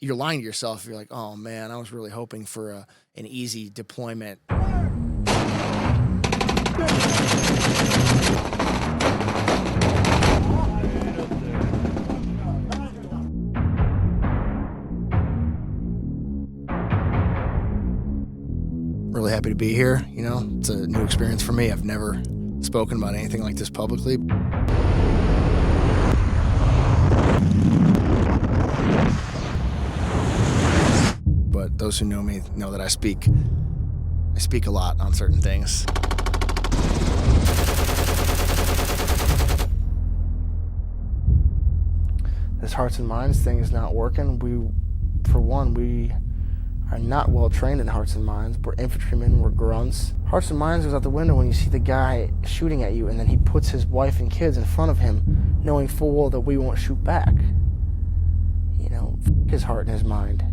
you're lying to yourself. You're like, oh man, I was really hoping for an easy deployment. Really happy to be here. You know, it's a new experience for me. I've never spoken about anything like this publicly. But those who know me know that I speak a lot on certain things. This hearts and minds thing is not working. We are not well trained in hearts and minds. We're infantrymen, we're grunts. Hearts and minds goes out the window when you see the guy shooting at you and then he puts his wife and kids in front of him, knowing full well that we won't shoot back. You know, his heart and his mind.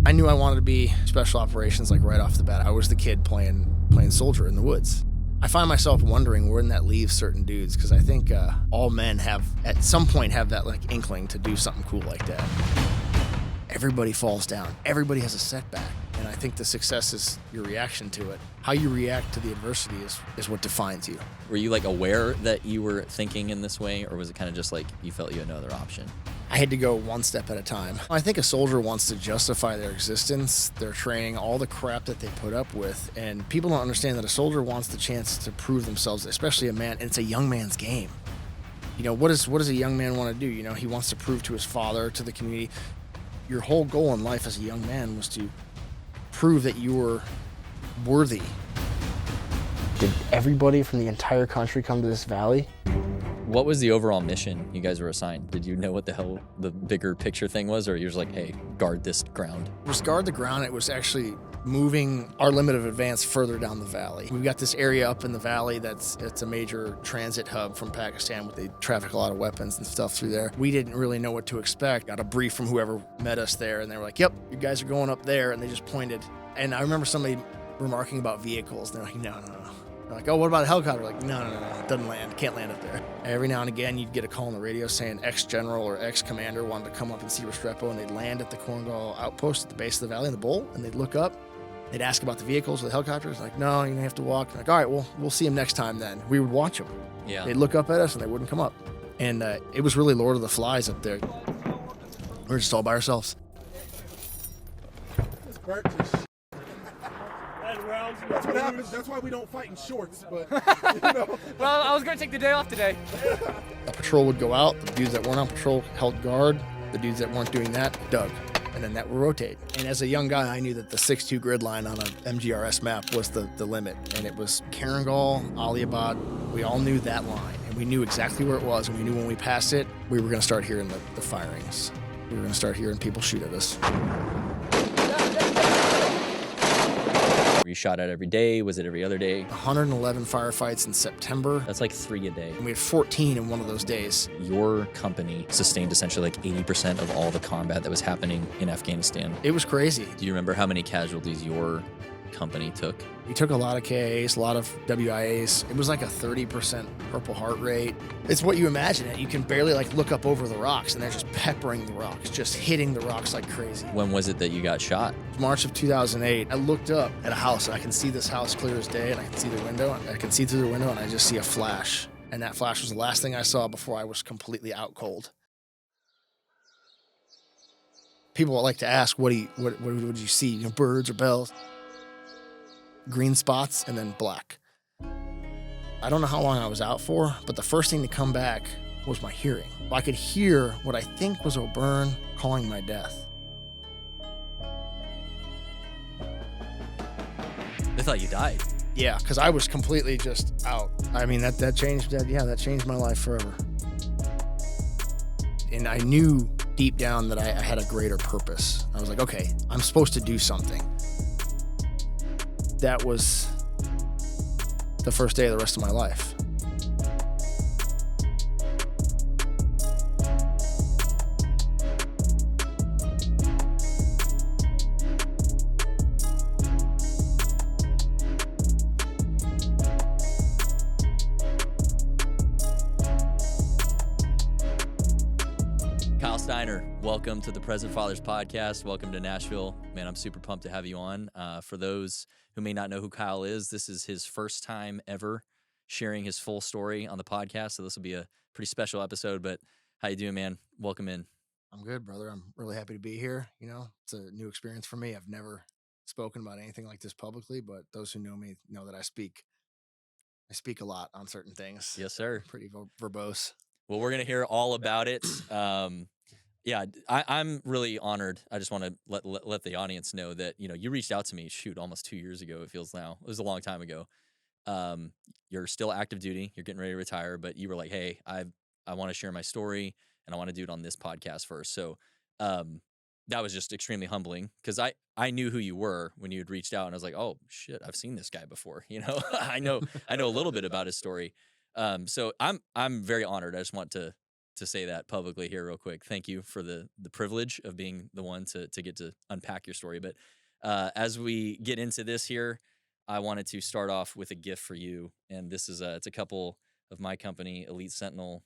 I knew I wanted to be special operations like right off the bat. I was the kid playing soldier in the woods. I find myself wondering where that leaves certain dudes, because I think all men have, at some point, have that like inkling to do something cool like that. Everybody falls down. Everybody has a setback. And I think the success is your reaction to it. How you react to the adversity is what defines you. Were you like aware that you were thinking in this way, or was it kind of just like you felt you had no other option? I had to go one step at a time. I think a soldier wants to justify their existence, their training, all the crap that they put up with. And people don't understand that a soldier wants the chance to prove themselves, especially a man. And it's a young man's game. You know, what does a young man want to do? You know, he wants to prove to his father, to the community. Your whole goal in life as a young man was to prove that you were worthy. Did everybody from the entire country come to this valley? What was the overall mission you guys were assigned? Did you know what the hell the bigger picture thing was, or you were just like, hey, guard this ground? It was guard the ground. It was actually moving our limit of advance further down the valley. We've got this area up in the valley it's a major transit hub from Pakistan. They traffic a lot of weapons and stuff through there. We didn't really know what to expect. Got a brief from whoever met us there, and they were like, yep, you guys are going up there, and they just pointed. And I remember somebody remarking about vehicles. They're like, no. They're like, oh, what about a helicopter? Like, no, it doesn't land. Can't land up there. Every now and again, you'd get a call on the radio saying ex-general or ex-commander wanted to come up and see Restrepo, and they'd land at the Korengal outpost at the base of the valley in the bowl, and they'd look up. They'd ask about the vehicles or the helicopters. Like, no, you have to walk. Like, all right, well, we'll see them next time then. We would watch them. Yeah. They'd look up at us, and they wouldn't come up. And it was really Lord of the Flies up there. We were just all by ourselves. That's what happens. That's why we don't fight in shorts. But you know. Well, I was going to take the day off today. A patrol would go out. The dudes that weren't on patrol held guard. The dudes that weren't doing that dug. And then that would rotate. And as a young guy, I knew that the 6-2 grid line on an MGRS map was the limit. And it was Korengal, Aliabad. We all knew that line. And we knew exactly where it was. And we knew when we passed it, we were going to start hearing the firings. We were going to start hearing people shoot at us. Were you shot at every day? Was it every other day? 111 firefights in September. That's like 3 a day. And we had 14 in one of those days. Your company sustained essentially like 80% of all the combat that was happening in Afghanistan. It was crazy. Do you remember how many casualties your company took? We took a lot of KAs, a lot of WIAs. It was like a 30% Purple Heart rate. It's what you imagine it. You can barely like look up over the rocks, and they're just peppering the rocks, just hitting the rocks like crazy. When was it that you got shot? March of 2008. I looked up at a house, and I can see this house clear as day, and I can see the window. I can see through the window, and I just see a flash. And that flash was the last thing I saw before I was completely out cold. People like to ask, what did you see? You know, birds or bells? Green spots and then black. I don't know how long I was out for, but the first thing to come back was my hearing. I could hear what I think was O'Byrne calling my death. They thought you died. Yeah, because I was completely just out. I mean, that changed my life forever. And I knew deep down that I had a greater purpose. I was like, okay, I'm supposed to do something. That was the first day of the rest of my life. Steiner, welcome to the Present Fathers podcast. Welcome to Nashville. Man, I'm super pumped to have you on. For those who may not know who Kyle is, this is his first time ever sharing his full story on the podcast. So this will be a pretty special episode, but how you doing, man? Welcome in. I'm good, brother. I'm really happy to be here. You know, it's a new experience for me. I've never spoken about anything like this publicly, but those who know me know that I speak a lot on certain things. Yes, sir. Pretty verbose. Well, we're going to hear all about it. Yeah, I'm really honored. I just want to let the audience know that, you reached out to me, almost 2 years ago, it feels now. It was a long time ago. You're still active duty. You're getting ready to retire, but you were like, hey, I want to share my story and I want to do it on this podcast first. So that was just extremely humbling because I knew who you were when you had reached out and I was like, oh, shit, I've seen this guy before. I know a little bit about his story. So I'm very honored. I just want to say that publicly here real quick. Thank you for the privilege of being the one to get to unpack your story. But as we get into this here, I wanted to start off with a gift for you. And this is it's a couple of my company, Elite Sentinel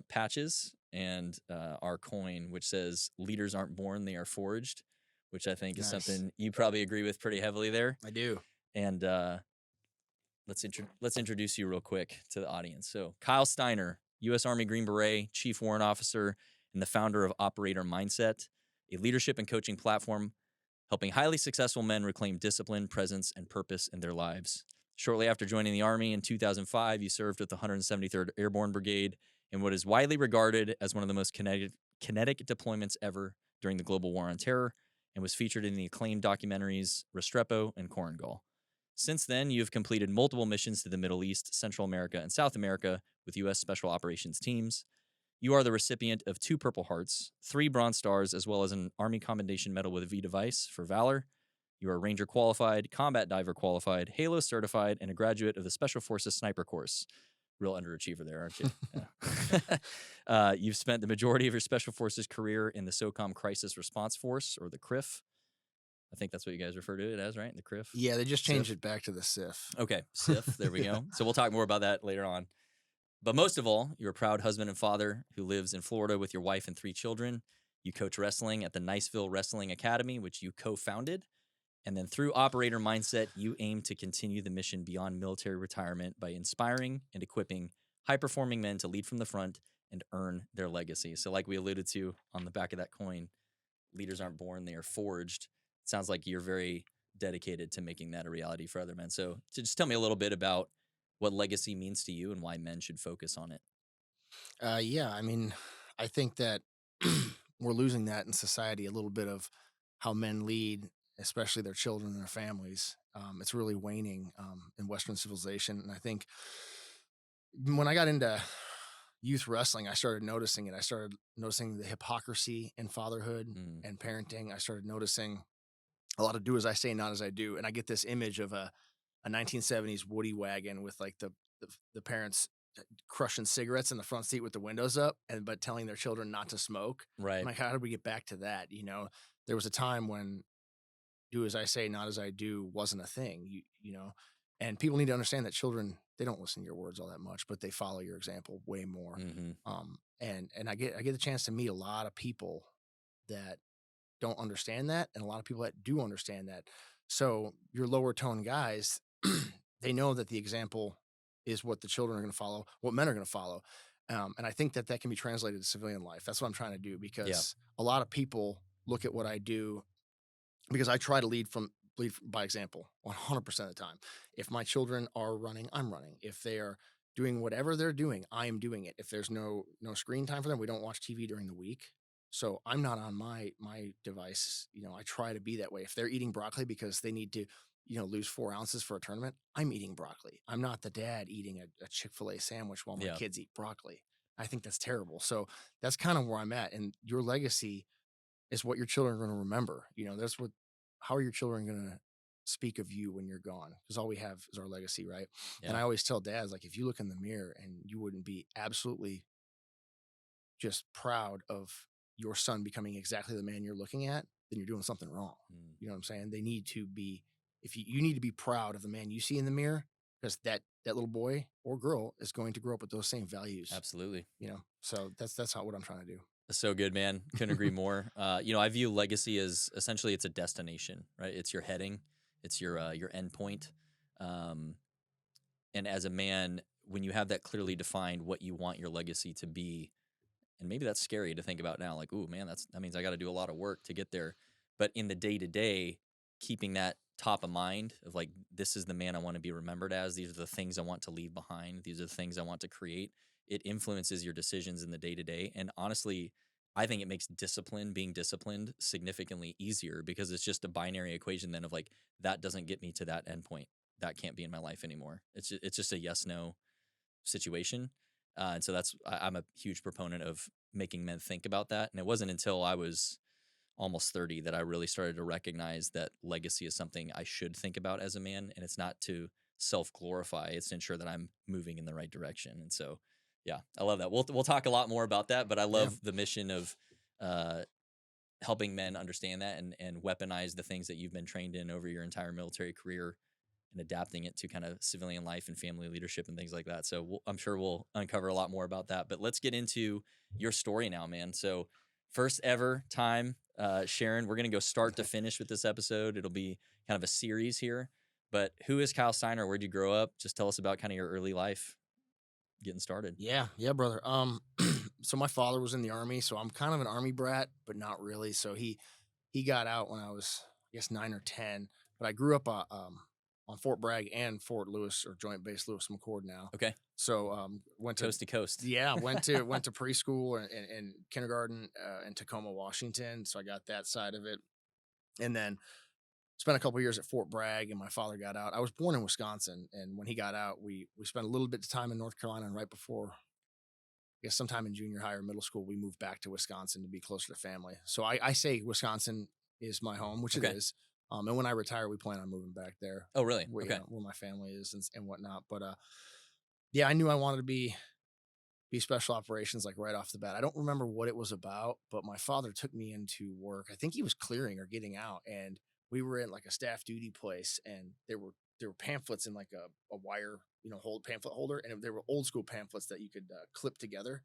patches and our coin, which says leaders aren't born, they are forged, which I think is something you probably agree with pretty heavily there. I do. And let's introduce you real quick to the audience. So Kyle Steiner, U.S. Army Green Beret, Chief Warrant Officer, and the founder of Operator Mindset, a leadership and coaching platform helping highly successful men reclaim discipline, presence, and purpose in their lives. Shortly after joining the Army in 2005, you served with the 173rd Airborne Brigade in what is widely regarded as one of the most kinetic deployments ever during the global war on terror, and was featured in the acclaimed documentaries Restrepo and Korengal. Since then, you have completed multiple missions to the Middle East, Central America, and South America with U.S. Special Operations teams. You are the recipient of 2 Purple Hearts, 3 Bronze Stars, as well as an Army Commendation Medal with a V device for valor. You are Ranger qualified, Combat Diver qualified, Halo certified, and a graduate of the Special Forces Sniper course. Real underachiever there, aren't you? Yeah. You've spent the majority of your Special Forces career in the SOCOM Crisis Response Force, or the CRIF. I think that's what you guys refer to it as, right? The CRIF? Yeah, they just changed it back to the SIF. Okay, SIF. There we go. So we'll talk more about that later on. But most of all, you're a proud husband and father who lives in Florida with your wife and 3 children. You coach wrestling at the Niceville Wrestling Academy, which you co-founded. And then through Operator Mindset, you aim to continue the mission beyond military retirement by inspiring and equipping high-performing men to lead from the front and earn their legacy. So like we alluded to on the back of that coin, leaders aren't born, they are forged. It sounds like you're very dedicated to making that a reality for other men. So just tell me a little bit about what legacy means to you and why men should focus on it. Yeah, I mean, I think that we're losing that in society, a little bit of how men lead, especially their children and their families. It's really waning in Western civilization. And I think when I got into youth wrestling, I started noticing it. I started noticing the hypocrisy in fatherhood and parenting. I started noticing a lot of do as I say, not as I do. And I get this image of a 1970s Woody wagon with like the parents crushing cigarettes in the front seat with the windows up, but telling their children not to smoke. Right. I'm like, how did we get back to that? There was a time when do as I say, not as I do wasn't a thing, and people need to understand that children, they don't listen to your words all that much, but they follow your example way more. And I get the chance to meet a lot of people that don't understand that, and a lot of people that do understand that. So your lower tone guys, they know that the example is what the children are going to follow, what men are going to follow. And I think that can be translated to civilian life. That's what I'm trying to do, because a lot of people look at what I do, because I try to lead by example 100% of the time. If my children are running, I'm running. If they are doing whatever they're doing, I am doing it. If there's no screen time for them, we don't watch TV during the week. So I'm not on my device. I try to be that way. If they're eating broccoli because they need to, lose 4 ounces for a tournament, I'm eating broccoli. I'm not the dad eating a Chick-fil-A sandwich while my kids eat broccoli. I think that's terrible. So that's kind of where I'm at. And your legacy is what your children are going to remember. How are your children going to speak of you when you're gone? Because all we have is our legacy, right? Yeah. And I always tell dads, like, if you look in the mirror and you wouldn't be absolutely just proud of your son becoming exactly the man you're looking at, then you're doing something wrong. You know what I'm saying? They need to be, if you need to be proud of the man you see in the mirror, because that little boy or girl is going to grow up with those same values. Absolutely. So that's what I'm trying to do. So good, man. Couldn't agree more. I view legacy as essentially it's a destination, right? It's your heading, it's your end point. Um, and as a man, when you have that clearly defined what you want your legacy to be, and maybe that's scary to think about now, like, ooh, man, that means I got to do a lot of work to get there. But in the day to day, keeping that top of mind of like, this is the man I want to be remembered as. These are the things I want to leave behind. These are the things I want to create. It influences your decisions in the day to day. And honestly, I think it makes being disciplined significantly easier because it's just a binary equation then of like, that doesn't get me to that endpoint. That can't be in my life anymore. It's just a yes, no situation. And so I'm a huge proponent of making men think about that. And it wasn't until I was almost 30 that I really started to recognize that legacy is something I should think about as a man. And it's not to self-glorify, it's to ensure that I'm moving in the right direction. And so, yeah, I love that. We'll talk a lot more about that, but I love the mission of helping men understand that and weaponize the things that you've been trained in over your entire military career and adapting it to kind of civilian life and family leadership and things like that. So I'm sure we'll uncover a lot more about that. But let's get into your story now, man. So first ever time sharing, we're going to go start to finish with this episode. It'll be kind of a series here. But who is Kyle Steiner? Where'd you grow up? Just tell us about kind of your early life getting started. Yeah, brother. So my father was in the Army, so I'm kind of an Army brat, but not really. So he got out when I was, I guess, 9 or 10. But I grew up on Fort Bragg and Fort Lewis, or Joint Base Lewis McChord now. Okay. So went coast to coast. Yeah, went to preschool and kindergarten in Tacoma, Washington. So I got that side of it, and then spent a couple years at Fort Bragg. And my father got out. I was born in Wisconsin, and when he got out, we spent a little bit of time in North Carolina. And right before, I guess, sometime in junior high or middle school, we moved back to Wisconsin to be closer to family. So I say Wisconsin is my home, which Okay. it is. And when I retire, we plan on moving back there. Oh, really? Where, Okay. where my family is and whatnot. But yeah, I knew I wanted to be special operations like right off the bat. I don't remember what it was about, but my father took me into work. I think he was clearing or getting out, and we were in like a staff duty place, and there were pamphlets in like a wire, pamphlet holder, and there were old school pamphlets that you could clip together.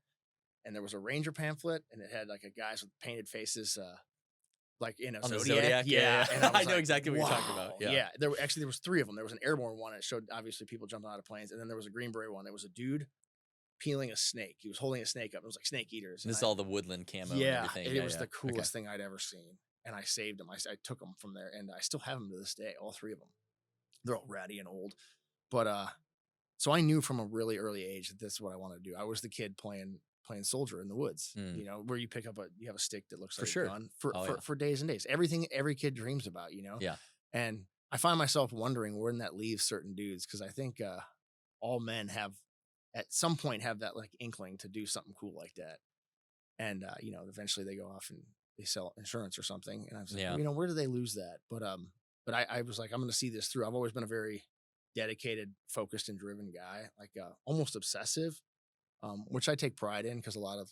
And there was a Ranger pamphlet, and it had like a guys with painted faces, like in a On the Zodiac. Zodiac, yeah. And I know exactly what you're talking about. Yeah. There was 3 of them. There was an airborne one. It showed obviously people jumping out of planes, and then there was a Green Beret one. It was a dude peeling a snake. He was holding a snake up. It was like Snake Eaters. This is all the woodland camo and everything. It was the coolest thing I'd ever seen. And I saved them. I took them from there, and I still have them to this day, all 3 of them. They're all ratty and old. But so I knew from a really early age that this is what I wanted to do. I was the kid playing soldier in the woods, where you pick up you have a stick that looks like a gun for days and days. Everything every kid dreams about, Yeah. And I find myself wondering where that leaves certain dudes, because I think all men have at some point have that like inkling to do something cool like that. And eventually they go off and they sell insurance or something. And I was like, where do they lose that? But I was like, I'm going to see this through. I've always been a very dedicated, focused, and driven guy, like almost obsessive, which I take pride in, because a lot of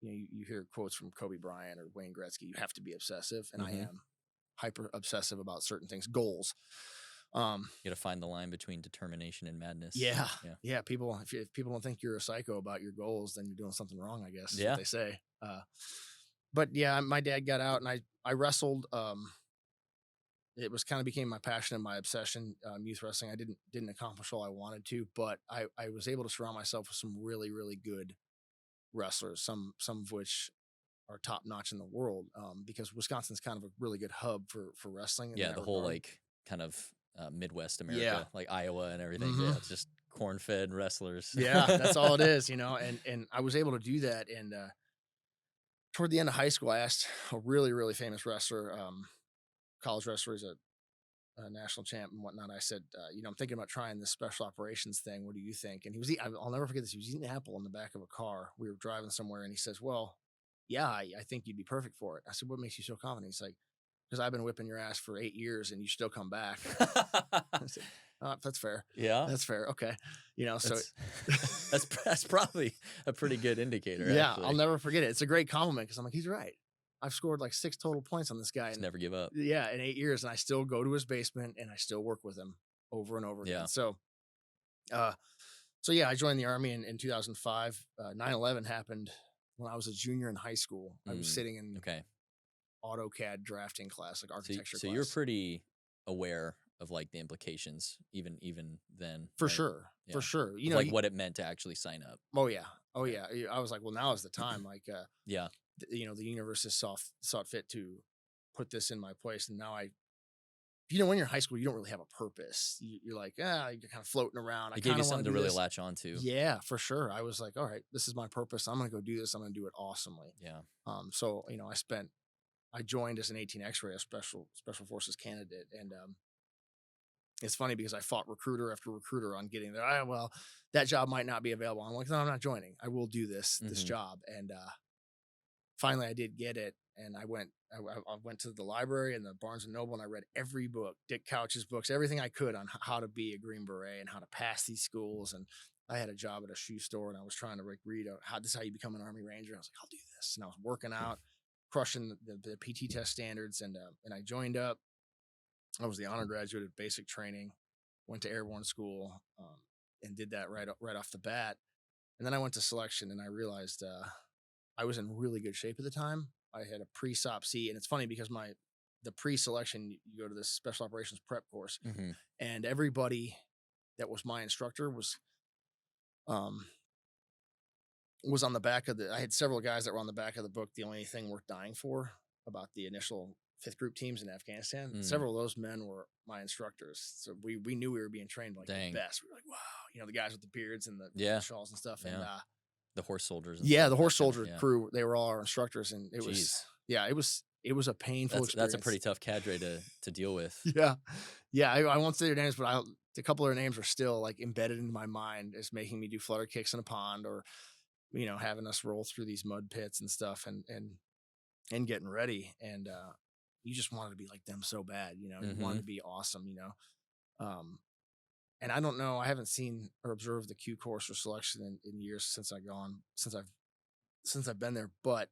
you hear quotes from Kobe Bryant or Wayne Gretzky. You have to be obsessive, and I am hyper obsessive about certain things, goals. You got to find the line between determination and madness. Yeah. People, if people don't think you're a psycho about your goals, then you're doing something wrong, I guess. Is what they say. But yeah, my dad got out, and I wrestled. It was kind of became my passion and my obsession. Youth wrestling. I didn't accomplish all I wanted to, but I was able to surround myself with some really, really good wrestlers. Some of which are top notch in the world. Because Wisconsin's kind of a really good hub for wrestling. Yeah, the whole like kind of Midwest America, like Iowa and everything. Yeah, it's just corn-fed wrestlers. Yeah, that's all it is, And I was able to do that. And toward the end of high school, I asked a really, really famous wrestler, college wrestler, he's a national champ and whatnot. I said, I'm thinking about trying this special operations thing. What do you think? And I'll never forget this. He was eating an apple in the back of a car. We were driving somewhere, and he says, well, yeah, I think you'd be perfect for it. I said, what makes you so confident? He's like, because I've been whipping your ass for 8 years and you still come back. I said, that's fair. Yeah, that's fair. Okay. So that's probably a pretty good indicator. Yeah. Actually. I'll never forget it. It's a great compliment, because I'm like, he's right. I've scored like 6 total points on this guy. Just never give up. Yeah. In 8 years. And I still go to his basement and I still work with him over and over again. So yeah, I joined the Army in 2005. 9/11 happened when I was a junior in high school. I was sitting in Okay. AutoCAD drafting class, like architecture So class. you're pretty aware of like the implications, even then. For right? sure. Yeah. For sure. You Of, know, like what it meant to actually sign up. oh yeah. Oh yeah. I was like, well, now is the time. Like, Yeah. you know, the universe has saw fit to put this in my place. And now you know, when you're in high school, you don't really have a purpose. You're like, you're kind of floating around. It gave you something to really latch on to. Yeah, for sure. I was like, all right, this is my purpose. I'm going to go do this. I'm going to do it awesomely. Yeah. So, you know, I joined as an 18 X-ray, a special forces candidate. And, it's funny because I fought recruiter after recruiter on getting there. Well, that job might not be available. I'm like, no, I'm not joining. I will do this job. And, finally I did get it. And I went to the library and the Barnes and Noble, and I read every book, Dick Couch's books, everything I could on how to be a Green Beret and how to pass these schools. And I had a job at a shoe store, and I was trying to read this is how you become an Army Ranger. I was like, I'll do this. And I was working out, crushing the PT test standards. And I joined up. I was the honor graduate of basic training, went to airborne school, and did that right off the bat. And then I went to selection, and I realized, I was in really good shape at the time. I had a pre-SOP C, and it's funny because the pre-selection, you go to this special operations prep course, and everybody that was my instructor was on the back of I had several guys that were on the back of the book, The Only Thing Worth Dying For, about the initial 5th group teams in Afghanistan. Several of those men were my instructors. So we knew we were being trained like the best. We were like, wow, you know, the guys with the beards and the shawls and stuff. Yeah. And the horse soldiers. The horse soldier crew, they were all our instructors. And it was a painful experience. That's a pretty tough cadre to deal with. Yeah. I won't say their names, but a couple of their names are still like embedded into my mind as making me do flutter kicks in a pond, or, you know, having us roll through these mud pits and stuff and getting ready. And, you just wanted to be like them so bad, you know, you wanted to be awesome, you know? And I don't know, I haven't seen or observed the Q course or selection in years since I've been there, but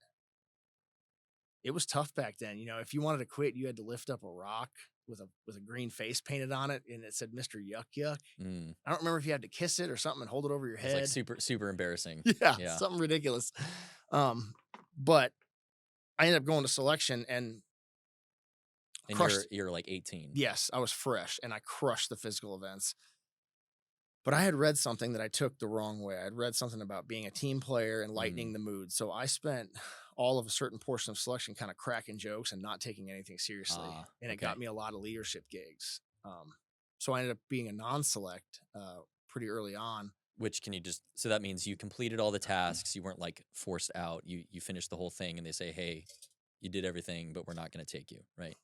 it was tough back then. You know, if you wanted to quit, you had to lift up a rock with a green face painted on it, and it said Mr. Yuck Yuck. I don't remember if you had to kiss it or something and hold it over your head. It's like super embarrassing. Yeah, something ridiculous. But I ended up going to selection, and you're like 18. Yes, I was fresh, and I crushed the physical events. But I had read something that I took the wrong way. I had read something about being a team player and lightening the mood. So I spent all of a certain portion of selection kind of cracking jokes and not taking anything seriously. And it got me a lot of leadership gigs. So I ended up being a non-select pretty early on. Which so that means you completed all the tasks. You weren't like forced out. You finished the whole thing, and they say, hey, you did everything, but we're not going to take you, right?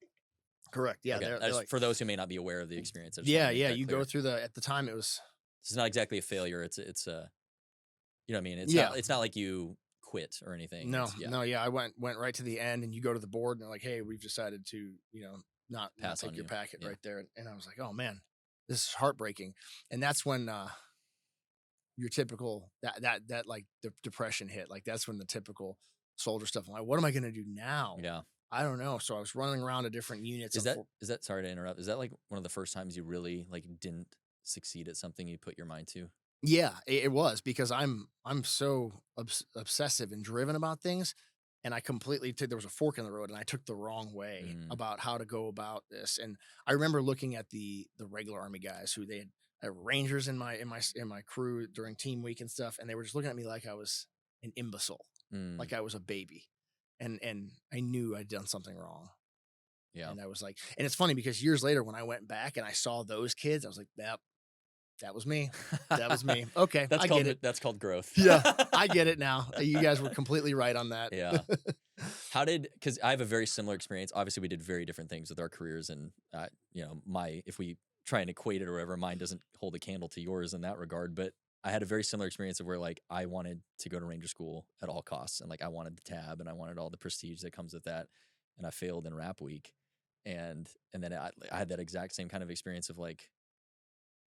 Correct. Yeah. Okay. They're like, for those who may not be aware of the experience. Yeah. You go through at the time it was. It's not exactly a failure. It's a, you know what I mean? It's not like you quit or anything. No. I went right to the end, and you go to the board, and they're like, hey, we've decided to, you know, not take your packet right there. And I was like, oh man, this is heartbreaking. And that's when, your typical, that like the depression hit. Like that's when the typical soldier stuff. I'm like, what am I going to do now? Yeah. I don't know. So I was running around to different units. Is that sorry to interrupt? Is that like one of the first times you really like didn't succeed at something you put your mind to? Yeah, it was, because I'm so obsessive and driven about things, and I completely there was a fork in the road, and I took the wrong way about how to go about this. And I remember looking at the regular Army guys who they had Rangers in my crew during team week and stuff, and they were just looking at me like I was an imbecile, like I was a baby. And I knew I'd done something wrong. Yeah. And I was like, and it's funny because years later when I went back and I saw those kids, I was like, that was me. That was me. Okay. I get it. That's called growth. Yeah. I get it now. You guys were completely right on that. Yeah. Because I have a very similar experience. Obviously we did very different things with our careers, and you know, if we try and equate it or whatever, mine doesn't hold a candle to yours in that regard, but I had a very similar experience of where like I wanted to go to Ranger School at all costs, and like I wanted the tab and I wanted all the prestige that comes with that, and I failed in Rap Week, and then I had that exact same kind of experience of like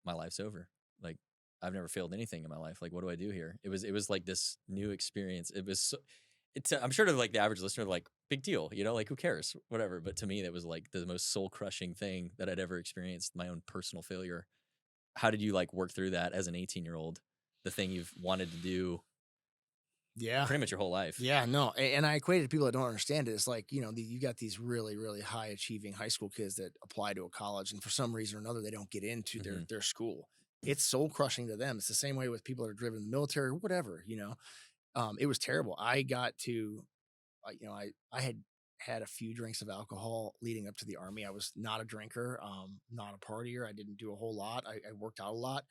my life's over. Like I've never failed anything in my life. Like what do I do here? It was like this new experience. I'm sure to like the average listener, like big deal, you know, like who cares, whatever. But to me, that was like the most soul crushing thing that I'd ever experienced. My own personal failure. How did you like work through that as an 18-year-old? The thing you've wanted to do. Yeah. pretty much your whole life. Yeah, no. And I equate it to people that don't understand it. It's like, you know, you got these really, really high achieving high school kids that apply to a college, and for some reason or another, they don't get into their school. It's soul crushing to them. It's the same way with people that are driven in the military or whatever, you know. It was terrible. I got to, you know, I had a few drinks of alcohol leading up to the Army. I was not a drinker, not a partier. I didn't do a whole lot. I worked out a lot,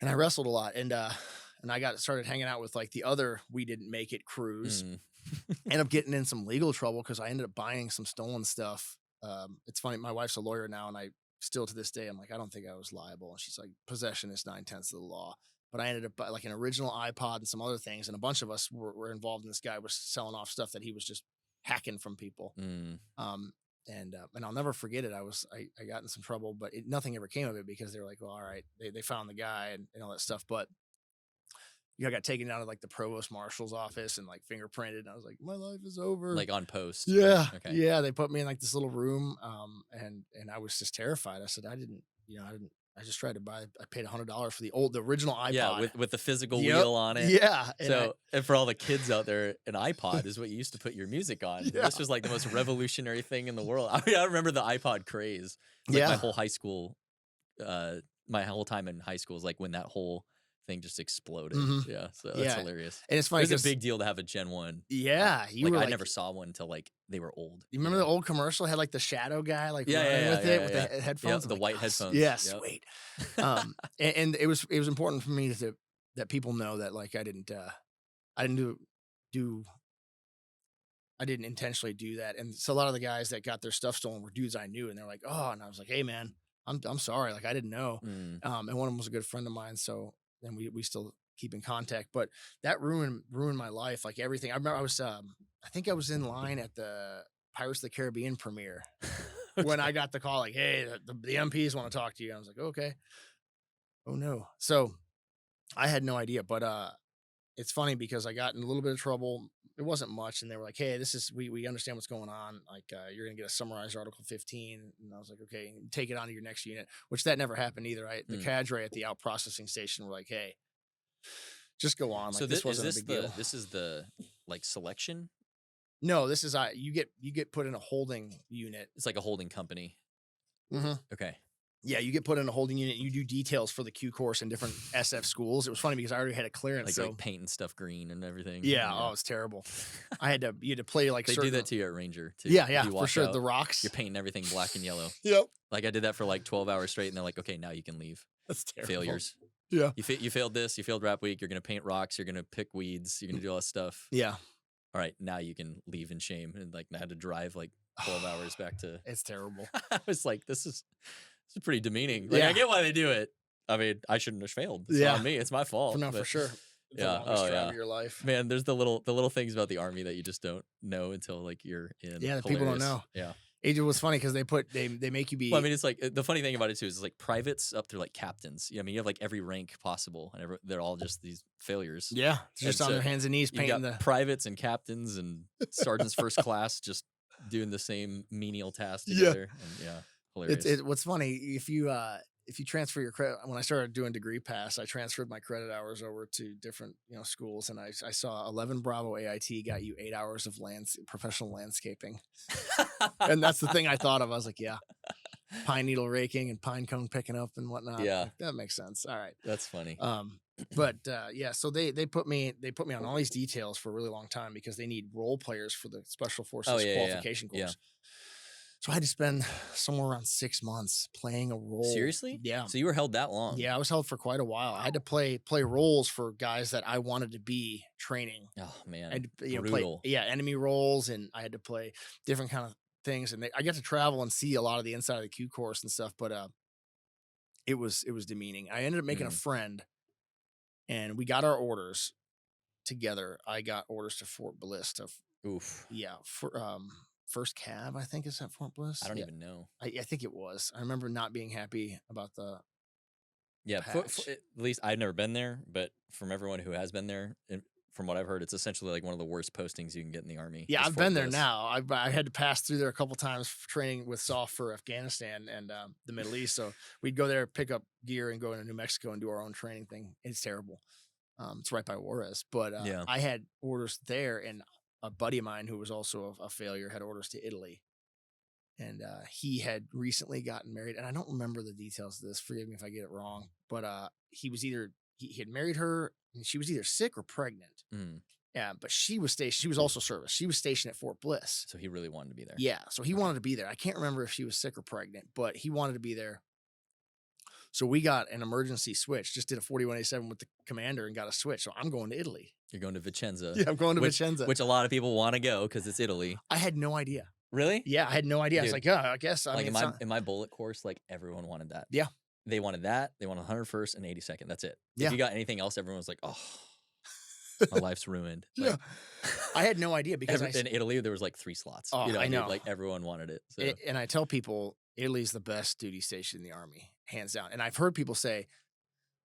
and I wrestled a lot. And I started hanging out with like the other We Didn't Make It crews. Ended up getting in some legal trouble because I ended up buying some stolen stuff. It's funny. My wife's a lawyer now, and I still to this day, I'm like, I don't think I was liable. And she's like, possession is 9/10 of the law. But I ended up like an original iPod and some other things. And a bunch of us were involved in this guy was selling off stuff that he was just hacking from people. And I'll never forget it. I got in some trouble, but nothing ever came of it because they were like, well, all right, they found the guy and all that stuff. But I got taken down to like the provost marshal's office and like fingerprinted. And I was like, my life is over. Like on post. Yeah. Okay. Yeah. They put me in like this little room. And I was just terrified. I said, I just tried to buy. I paid $100 for the original iPod. Yeah, with the physical wheel on it. Yeah. And for all the kids out there, an iPod is what you used to put your music on. Yeah. This was like the most revolutionary thing in the world. I mean, I remember the iPod craze. Like my whole high school, my whole time in high school is like when that whole thing just exploded. Yeah, so that's hilarious. And it's funny. It's a big deal to have a Gen 1. Yeah, I never saw one until like they were old. You remember the old commercial had like the shadow guy with the headphones, the white headphones. Yeah, sweet. And it was important for me that people know that like I didn't intentionally do that. And so a lot of the guys that got their stuff stolen were dudes I knew, and they're like, oh, and I was like, hey man, I'm sorry, like I didn't know. And one of them was a good friend of mine, so. And we still keep in contact, but that ruined my life. Like everything. I remember I think I was in line at the Pirates of the Caribbean premiere when I got the call, like, hey, the MPs want to talk to you. I was like, okay. Oh no. So I had no idea, but it's funny because I got in a little bit of trouble. It wasn't much. And they were like, hey, we understand what's going on. Like, you're going to get a summarized Article 15. And I was like, okay, take it on to your next unit, which that never happened either. The cadre at the out processing station were like, hey, just go on. Like, so this wasn't a big deal. This is the like selection? No, this is, you get put in a holding unit. It's like a holding company. Okay. Yeah, you get put in a holding unit. You do details for the Q course in different SF schools. It was funny because I already had a clearance. Like painting stuff green and everything. Yeah, oh, it's terrible. You had to play like they do that to you at Ranger too. Yeah, for sure. The rocks. You're painting everything black and yellow. Yep. Like I did that for like 12 hours straight, and they're like, okay, now you can leave. That's terrible. Failures. Yeah. You failed this. You failed rap week. You're gonna paint rocks. You're gonna pick weeds. You're gonna do all that stuff. Yeah. All right, now you can leave in shame. And like I had to drive like 12 hours back to. It's terrible. I was like, this is pretty demeaning. Like I get why they do it. I mean, I shouldn't have failed. It's on me. It's my fault. No, for sure. It's the longest drive of your life. Man, there's the little things about the Army that you just don't know until like you're in. Yeah, the people don't know. Yeah. It was funny because they make you be. Well, I mean, it's like the funny thing about it too is like privates up through like captains. I mean, you have like every rank possible, and they're all just these failures. Yeah, just on their hands and knees painting the privates and captains and sergeants first class just doing the same menial task together. And hilarious. What's funny if you transfer your credit. When I started doing degree pass, I transferred my credit hours over to different schools, and I saw 11 Bravo AIT got you 8 hours of professional landscaping, and that's the thing I thought of. I was like, yeah, pine needle raking and pine cone picking up and whatnot. Yeah, like, that makes sense. All right, that's funny. So they put me on all these details for a really long time because they need role players for the Special Forces qualification course. Yeah. So I had to spend somewhere around 6 months playing a role. Seriously? Yeah. So you were held that long? Yeah, I was held for quite a while. I had to play roles for guys that I wanted to be training. Oh man, I had to, brutal. Play enemy roles, and I had to play different kind of things. And I got to travel and see a lot of the inside of the Q course and stuff. But it was demeaning. I ended up making a friend, and we got our orders together. I got orders to Fort Bliss. Oof. Yeah. First Cav, I think, is at Fort Bliss. I don't even know. I think it was. I remember not being happy about the. Yeah, at least I've never been there, but from everyone who has been there, from what I've heard, it's essentially like one of the worst postings you can get in the Army. Yeah, I've been there now. I had to pass through there a couple times for training with SOF for Afghanistan and the Middle East. So we'd go there, pick up gear, and go into New Mexico and do our own training thing. It's terrible. It's right by Juarez. But Yeah. I had orders there, and a buddy of mine who was also a failure had orders to Italy. And he had recently gotten married, and I don't remember the details of this. Forgive me if I get it wrong, but he was either he had married her, and she was either sick or pregnant. Mm. Yeah, but she was stationed. She was also service. She was stationed at Fort Bliss. So he really wanted to be there. Yeah, so he wanted to be there. I can't remember if she was sick or pregnant, but he wanted to be there. So we got an emergency switch. Just did a 4187 with the commander and got a switch. So I'm going to Italy. You're going to Vicenza. Yeah, I'm going to which, Vicenza. Which a lot of people want to go because it's Italy. I had no idea. Really? Yeah, I had no idea. I was Dude. like, yeah, I guess. I Like mean, in my bullet course, like everyone wanted that. Yeah. They wanted that. They wanted 101st and 82nd. That's it. Yeah. If you got anything else, everyone was like, oh, my life's ruined. Yeah. Like, I had no idea because in Italy, there was like 3 slots. Oh, I know. Like everyone wanted it. So. And I tell people, Italy's the best duty station in the Army, hands down. And I've heard people say,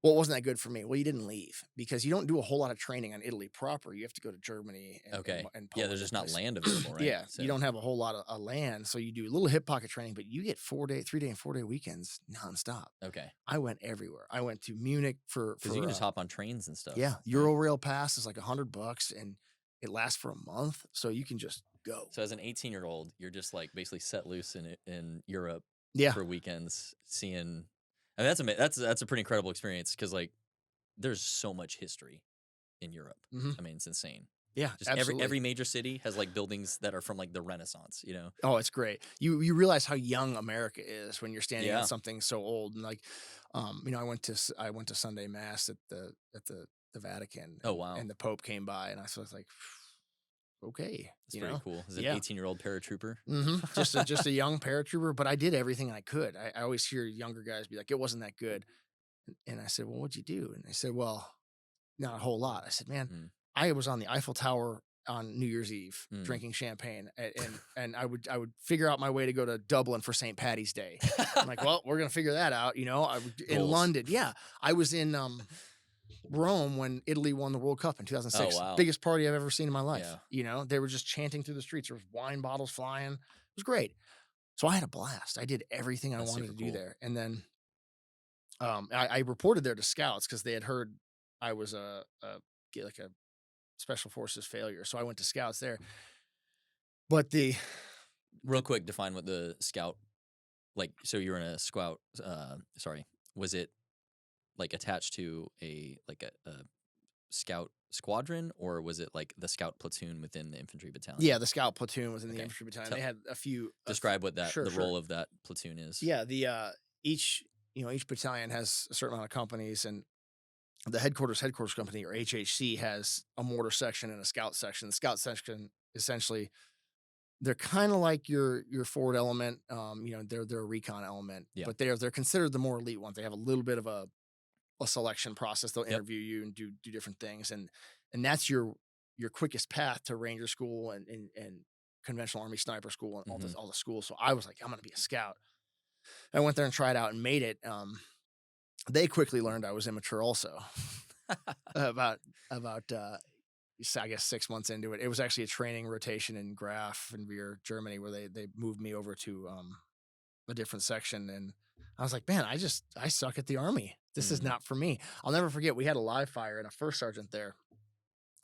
well, it wasn't that good for me. Well, you didn't leave because you don't do a whole lot of training on Italy proper. You have to go to Germany. And, Okay. and Yeah, Poland there's just and not places. land available, right? Yeah, So- you don't have a whole lot of land. So you do a little hip pocket training, but you get 3-day and 4-day weekends nonstop. Okay. I went everywhere. I went to Munich for Because you can just hop on trains and stuff. Yeah, Eurorail pass is like $100 and it lasts for a month. So you can just go. So as an 18-year-old, you're just like basically set loose in Europe Yeah. for weekends, seeing. And that's a pretty incredible experience because like there's so much history in Europe. Mhm. I mean, it's insane. Yeah, Just absolutely. every major city has like buildings that are from like the Renaissance, you know? Oh, it's great. You realize how young America is when you're standing Yeah. on something so old. And like, I went to Sunday Mass at the Vatican. Oh, wow. And the Pope came by, and I was like, okay, It's pretty cool. As an Yeah. 18-year-old paratrooper. just a young paratrooper, but I did everything I could. I always hear younger guys be like, it wasn't that good. And I said, well, what'd you do? And they said, well, not a whole lot. I said, man, Mm. I was on the Eiffel Tower on New Year's Eve Mm. drinking champagne, and I would figure out my way to go to Dublin for St. Patty's Day. I'm like, well, we're gonna figure that out, in Goals. London. Yeah, I was in Rome when Italy won the World Cup in 2006. Oh, wow. Biggest party I've ever seen in my life. Yeah. They were just chanting through the streets. There was wine bottles flying. It was great. So I had a blast. I did everything I That's wanted to super do cool. there, and then I reported there to scouts because they had heard I was a special forces failure. So I went to scouts there. But Real quick, define what the scout, like, so you're in a scout, was it like attached to a scout squadron, or was it like the scout platoon within the infantry battalion? yeah, the scout platoon was in the Okay. infantry battalion. Tell- They had a few. Describe what that Sure, the sure. role of that platoon is. Yeah, each battalion has a certain amount of companies, and the headquarters company, or HHC, has a mortar section and a scout section. The scout section, essentially, they're kind of like your forward element. They're a recon element, Yeah. but they're considered the more elite ones. They have a little bit of a selection process. They'll Yep. interview you and do different things, and that's your quickest path to Ranger School and conventional Army Sniper School and all the schools. So I was like, I'm going to be a scout. I went there and tried out and made it. They quickly learned I was immature also. about I guess 6 months into it. It was actually a training rotation in Graf and Veer, Germany, where they moved me over to a different section, and I was like, man, I suck at the Army. This is not for me. I'll never forget, we had a live fire and a first sergeant there.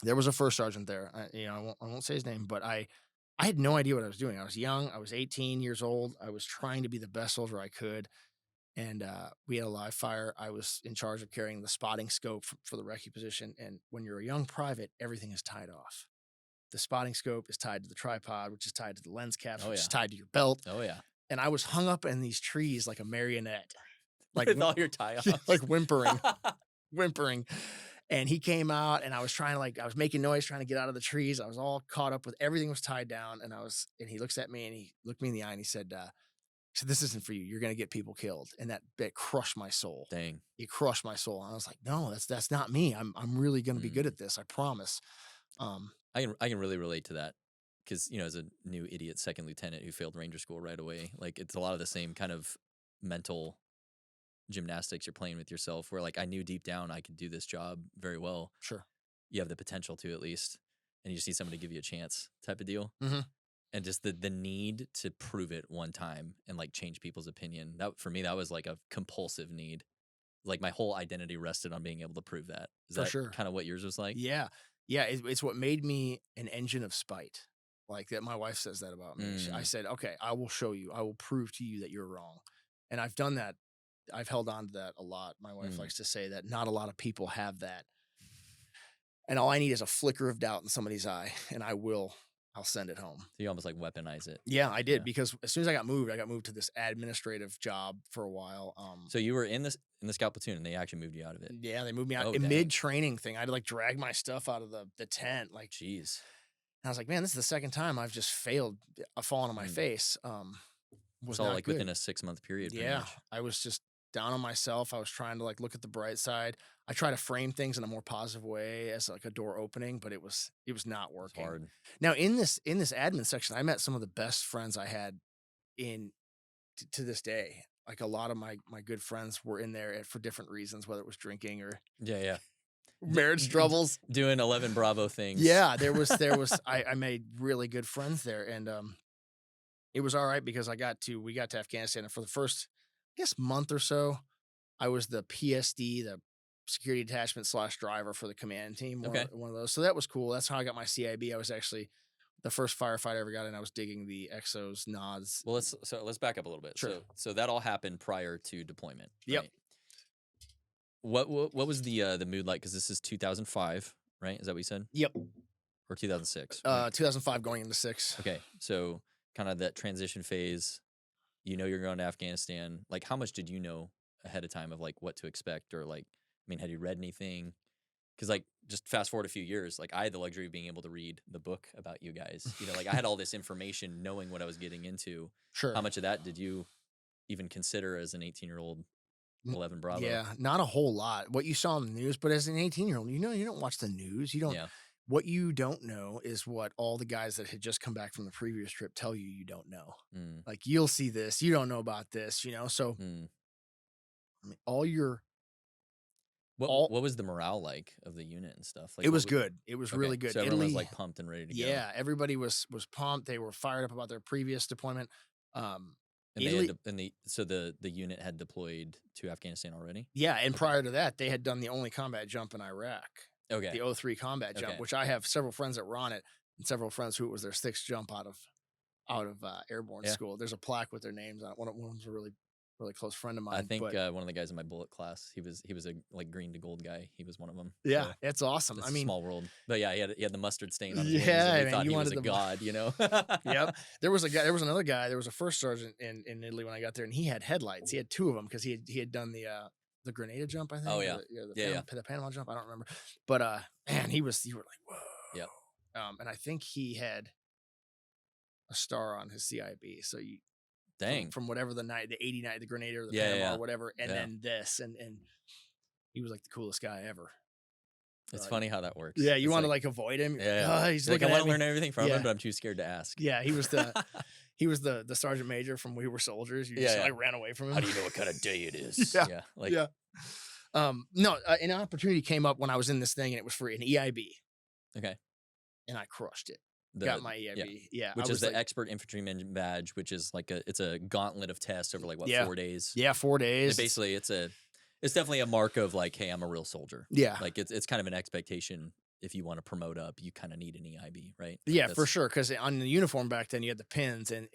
There was a first sergeant there. I won't say his name, but I had no idea what I was doing. I was young. I was 18 years old. I was trying to be the best soldier I could. And we had a live fire. I was in charge of carrying the spotting scope for the recce position. And when you're a young private, everything is tied off. The spotting scope is tied to the tripod, which is tied to the lens caps, which is tied to your belt. Oh yeah. And I was hung up in these trees like a marionette, like With all your tie-offs. like whimpering. And he came out, and I was trying to I was making noise, trying to get out of the trees. I was all caught up with everything was tied down, and he looks at me, and he looked me in the eye, and he said, "This isn't for you. You're going to get people killed." And that bit crushed my soul. Dang. It crushed my soul. And I was like, no, that's not me. I'm really going to be good at this. I promise. I can really relate to that because, as a new idiot second lieutenant who failed Ranger School right away, like it's a lot of the same kind of mental gymnastics you're playing with yourself where like I knew deep down I could do this job very well. Sure. You have the potential to at least, and you just need somebody to give you a chance type of deal. Mhm. And just the need to prove it one time and like change people's opinion. That for me, that was like a compulsive need. like my whole identity rested on being able to prove that. Is For that sure. kind of what yours was like? Yeah. Yeah. It's what made me an engine of spite. Like that. My wife says that about me. I said, okay, I will show you. I will prove to you that you're wrong. And I've done that. I've held on to that a lot. My wife likes to say that not a lot of people have that. And all I need is a flicker of doubt in somebody's eye, and I'll send it home. So you almost like weaponize it. Yeah, I did, because as soon as I got moved to this administrative job for a while. So you were in the scout platoon, and they actually moved you out of it. Yeah, they moved me out Oh, in dang. mid-training thing. I had to like drag my stuff out of the tent. Like, Jeez. and I was like, man, this is the second time I've just failed. I've fallen on my face. Was It's all not like good. within a 6-month period. pretty Yeah, much. I was just down on myself. I was trying to like look at the bright side. I try to frame things in a more positive way as like a door opening, but it was not It's working. hard. Now in this admin section, I met some of the best friends I had to this day. Like a lot of my good friends were in there for different reasons, whether it was drinking or Yeah. marriage troubles. Doing 11 Bravo things. Yeah, there was I made really good friends there, and it was all right because we got to Afghanistan, and for the first, I guess, month or so, I was the PSD, the security detachment / driver for the command team. One of those. So that was cool. That's how I got my CIB. I was actually the first firefighter I ever got in. I was digging the exos, nods. Well, let's back up a little bit. Sure. So that all happened prior to deployment. Yep. Right? What was the mood like? Because this is 2005, right? Is that what you said? Yep. Or 2006? 2005 going into 6. Okay, so kind of that transition phase. You're going to Afghanistan. Like, how much did you know ahead of time of like what to expect, or like, I mean, had you read anything? Because like, just fast forward a few years, like I had the luxury of being able to read the book about you guys. Like I had all this information, knowing what I was getting into. Sure. How much of that did you even consider as an 18-year-old 11 Bravo? Yeah, not a whole lot. What you saw in the news, but as an 18-year-old, you don't watch the news. You don't. Yeah. What you don't know is what all the guys that had just come back from the previous trip tell you you don't know. Like, you'll see this, you don't know about this, So, I mean, what was the morale like of the unit and stuff? Like, it was good. It was really good. So everyone was like pumped and ready to go. Yeah, everybody was pumped. They were fired up about their previous deployment. And Italy, the unit had deployed to Afghanistan already. Yeah, and prior to that, they had done the only combat jump in Iraq. Okay. The 03 combat jump, which I have several friends that were on it, and several friends who it was their 6th jump out of airborne school. There's a plaque with their names on it. One of them's a really, really close friend of mine. I think one of the guys in my bullet class, he was a like green to gold guy. He was one of them. Yeah, so it's awesome. It's I mean, a small world, but yeah, he had the mustard stain on his wings, yeah, and man, thought you he was wanted a the- god. Yep. There was another guy. There was a first sergeant in Italy when I got there, and he had headlights. He had 2 of them because he had done the Grenada jump, I think. Oh, yeah. The Panama jump. I don't remember, but man, you were like, whoa. Yep. And I think he had a star on his CIB. So Dang. from whatever the 80 night, the Grenada or the Yeah, Panama yeah. or whatever, and Yeah. then this, and he was like the coolest guy ever. It's funny how that works. Yeah, you It's want to like avoid him. Yeah. He's like, I looking want at to me. learn everything from Yeah. him, but I'm too scared to ask. Yeah, he was the sergeant major from We Were Soldiers. You just Yeah. like ran away from him. How do you know what kind of day it is? Yeah. Like, Yeah. No, an opportunity came up when I was in this thing, and it was for an EIB. Okay. And I crushed it. The- Got my EIB. Yeah. Which I is was the expert infantryman badge, which is like it's a gauntlet of tests over like what, Yeah. 4 days. Yeah, 4 days. And basically, it's definitely a mark of like, hey, I'm a real soldier. Yeah. Like it's kind of an expectation. If you want to promote up, you kind of need an EIB, right? Like, Yeah, for that's- sure. Because on the uniform back then, you had the pins, and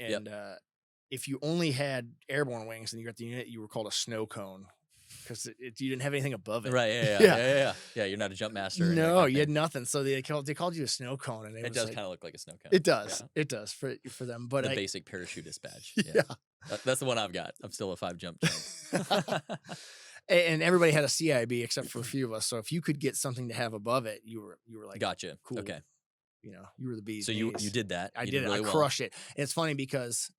if you only had airborne wings and you got the unit, you were called a snow cone because you didn't have anything above it. Right? Yeah. Yeah. Yeah. You're not a jump master. and that No, kind of you had thing. nothing. So they called you a snow cone, and It does kind of look like a snow cone. It does. Yeah. It does for them. But The I, basic parachutist badge. Yeah. That's the one I've got. I'm still a 5 jump champ. and everybody had a CIB except for a few of us. So if you could get something to have above it, you were like, Gotcha. cool. Okay. You were the bee's So you knees. did that. I You did it. really I well. crushed it. And it's funny because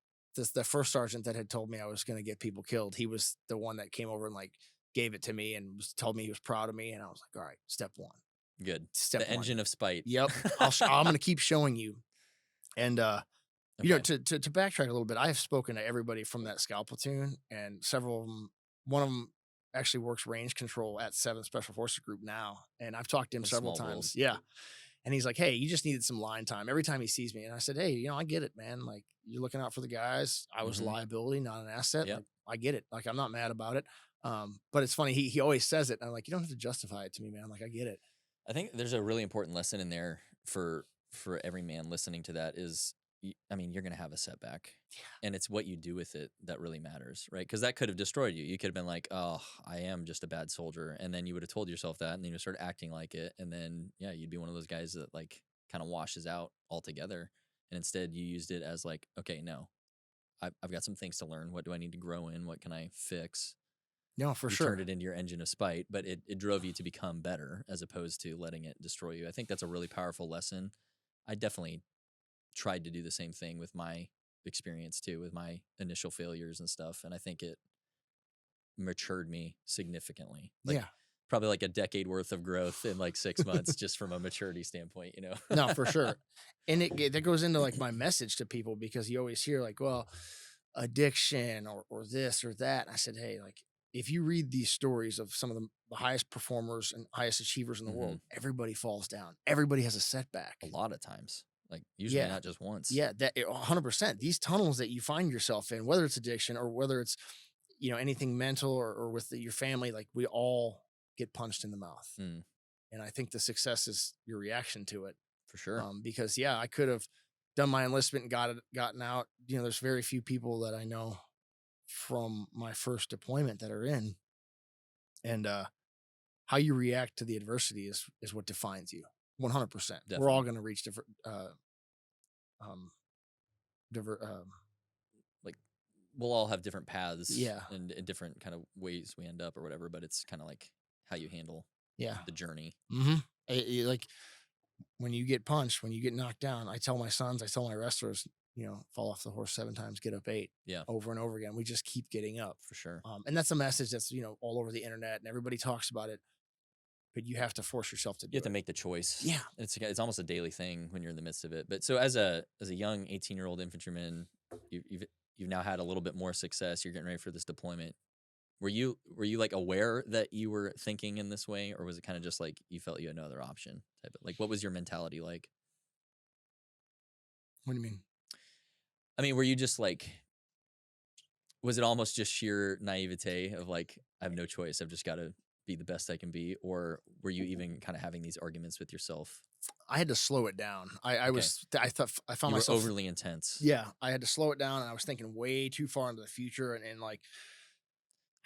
the first sergeant that had told me I was going to get people killed, he was the one that came over and like gave it to me and told me he was proud of me. And I was like, all right, step 1. Good. Step The 1. engine of spite. Yep. I'm going to keep showing you. And, you know, to backtrack a little bit, I have spoken to everybody from that scout platoon, and several of them, one of them actually works range control at 7th Special Forces Group now. And I've talked to him A several small world. times. Yeah. And he's like, hey, you just needed some line time every time he sees me. And I said, hey, I get it, man. Like, you're looking out for the guys. I was a liability, not an asset. Yep. Like, I get it. Like, I'm not mad about it. But it's funny. He always says it. And I'm like, you don't have to justify it to me, man. Like, I get it. I think there's a really important lesson in there for every man listening to that is, I mean, you're going to have a setback, and it's what you do with it that really matters, right? Because that could have destroyed you. You could have been like, oh, I am just a bad soldier. And then you would have told yourself that, and then you would start acting like it. And then, yeah, you'd be one of those guys that like kind of washes out altogether. And instead you used it as like, okay, no, I've got some things to learn. What do I need to grow in? What can I fix? No, for You sure. turned it into your engine of spite, but it drove you to become better as opposed to letting it destroy you. I think that's a really powerful lesson. I definitely tried to do the same thing with my experience too, with my initial failures and stuff. And I think it matured me significantly. Like, Yeah. probably like a decade worth of growth in like 6 months, just from a maturity standpoint, you know? No, for sure. And that goes into like my message to people, because you always hear like, well, addiction or this or that. And I said, hey, like, if you read these stories of some of the highest performers and highest achievers in the world, everybody falls down. Everybody has a setback. A lot of times, like usually Yeah. not just once. Yeah, that 100%. These tunnels that you find yourself in, whether it's addiction or whether it's, you know, anything mental or with your family, like we all get punched in the mouth. Mm, And I think the success is your reaction to it. for sure. Because yeah, I could have done my enlistment and gotten out. You know, there's very few people that I know from my first deployment that are in, and how you react to the adversity is what defines you. 100%. We're all going to reach different, Like we'll all have different paths, Yeah. and different kind of ways we end up or whatever, but it's kind of like how you handle yeah. the journey. Mm-hmm. Like when you get punched, when you get knocked down, I tell my sons, I tell my wrestlers, you know, fall off the horse 7 times, get up 8. Yeah. Over and over again. We just keep getting up. For sure. And that's a message that's, you know, all over the internet and everybody talks about it, but you have to force yourself to do You have to it. make the choice. Yeah. It's almost a daily thing when you're in the midst of it. But so as a young 18-year-old infantryman, you've now had a little bit more success. You're getting ready for this deployment. Were you like aware that you were thinking in this way, or was it kind of just like you felt you had no other option type of, like, what was your mentality like? What do you mean? I mean, were you just like, was it almost just sheer naivete of like, I have no choice, I've just got to be the best I can be? Or were you even kind of having these arguments with yourself? I had to slow it down. I found You were myself overly intense. Yeah, I had to slow it down, and I was thinking way too far into the future, and like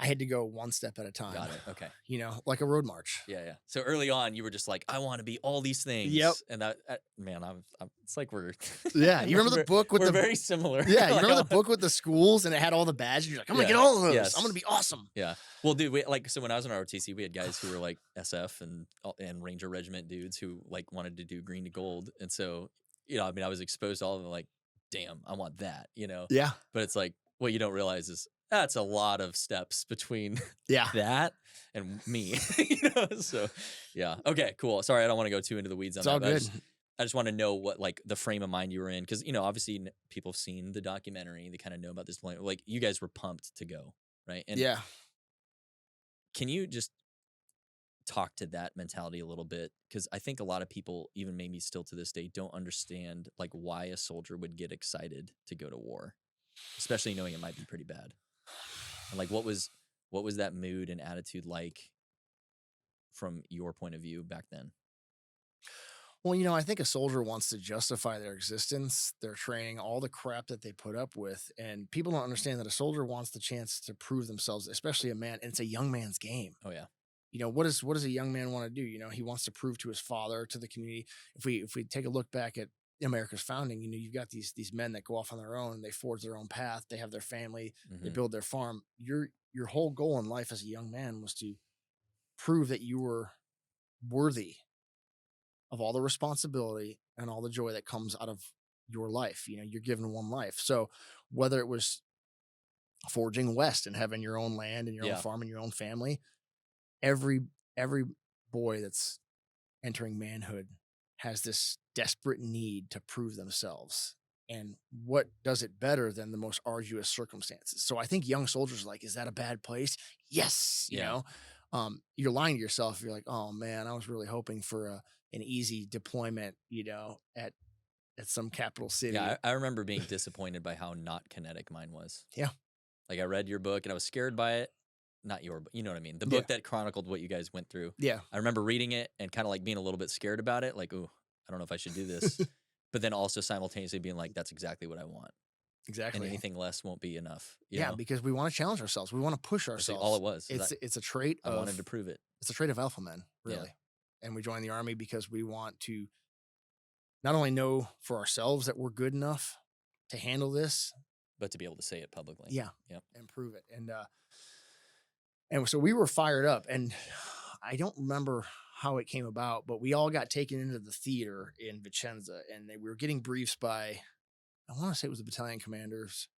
I had to go one step at a time. Got it. Okay. You know, like a road march. Yeah. So early on, you were just like, I want to be all these things. Yep. And that man, it's like we're Yeah, you remember the book with we're the very similar. Yeah, you Like, remember the book with the schools and it had all the badges. You're like, I'm gonna get all of those. Yes. I'm gonna be awesome. Yeah. Well, dude, so when I was in ROTC, we had guys who were like SF and Ranger Regiment dudes who like wanted to do green to gold. And so, you know, I mean, I was exposed to all of them like, damn, I want that, you know? Yeah. But it's like, what you don't realize is that's a lot of steps between Yeah. that and me, you know? So yeah. Okay, cool. Sorry, I don't want to go too into the weeds on It's that. all But good. I just want to know what like the frame of mind you were in. Cause you know, obviously people have seen the documentary. They kind of know about this point. Like you guys were pumped to go, right? And Yeah. can you just talk to that mentality a little bit? Cause I think a lot of people, even maybe still to this day, don't understand like why a soldier would get excited to go to war, especially knowing it might be pretty bad. And like, what was that mood and attitude like from your point of view back then? Well, you know, I think a soldier wants to justify their existence, their training, all the crap that they put up with. And people don't understand that a soldier wants the chance to prove themselves, especially a man. And it's a young man's game. Oh yeah. You know, what does a young man want to do? You know, he wants to prove to his father, to the community. If we take a look back at America's founding, you know, you've got these men that go off on their own, they forge their own path, they have their family, they build their farm. Your whole goal in life as a young man was to prove that you were worthy of all the responsibility and all the joy that comes out of your life. You know, you're given one life. So whether it was forging west and having your own land and your own farm and your own family, every boy that's entering manhood has this desperate need to prove themselves. And what does it better than the most arduous circumstances? So I think young soldiers are like, is that a bad place? Yes. You know, you're lying to yourself. You're like, oh man, I was really hoping for an easy deployment, you know, at some capital city. Yeah. I remember being disappointed by how not kinetic mine was. Yeah. Like I read your book and I was scared by it. Not your, but you know what I mean. The Yeah. book that chronicled what you guys went through. Yeah. I remember reading it and kind of like being a little bit scared about it. Like, ooh, I don't know if I should do this. But then also simultaneously being like, that's exactly what I want. Exactly. And anything less won't be enough. Yeah, know? because we want to challenge ourselves. We want to push That's ourselves. all it was. It's a trait I of wanted to prove it. It's a trait of alpha men, really. And we joined the Army because we want to not only know for ourselves that we're good enough to handle this, But to be able to say it publicly. yeah, Yep. and prove it. And so we were fired up, and I don't remember how it came about, but we all got taken into the theater in Vicenza, and we were getting briefs by, I want to say it was the battalion commanders,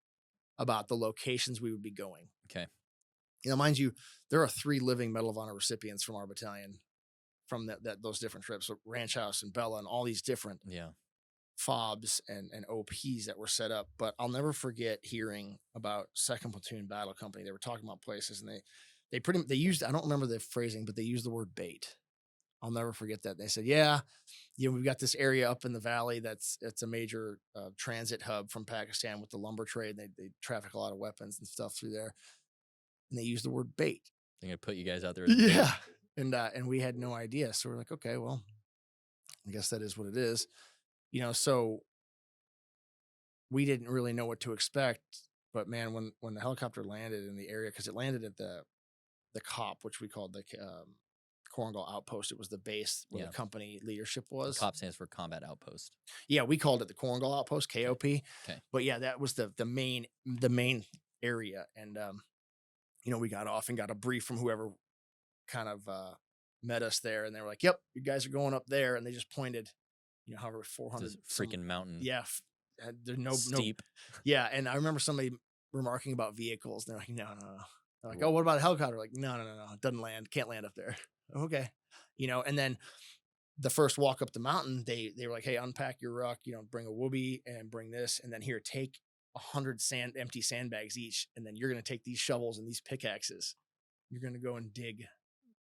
about the locations we would be going. Okay. You know, mind you, there are 3 living Medal of Honor recipients from our battalion from those different trips. So Ranch House and Bella and all these different FOBs and OPs that were set up. But I'll never forget hearing about 2nd Platoon Battle Company. They were talking about places, and they used, I don't remember the phrasing, but they used the word bait. I'll never forget that. They said, yeah, we've got this area up in the valley it's a major transit hub from Pakistan with the lumber trade. They traffic a lot of weapons and stuff through there. And they used the word bait. They're going to put you guys out there. Yeah. And we had no idea. So we're like, okay, well, I guess that is what it is. You know, so we didn't really know what to expect. But man, when the helicopter landed in the area, because it landed at the COP, which we called the Korengal Outpost. It was the base where the company leadership was. COP stands for Combat Outpost. Yeah, we called it the Korengal Outpost, KOP. Okay. But yeah, that was the main area. And we got off and got a brief from whoever kind of met us there, and they were like, "Yep, you guys are going up there," and they just pointed, however 400 freaking mountain. Yeah, there's no steep. Yeah, and I remember somebody remarking about vehicles. And they're like, no. They're like, oh, what about a helicopter? Like, no, it doesn't land. Can't land up there. Okay, and then the first walk up the mountain, they were like, hey, unpack your ruck. Bring a whoopee and bring this, and then here, take 100 empty sandbags each, and then you're gonna take these shovels and these pickaxes. You're gonna go and dig.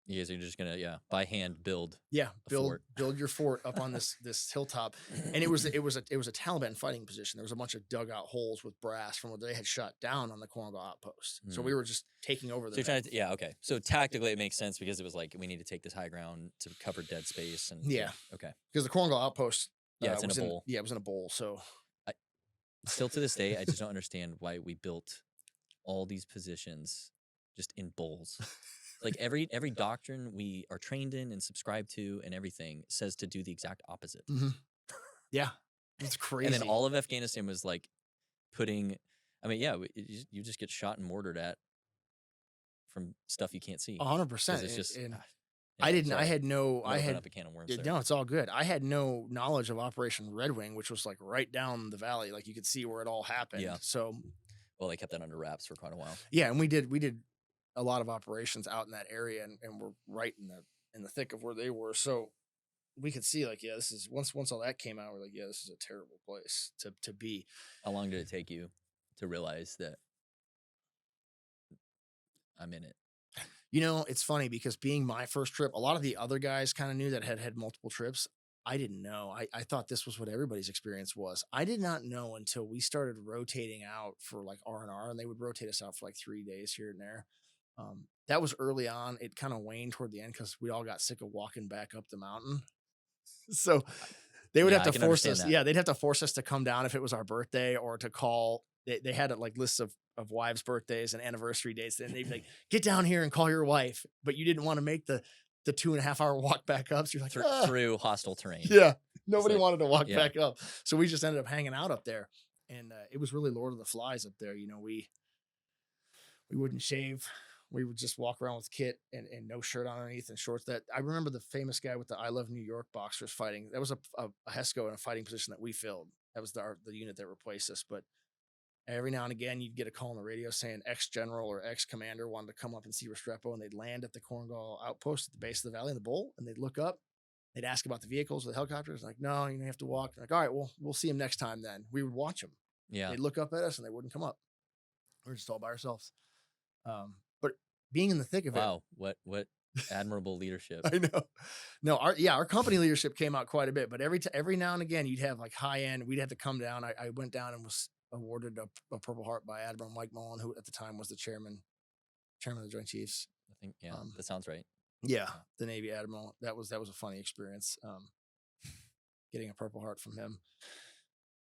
You guys are just gonna by hand build. Yeah, build your fort up on this hilltop, and it was a Taliban fighting position. There was a bunch of dugout holes with brass from what they had shot down on the Korengal outpost. So we were just taking over the. So okay. So tactically, it makes sense because it was like we need to take this high ground to cover dead space and. Yeah. Okay. Because the Korengal outpost. It's in a bowl. It was in a bowl. So. Still to this day, I just don't understand why we built all these positions just in bowls. Like every doctrine we are trained in and subscribe to and everything says to do the exact opposite. Mm-hmm. Yeah, it's crazy. And then all of Afghanistan was like putting. I mean, yeah, you just get shot and mortared at from stuff you can't see. 100%. It's just. I didn't. Sorry. I had no. I had up a can of worms. No, it's all good. I had no knowledge of Operation Red Wing, which was like right down the valley. Like you could see where it all happened. Yeah. So. Well, they kept that under wraps for quite a while. Yeah, and we did a lot of operations out in that area, and we're right in the thick of where they were. So we could see like, yeah, this is once all that came out, we're like, yeah, this is a terrible place to be. How long did it take you to realize that I'm in it? It's funny because being my first trip, a lot of the other guys kind of knew that had multiple trips. I didn't know. I thought this was what everybody's experience was. I did not know until we started rotating out for like R&R, and they would rotate us out for like 3 days here and there. That was early on. It kind of waned toward the end because we all got sick of walking back up the mountain. So they would have to force us. Yeah, they'd have to force us to come down if it was our birthday or to call. They had like lists of wives' birthdays and anniversary dates. And they'd be like, get down here and call your wife. But you didn't want to make the 2.5 hour walk back up. So you're like, through hostile terrain. Yeah. Nobody wanted to walk back up. So we just ended up hanging out up there. And it was really Lord of the Flies up there. We wouldn't shave. We would just walk around with kit and no shirt on underneath and shorts. That I remember the famous guy with the I Love New York boxers fighting. That was a HESCO in a fighting position that we filled. That was the unit that replaced us. But every now and again, you'd get a call on the radio saying ex-general or ex-commander wanted to come up and see Restrepo, and they'd land at the Korengal outpost at the base of the valley in the bowl, and they'd look up. They'd ask about the vehicles or the helicopters. Like, no, you have to walk. Like, all right, well, we'll see him next time then. We would watch him. Yeah. They'd look up at us, and they wouldn't come up. We were just all by ourselves. But being in the thick of it. Wow, what admirable leadership. I know. No, our company leadership came out quite a bit, but every now and again you'd have like high end. We'd have to come down. I went down and was awarded a Purple Heart by Admiral Mike Mullen, who at the time was the chairman of the Joint Chiefs. I think that sounds right. Yeah, the Navy Admiral. That was a funny experience. Getting a Purple Heart from him.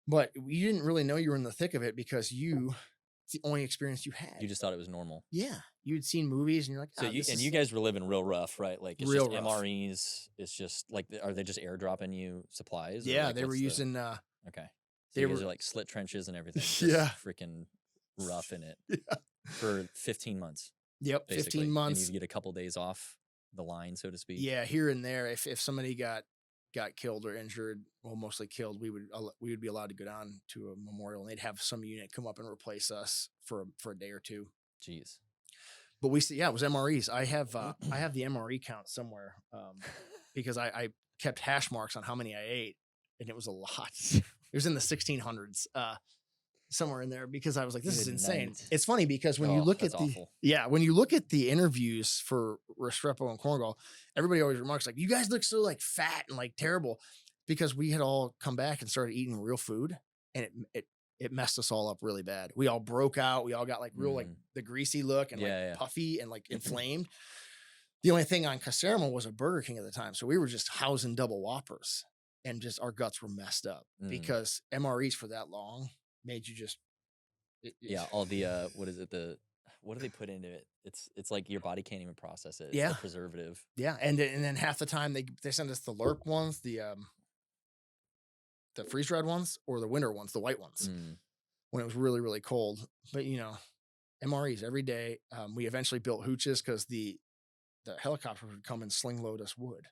But you didn't really know you were in the thick of it because it's the only experience you had. You just thought it was normal. Yeah. You'd seen movies and you're like, So you guys were living real rough, right? Like it's Real just rough. MREs. It's just like, are they just airdropping you supplies? or, yeah, like, they were what's the- using, Okay. So they you guys were- are like slit trenches and everything. Just Yeah. Freaking rough in it yeah. for 15 months. Yep. Basically. 15 months. And you get a couple days off the line, so to speak. Yeah. Here and there, if somebody got killed or injured, well, mostly killed, we would be allowed to go down to a memorial and they'd have some unit come up and replace us for a day or two. Jeez. But it was MREs. I have the MRE count somewhere because I kept hash marks on how many I ate, and it was a lot. It was in the 1600s, somewhere in there, because I was like, this is Good insane. night. It's funny because when you look at that's awful. when you look at the interviews for Restrepo and Korengal, everybody always remarks like, you guys look so like fat and like terrible, because we had all come back and started eating real food, and it messed us all up really bad. We all broke out. We all got like real like the greasy look and like puffy and like inflamed. The only thing on Caserma was a Burger King at the time. So we were just housing double Whoppers and just our guts were messed up because MREs for that long made you just. All the, what is it? What do they put into it? It's like your body can't even process it. It's Yeah. the preservative. Yeah. And then half the time they send us the LURP ones, the freeze dried ones or the winter ones, the white ones when it was really, really cold. But MREs every day. We eventually built hooches because the helicopter would come and sling load us wood,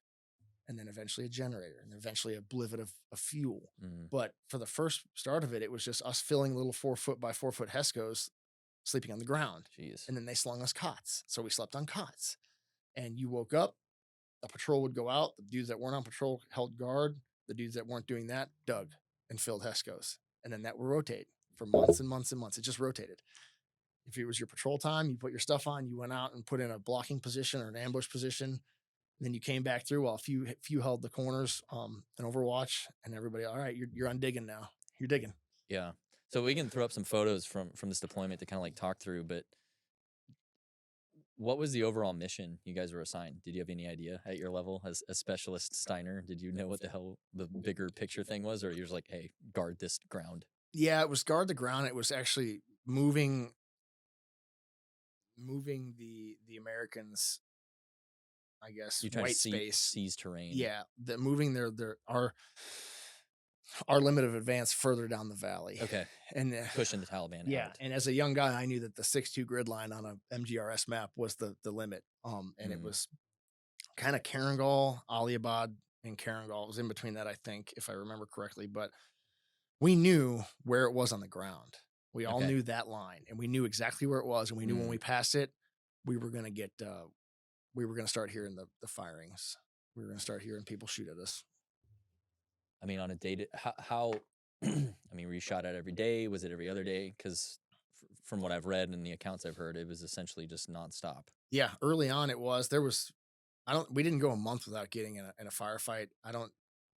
and then eventually a generator, and eventually a blivet of fuel. But for the first start of it, it was just us filling little 4 foot by 4 foot Hescos, sleeping on the ground. Jeez. And then they slung us cots, so we slept on cots. And you woke up, a patrol would go out. The dudes that weren't on patrol held guard. The dudes that weren't doing that dug and filled Hescos, and then that would rotate for months and months and months. It just rotated. If it was your patrol time, you put your stuff on, you went out and put in a blocking position or an ambush position. And then you came back through while a few held the corners and Overwatch, and everybody, all right, you're on digging now. You're digging. Yeah. So we can throw up some photos from this deployment to kind of like talk through, but what was the overall mission you guys were assigned? Did you have any idea at your level as a specialist Steiner? Did you know what the hell the bigger picture thing was? Or you're just like, hey, guard this ground? Yeah, it was guard the ground. It was actually moving the Americans, I guess, You trying white to space. seize terrain. Yeah, moving our limit of advance further down the valley. Okay. And Pushing the Taliban yeah, out. and as a young guy, I knew that the 6-2 grid line on a MGRS map was the limit. And it was kind of Korengal, Aliabad, and Korengal. It was in between that, I think, if I remember correctly. But we knew where it was on the ground. We all knew that line, and we knew exactly where it was, and we knew when we passed it, we were going to get, we were going to start hearing the firings. We were going to start hearing people shoot at us. I mean, on a day, how I mean, were you shot at every day? Was it every other day? Because from what I've read and the accounts I've heard, it was essentially just nonstop. Yeah, early on it was. We didn't go a month without getting in a firefight. I don't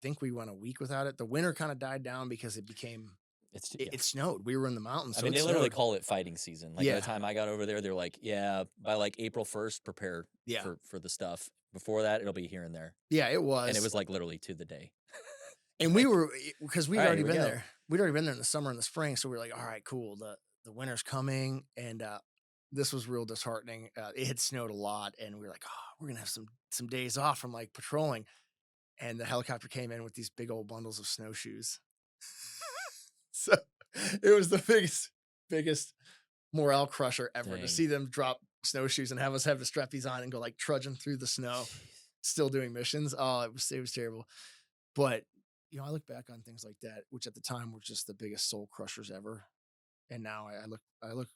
think we went a week without it. The winter kind of died down because it snowed. We were in the mountains. I So mean, they literally call it fighting season. Like by Yeah. the time I got over there, they're like, yeah, by like April 1st, prepare for the stuff. Before that, it'll be here and there. Yeah, it was. And it was like literally to the day. And we were, because we'd All right, already here we been go. there. We'd already been there in the summer and the spring. So we were like, all right, cool. The winter's coming. And this was real disheartening. It had snowed a lot. And we were like, oh, we're going to have some days off from like patrolling. And the helicopter came in with these big old bundles of snowshoes. So it was the biggest morale crusher ever Dang. to see them drop snowshoes and have us have the strappies on and go like trudging through the snow, still doing missions. Oh, it was terrible. But I look back on things like that, which at the time were just the biggest soul crushers ever. And now I look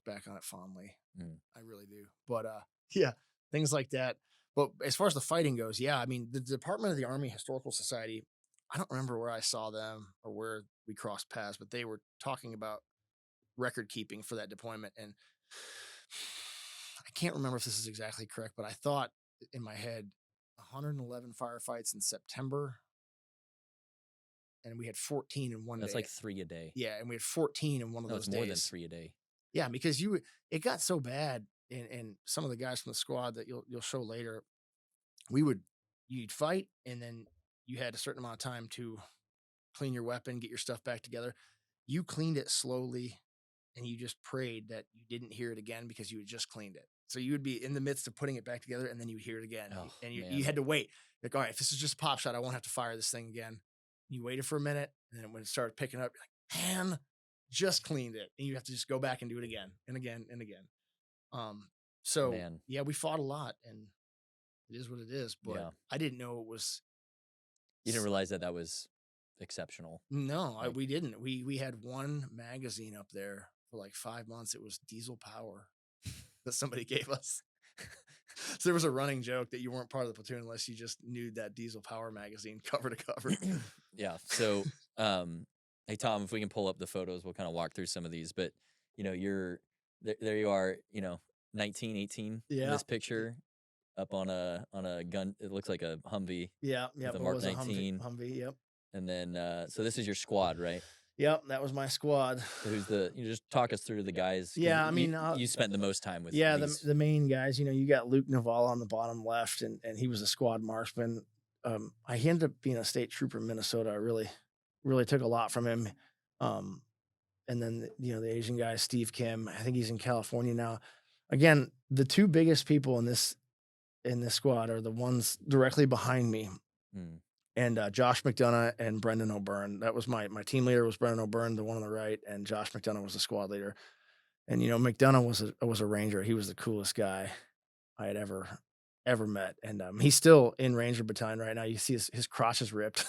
back on it fondly. I really do. But yeah, things like that. But as far as the fighting goes, yeah, I mean, the Department of the Army Historical Society, I don't remember where I saw them or where we crossed paths, but they were talking about record keeping for that deployment. And I can't remember if this is exactly correct, but I thought in my head 111 firefights in September, and we had 14 in one That's day. like 3 a day. Yeah, and we had 14 in one of No, those it's more days. than 3 a day. Yeah, because it got so bad, and some of the guys from the squad that you'll show later, you'd fight, and then you had a certain amount of time to clean your weapon, get your stuff back together. You cleaned it slowly, and you just prayed that you didn't hear it again because you had just cleaned it. So you would be in the midst of putting it back together, and then you would hear it again, Oh, and you man. had to wait. Like, all right, if this is just a pop shot, I won't have to fire this thing again. You waited for a minute, and then when it started picking up, you're like, man, just cleaned it, and you have to just go back and do it again and again and again. So Man. yeah, we fought a lot, and it is what it is. But Yeah. I didn't know it was. You didn't realize that was exceptional. No, Like- we didn't. We had one magazine up there for like 5 months. It was diesel power that somebody gave us. So there was a running joke that you weren't part of the platoon unless you just knew that diesel power magazine cover to cover. Yeah. So, hey Tom, if we can pull up the photos, we'll kind of walk through some of these. But you're there. You are, 19, 18 in Yeah. this picture, up on a gun. It looks like a Humvee, Yeah, the it Mark was a 19. Humvee. Yep, and then so this is your squad, right? yep, that was my squad. So who's you just talk us through the guys? 'Cause Yeah, I mean, you spent the most time with. Yeah, these. the main guys. You got Luke Naval on the bottom left, and he was a squad marksman. He ended up being a state trooper in Minnesota. I really took a lot from him. And then the Asian guy, Steve Kim. I think he's in California now. Again, the two biggest people in this squad are the ones directly behind me, and Josh McDonough and Brendan O'Byrne. That was my team leader was Brendan O'Byrne, the one on the right, and Josh McDonough was the squad leader. And McDonough was a Ranger. He was the coolest guy I had ever met, and he's still in Ranger Battalion right now. You see his crotch is ripped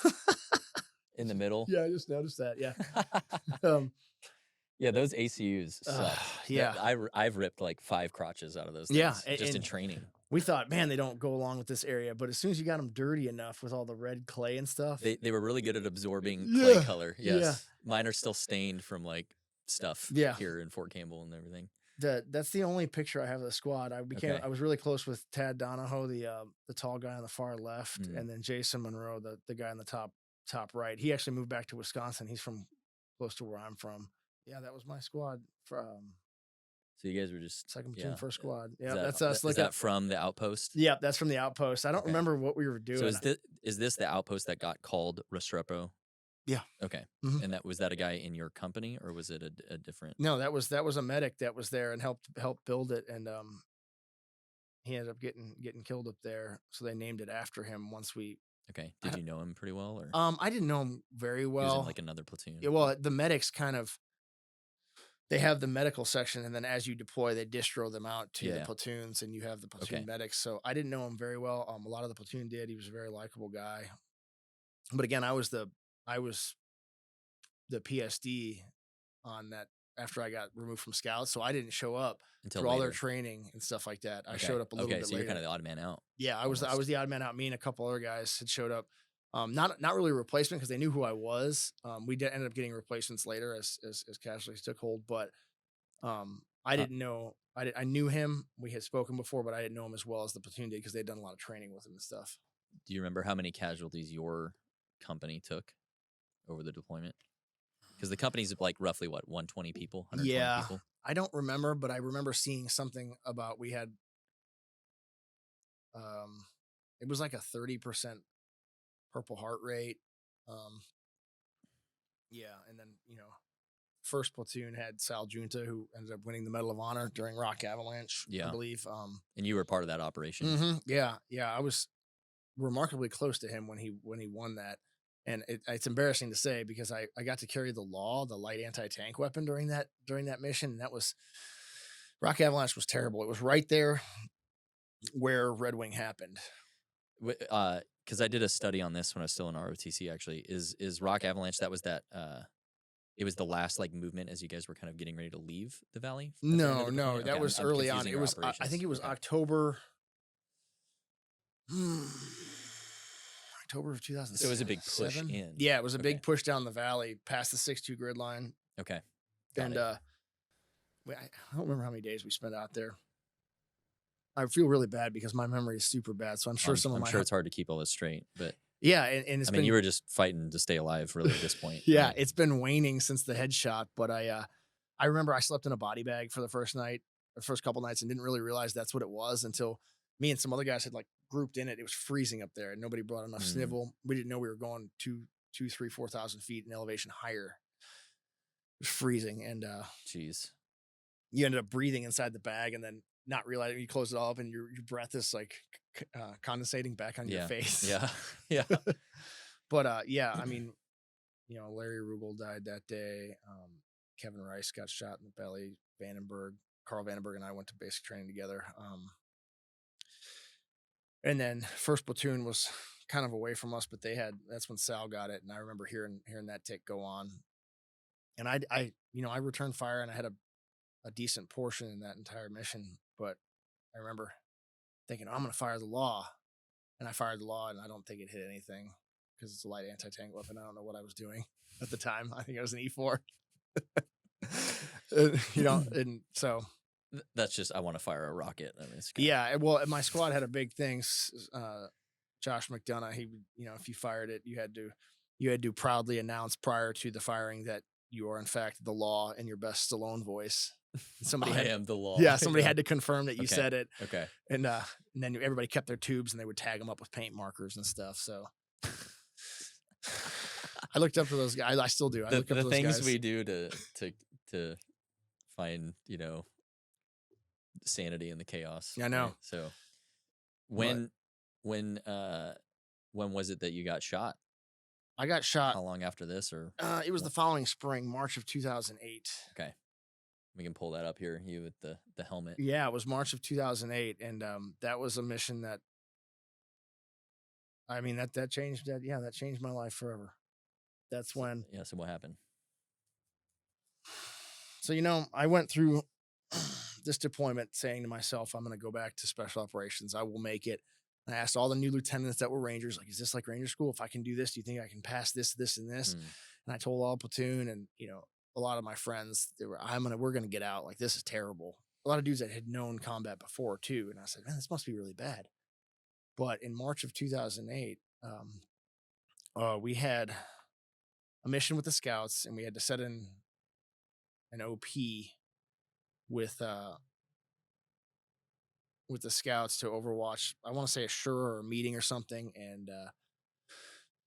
in the middle. Yeah, I just noticed that. Yeah. Yeah, those ACUs suck. Yeah. I've ripped like 5 crotches out of those things, Yeah, just in and training. We thought, man, they don't go along with this area, but as soon as you got them dirty enough with all the red clay and stuff, They were really good at absorbing Yeah, clay color. Yes, yeah. Mine are still stained from like stuff Yeah. here in Fort Campbell and everything. that's the only picture I have of the squad. Okay. I was really close with Tad Donahoe, the tall guy on the far left, Mhm. and then Jason Monroe, the guy on the top right. He actually moved back to Wisconsin. He's from close to where I'm from. Yeah, that was my squad from So you guys were just second platoon, yeah. first squad. Is Yeah, that, that's us. Is that from the outpost? Yeah, that's from the outpost. I don't Okay. remember what we were doing. So is this the outpost that got called Restrepo? Yeah. Okay. Mhm. And was that a guy in your company or was it a different? No, that was a medic that was there and helped build it, and he ended up getting killed up there. So they named it after him once we. Okay. Did you know him pretty well or? I didn't know him very He was well. in like another platoon. Yeah, well, the medics they have the medical section, and then as you deploy, they distro them out to the Yeah. platoons, and you have the platoon Okay. medics. So I didn't know him very well. A lot of the platoon did. He was a very likable guy. But again, I was the PSD on that after I got removed from scouts, so I didn't show up Until through all their later. training and stuff like that. I Okay. showed up a little Okay, bit so later. you're kind of the odd man out. Yeah, I was almost. the odd man out. Me and a couple other guys had showed up. Not really a replacement because they knew who I was. We ended up getting replacements later as casualties took hold. But I didn't know. I knew him. We had spoken before, but I didn't know him as well as the platoon did because they'd done a lot of training with him and stuff. Do you remember how many casualties your company took over the deployment? Because the company's like roughly what, 120 people, 120 Yeah. people? I don't remember, but I remember seeing something about we had. It was like a 30% Purple Heart rate. Yeah, and then first platoon had Sal Junta, who ended up winning the Medal of Honor during Rock Avalanche. Yeah. I believe. And you were part of that operation. Yeah, I was remarkably close to him when he won that, and it's embarrassing to say because I got to carry the light anti-tank weapon during that mission, and that was Rock Avalanche was terrible. It was right there where Red Wing happened. Because I did a study on this when I was still in ROTC. Actually, is Rock Avalanche? That was that. It was the last like movement as you guys were kind of getting ready to leave the valley. at the end of the No, deployment? that Okay, was I'm early on. confusing It your was I operations. think it was Okay. October. October of 2007. So it was a big push in. Yeah, it was a Okay. big push down the valley past the 6-2 grid line. Okay. Got And it. I don't remember how many days we spent out there. I feel really bad because my memory is super bad. So I'm sure I'm some of my sure it's hard to keep all this straight, but Yeah, and it's I mean, been you were just fighting to stay alive, really, at this point. yeah, right? it's been waning since the headshot. But I remember I slept in a body bag for the first night, the first couple nights, and didn't really realize that's what it was until me and some other guys had like grouped in it. It was freezing up there, and nobody brought enough Mm. snivel. We didn't know we were going 4,000 feet in elevation higher. It was freezing, and Jeez. you ended up breathing inside the bag, and then not realizing you close it all up, and your breath is like condensating back on your Yeah. face. Yeah. Yeah. But yeah, I mean, Larry Rubel died that day. Kevin Rice got shot in the belly. Carl Vandenberg and I went to basic training together. And then first platoon was kind of away from us, but that's when Sal got it. And I remember hearing that tick go on. And I returned fire, and I had a decent portion in that entire mission. But I remember thinking, I'm going to fire the law. And I fired the law, and I don't think it hit anything because it's a light anti-tank weapon. I don't know what I was doing at the time. I think I was an E4. And so That's just, I want to fire a rocket. I mean, it's yeah. Well, my squad had a big thing. Josh McDonough, he, if you fired it, you had to proudly announce prior to the firing that you are in fact the law in your best Stallone voice. I am the law. Yeah, somebody had to confirm that you Okay. said it. Okay. And then everybody kept their tubes, and they would tag them up with paint markers and stuff. So I looked up to those guys. I still do. I look up to The those things guys. we do to find, sanity in the chaos. I know. Right? So when was it that you got shot? I got shot. How long after this, or It was the following spring, March of 2008. okay, we can pull that up here. You with the helmet. Yeah, it was March of 2008, and that was a mission that. I mean that changed that. Yeah, that changed my life forever. That's when. Yeah. So what happened? So I went through this deployment saying to myself, I'm going to go back to special operations. I will make it. I asked all the new lieutenants that were Rangers, like, is this like Ranger school? If I can do this, do you think I can pass this, this, and this? Mm. And I told all platoon and, a lot of my friends, we're going to get out. Like, this is terrible. A lot of dudes that had known combat before too. And I said, man, this must be really bad. But in March of 2008, we had a mission with the scouts, and we had to set in an OP with the scouts to overwatch. I want to say a SURE or a meeting or something. And,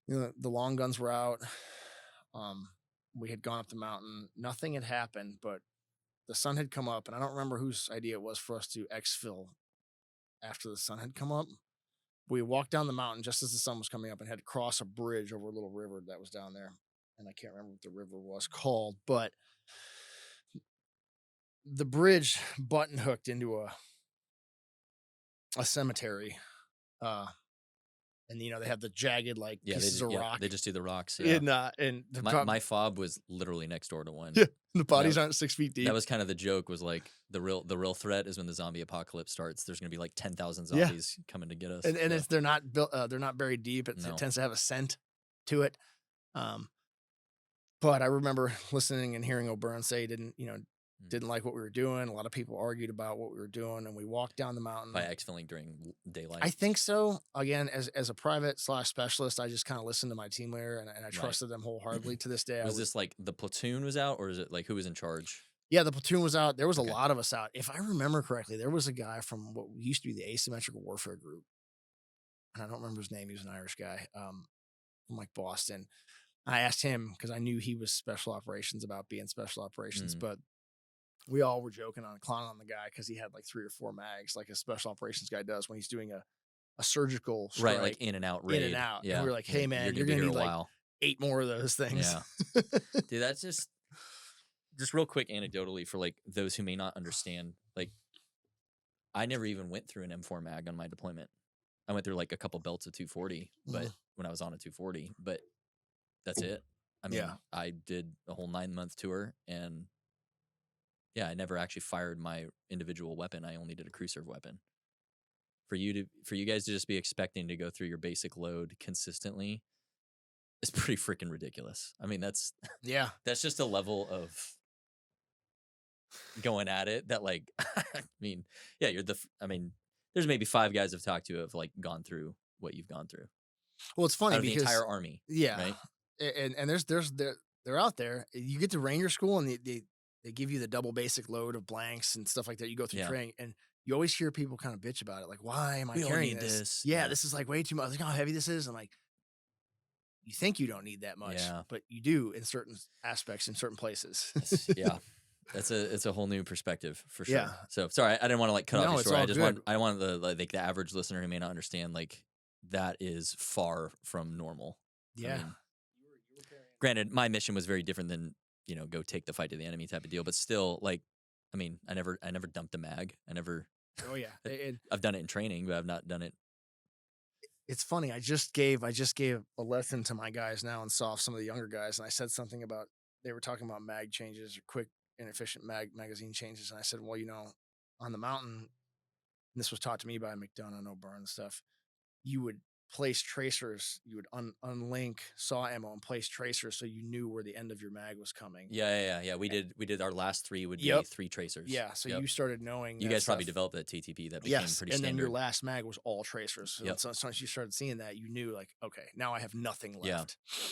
the long guns were out. We had gone up the mountain. Nothing had happened, but the sun had come up, and I don't remember whose idea it was for us to exfil after the sun had come up. We walked down the mountain just as the sun was coming up and had to cross a bridge over a little river that was down there. And I can't remember what the river was called, but the bridge button hooked into a cemetery. And they have the jagged pieces of rock. They just do the rocks. Yeah. And my fob was literally next door to one. Yeah, the bodies aren't 6 feet deep. That was kind of the joke. Was like the real threat is when the zombie apocalypse starts. There's going to be like 10,000 zombies coming to get us. And it's they're not built. They're not very deep. It tends to have a scent to it. But I remember listening and hearing O'Byrne say he didn't like what we were doing. A lot of people argued about what we were doing, and we walked down the mountain. By exfilling during daylight? I think so. Again, as a private / specialist, I just kind of listened to my team leader, and I trusted them wholeheartedly to this day. Was this like the platoon was out, or is it like who was in charge? Yeah, the platoon was out. There was a lot of us out. If I remember correctly, there was a guy from what used to be the asymmetrical warfare group, and I don't remember his name. He was an Irish guy from like Boston. I asked him because I knew he was special operations about being special operations, but we all were joking on clowning on the guy because he had like 3 or 4 mags, like a special operations guy does when he's doing a surgical strike. Right, like in and out raid. In and out. Yeah. And we were like, hey man, you're gonna gonna be need here a like while. 8 more of those things. Yeah. Dude, that's just real quick anecdotally for like those who may not understand. Like, I never even went through an M4 mag on my deployment. I went through like a couple belts of 240, but when I was on a 240, but that's it. I mean, I did a whole 9-month tour, and I never actually fired my individual weapon. I only did a crew serve weapon. For you guys to just be expecting to go through your basic load consistently is pretty freaking ridiculous. I mean, that's just a level of going at it that like, I mean, there's maybe 5 guys I've talked to have like gone through what you've gone through. Well, it's funny out of the because entire army. yeah, Right? and they're out there. You get to Ranger School and they give you the double basic load of blanks and stuff like that. You go through Yeah. training and you always hear people kind of bitch about it, like, why am I We don't carrying need this? this. Yeah, Yeah. this is like way too much. Like how heavy this is. I'm like, you think you don't need that much, Yeah. but you do in certain aspects in certain places. Yeah. It's a whole new perspective for sure. Yeah. So sorry, I didn't want to like cut off No, your it's story. all good. I wanted the average listener who may not understand, like, that is far from normal. Yeah. mean, Granted, my mission was very different than, go take the fight to the enemy type of deal, but still, like, I mean, I never dumped a mag. Oh yeah. I've done it in training, but I've not done it. It's funny. I just gave a lesson to my guys now and saw some of the younger guys, and I said something about they were talking about mag changes or quick and efficient magazine changes, and I said, well, on the mountain, and this was taught to me by McDonough, no burn stuff. You would place tracers. You would unlink saw ammo and place tracers so you knew where the end of your mag was coming. Yeah. We did our last 3 would be Yep. 3 tracers. Yeah, so Yep. you started knowing. You that guys probably stuff. developed that TTP that became Yes, pretty and then standard. your last mag was all tracers. So Yep. once you started seeing that, you knew like, okay, now I have nothing Yeah.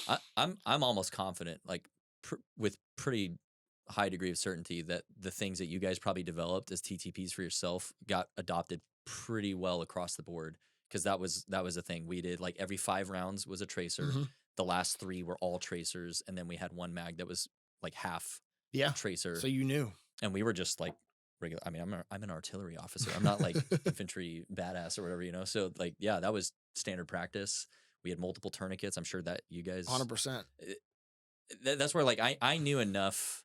left. I'm almost confident, like with pretty high degree of certainty, that the things that you guys probably developed as TTPs for yourself got adopted pretty well across the board, because that was a thing we did. Like every 5 rounds was a tracer. Mhm. The last 3 were all tracers, and then we had 1 mag that was like half Yeah, tracer. so you knew. And we were just like regular. I mean, I'm an artillery officer. I'm not like infantry badass or whatever. So like, yeah, that was standard practice. We had multiple tourniquets. I'm sure that you guys 100%. That's where like I knew enough,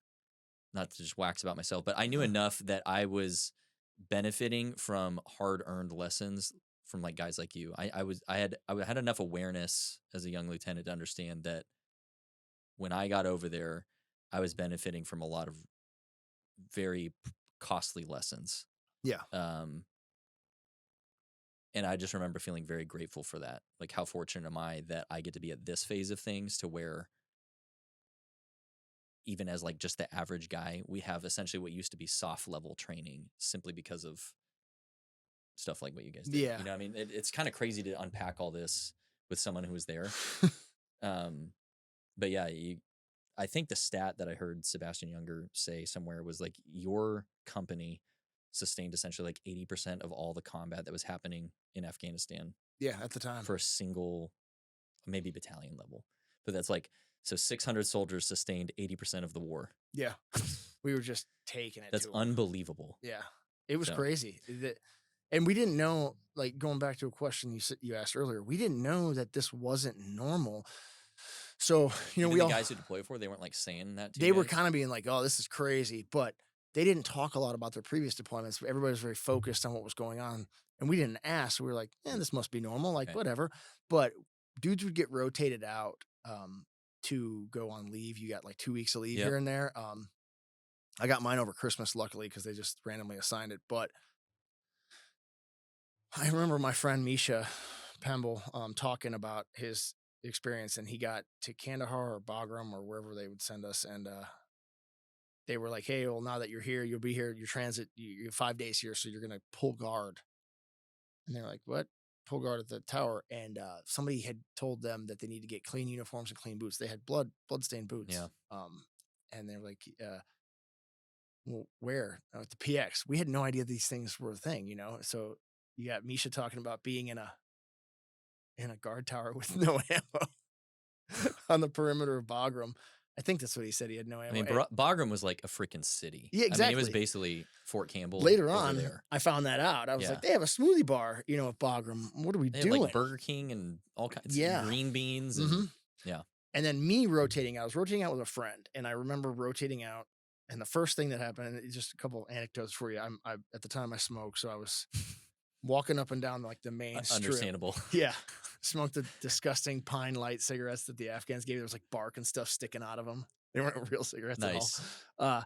not to just wax about myself, but I knew enough that I was benefiting from hard-earned lessons from like guys like you. I had enough awareness as a young lieutenant to understand that when I got over there, I was benefiting from a lot of very costly lessons. Yeah. And I just remember feeling very grateful for that. Like, how fortunate am I that I get to be at this phase of things, to where even as like just the average guy, we have essentially what used to be soft level training, simply because of stuff like what you guys did. Yeah. I mean, it's kind of crazy to unpack all this with someone who was there. But yeah, I think the stat that I heard Sebastian Younger say somewhere was like, your company sustained essentially like 80% of all the combat that was happening in Afghanistan. Yeah, at the time. For a single, maybe battalion level. But that's like, so 600 soldiers sustained 80% of the war. Yeah. We were just taking it. That's to 'em. unbelievable. Yeah. It was So- crazy. And we didn't know, like going back to a question you asked earlier, we didn't know that this wasn't normal. So, Even we the all, guys who deployed for, they weren't like saying that to they you were guys? kind of being like, oh, this is crazy. But they didn't talk a lot about their previous deployments. Everybody was very focused on what was going on. And we didn't ask. We were like, this must be normal. Like, Okay. whatever. But dudes would get rotated out to go on leave. You got like 2 weeks of leave Yep. here and there. I got mine over Christmas, luckily, because they just randomly assigned it. But I remember my friend Misha Pemble talking about his experience, and he got to Kandahar or Bagram or wherever they would send us, and they were like, hey, well, now that you're here, you'll be here, your transit, you have 5 days here, so you're going to pull guard. And they were like, what? Pull guard at the tower. And somebody had told them that they need to get clean uniforms and clean boots. They had blood-stained boots. Yeah. And they were like, well, where? At the PX. We had no idea these things were a thing, So you got Misha talking about being in a guard tower with no ammo on the perimeter of Bagram. I think that's what he said. He had no ammo. I mean, Bagram was like a freaking city. Yeah, I mean, it exactly. was basically Fort Campbell. Later over on, there. I found that out. I was Yeah. like, they have a smoothie bar, at Bagram. What are we They had doing? like Burger King and all kinds Yeah. of green beans. And Mhm. yeah. And then me rotating out. I was rotating out with a friend, and I remember rotating out. And the first thing that happened, and it's just a couple anecdotes for you. I at the time I smoked, so I was walking up and down like the main strip. Understandable. Yeah, smoked the disgusting pine light cigarettes that the Afghans gave. There was like bark and stuff sticking out of them. They weren't real cigarettes Nice. at all.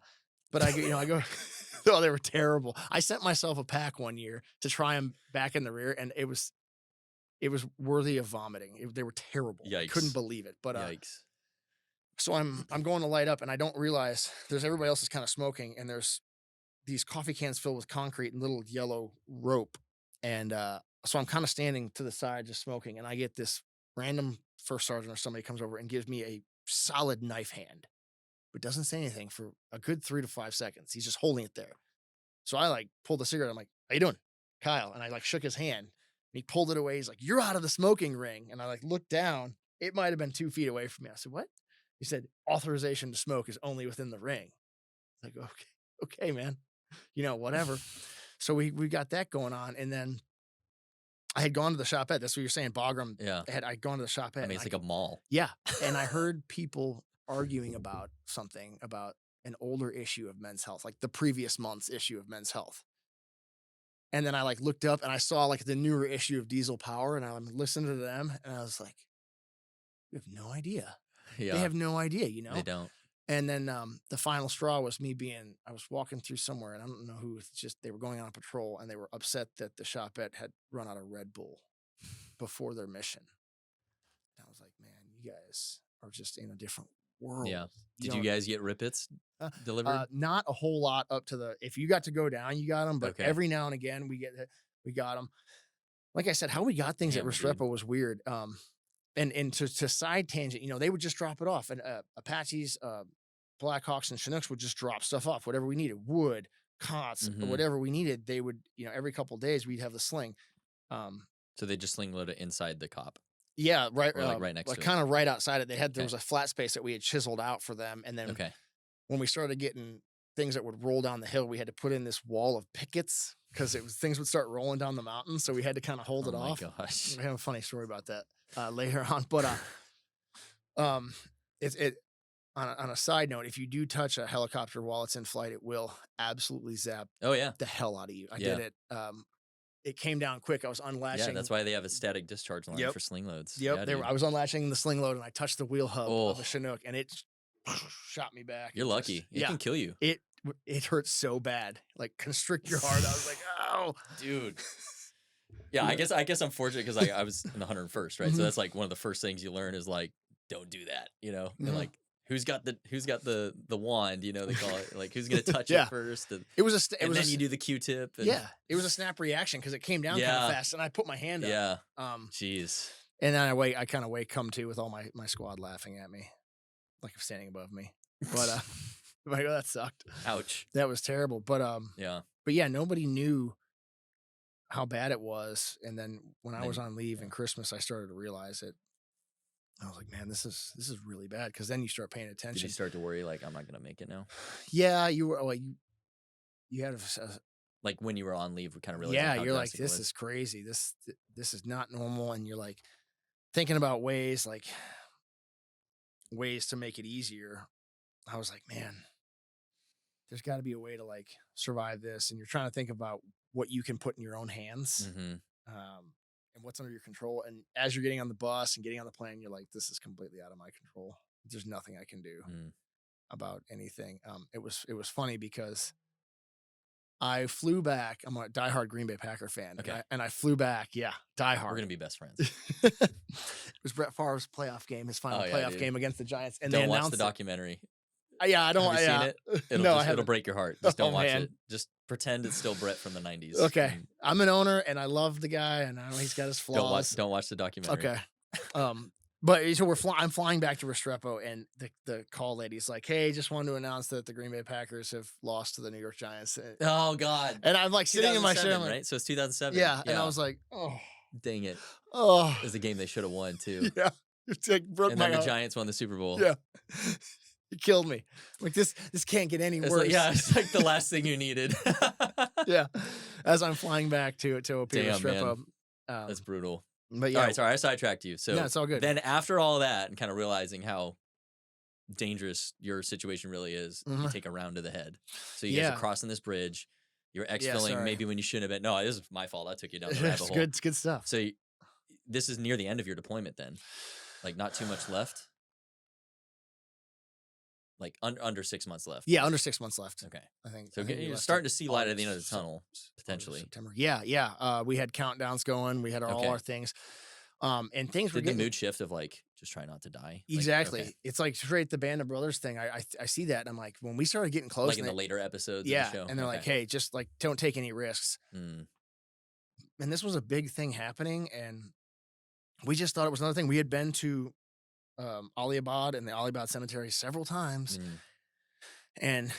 But I go, oh, they were terrible. I sent myself a pack one year to try them back in the rear, and it was worthy of vomiting. They were terrible. I couldn't Yikes. believe it. But Yikes. so I'm going to light up, and I don't realize there's everybody else is kind of smoking, and there's these coffee cans filled with concrete and little yellow rope. And so I'm kind of standing to the side just smoking, and I get this random first sergeant or somebody comes over and gives me a solid knife hand, but doesn't say anything for a good 3 to 5 seconds. He's just holding it there. So I like pulled the cigarette. I'm like, "How you doing, Kyle?" And I like shook his hand. And he pulled it away. He's like, "You're out of the smoking ring." And I like looked down. It might have been 2 feet away from me. I said, "What?" He said, "Authorization to smoke is only within the ring." Like, okay, man, whatever. So we got that going on, and then I had gone to the shopette. That's what you're saying, Bagram. Yeah. I'd gone to the shopette. I mean, it's like a mall. Yeah, and I heard people arguing about something about an older issue of Men's Health, like the previous month's issue of Men's Health. And then I like looked up and I saw like the newer issue of Diesel Power, and I'm listening to them, and I was like, "We have no idea. Yeah. They have no idea, They don't. And then the final straw was I was walking through somewhere, and I don't know who, they were going on a patrol, and they were upset that the shopette had run out of Red Bull before their mission. And I was like, man, you guys are just in a different world. Yeah. Did you guys get Rippets delivered? Not a whole lot up to if you got to go down, you got them, but Okay. every now and again we got them. Like I said, how we got things at Damn, Restrepo dude. was weird. And to side tangent, they would just drop it off, and Apaches, Blackhawks, and Chinooks would just drop stuff off, whatever we needed, wood, cots, Mhm. whatever we needed. They would, every couple of days we'd have the sling. So they just sling load it inside the cop. Yeah, right, Or, like, right next to it. kind of right outside it. There Okay. was a flat space that we had chiseled out for them, and then Okay. when we started getting things that would roll down the hill, we had to put in this wall of pickets because things would start rolling down the mountain, so we had to kind of hold it off. Oh my gosh. I have a funny story about that later on, but it on a side note, if you do touch a helicopter while it's in flight, it will absolutely zap Oh yeah. the hell out of you. I Yeah. did it. It came down quick. I was unlatching. Yeah, that's why they have a static discharge line Yep. for sling loads. Yep, Yeah, they were, dude. I was unlatching the sling load, and I touched the wheel hub of a Oh. Chinook, and it shot me back. You're lucky. It can kill you. It hurt so bad, like constrict your heart. I was like, "Oh, Dude. Yeah, I guess I'm fortunate because I was in the 101st, right? Mhm. So that's like one of the first things you learn is like, don't do that, And Mhm. like, who's got the wand? They call it like who's gonna touch Yeah. it first, and, It was a. It was then a, you do the Q-tip. And, yeah. It was a snap reaction because it came down kind Yeah. of fast, and I put my hand up. yeah. Um, Jeez. and then I kind of come to with all my squad laughing at me, like standing above me. But I'm like, oh, that sucked. Ouch. That was terrible. But Yeah. yeah, nobody knew how bad it was. And then when I Then- was on leave in Christmas, I started to realize it. I was like, man, this is really bad, because then you start paying Did attention. you start to worry like I'm not gonna make it now? Yeah, you were like you had Like when you were on leave, we kind of realized. yeah, how you're like, drastic it this was. is crazy. This is not normal, and you're like thinking about ways to make it easier. I was like, man, there's got to be a way to like survive this, and you're trying to think about what you can put in your own hands. Mhm. And what's under your control. And as you're getting on the bus and getting on the plane, you're like, this is completely out of my control. There's nothing I can do Mm. about anything. It was funny because I flew back. I'm a diehard Green Bay Packer fan. Okay. And I flew back. Yeah. Diehard. We're gonna be best friends. It was Brett Favre's playoff game, his final Oh, yeah, playoff dude. game against the Giants. And Don't they watch announced the documentary. Yeah, I don't. Have you yeah. seen it? It'll No, I it'll haven't. break your heart. Just don't Oh, watch man. it. Just pretend it's still Brett from the 90s. Okay. and I'm an owner, and I love the guy, and I know he's got his flaws. Don't watch the documentary. Okay. But so I'm flying back to Restrepo, and the call lady's like, "Hey, just wanted to announce that the Green Bay Packers have lost to the New York Giants." Oh God. And I'm like sitting in my chair, 2007, I'm like, right? So it's 2007. yeah, and I was like, "Oh, dang it. oh, It was a game they should have won too. yeah." It's like broke And my then the heart. Giants won the Super Bowl. Yeah, it killed me. Like this can't get any It's worse. like, yeah, it's like the last thing you needed. Yeah. As I'm flying back to Damn, Restrepo, That's brutal. but yeah, All right, sorry, I sidetracked you. So no, it's all good. then after all that and kind of realizing how dangerous your situation really is, you Mhm. take a round to the head. So you guys Yeah. are crossing this bridge. You're Yeah, exfilling sorry. maybe when you shouldn't have been. No, this is my fault. I took you down the rabbit It's hole. good. It's good stuff. So this is near the end of your deployment then. Like not too much left. Like under 6 months left. Yeah, under 6 months left. Okay. I think. So I think we you're left starting it to see light at the end of the August, tunnel, August, potentially. September. Yeah. We had countdowns going. We had all Okay. our things. And things were Did the getting mood shift of like just try not to die? Like, exactly. okay. It's like straight the Band of Brothers thing. I see that, and I'm like, when we started getting close, Like in and the later episodes yeah, of the show. and they're like, hey, just like don't take any risks. Mm. And this was a big thing happening, and we just thought it was another thing. We had been to Aliabad and the Aliabad Cemetery several times. And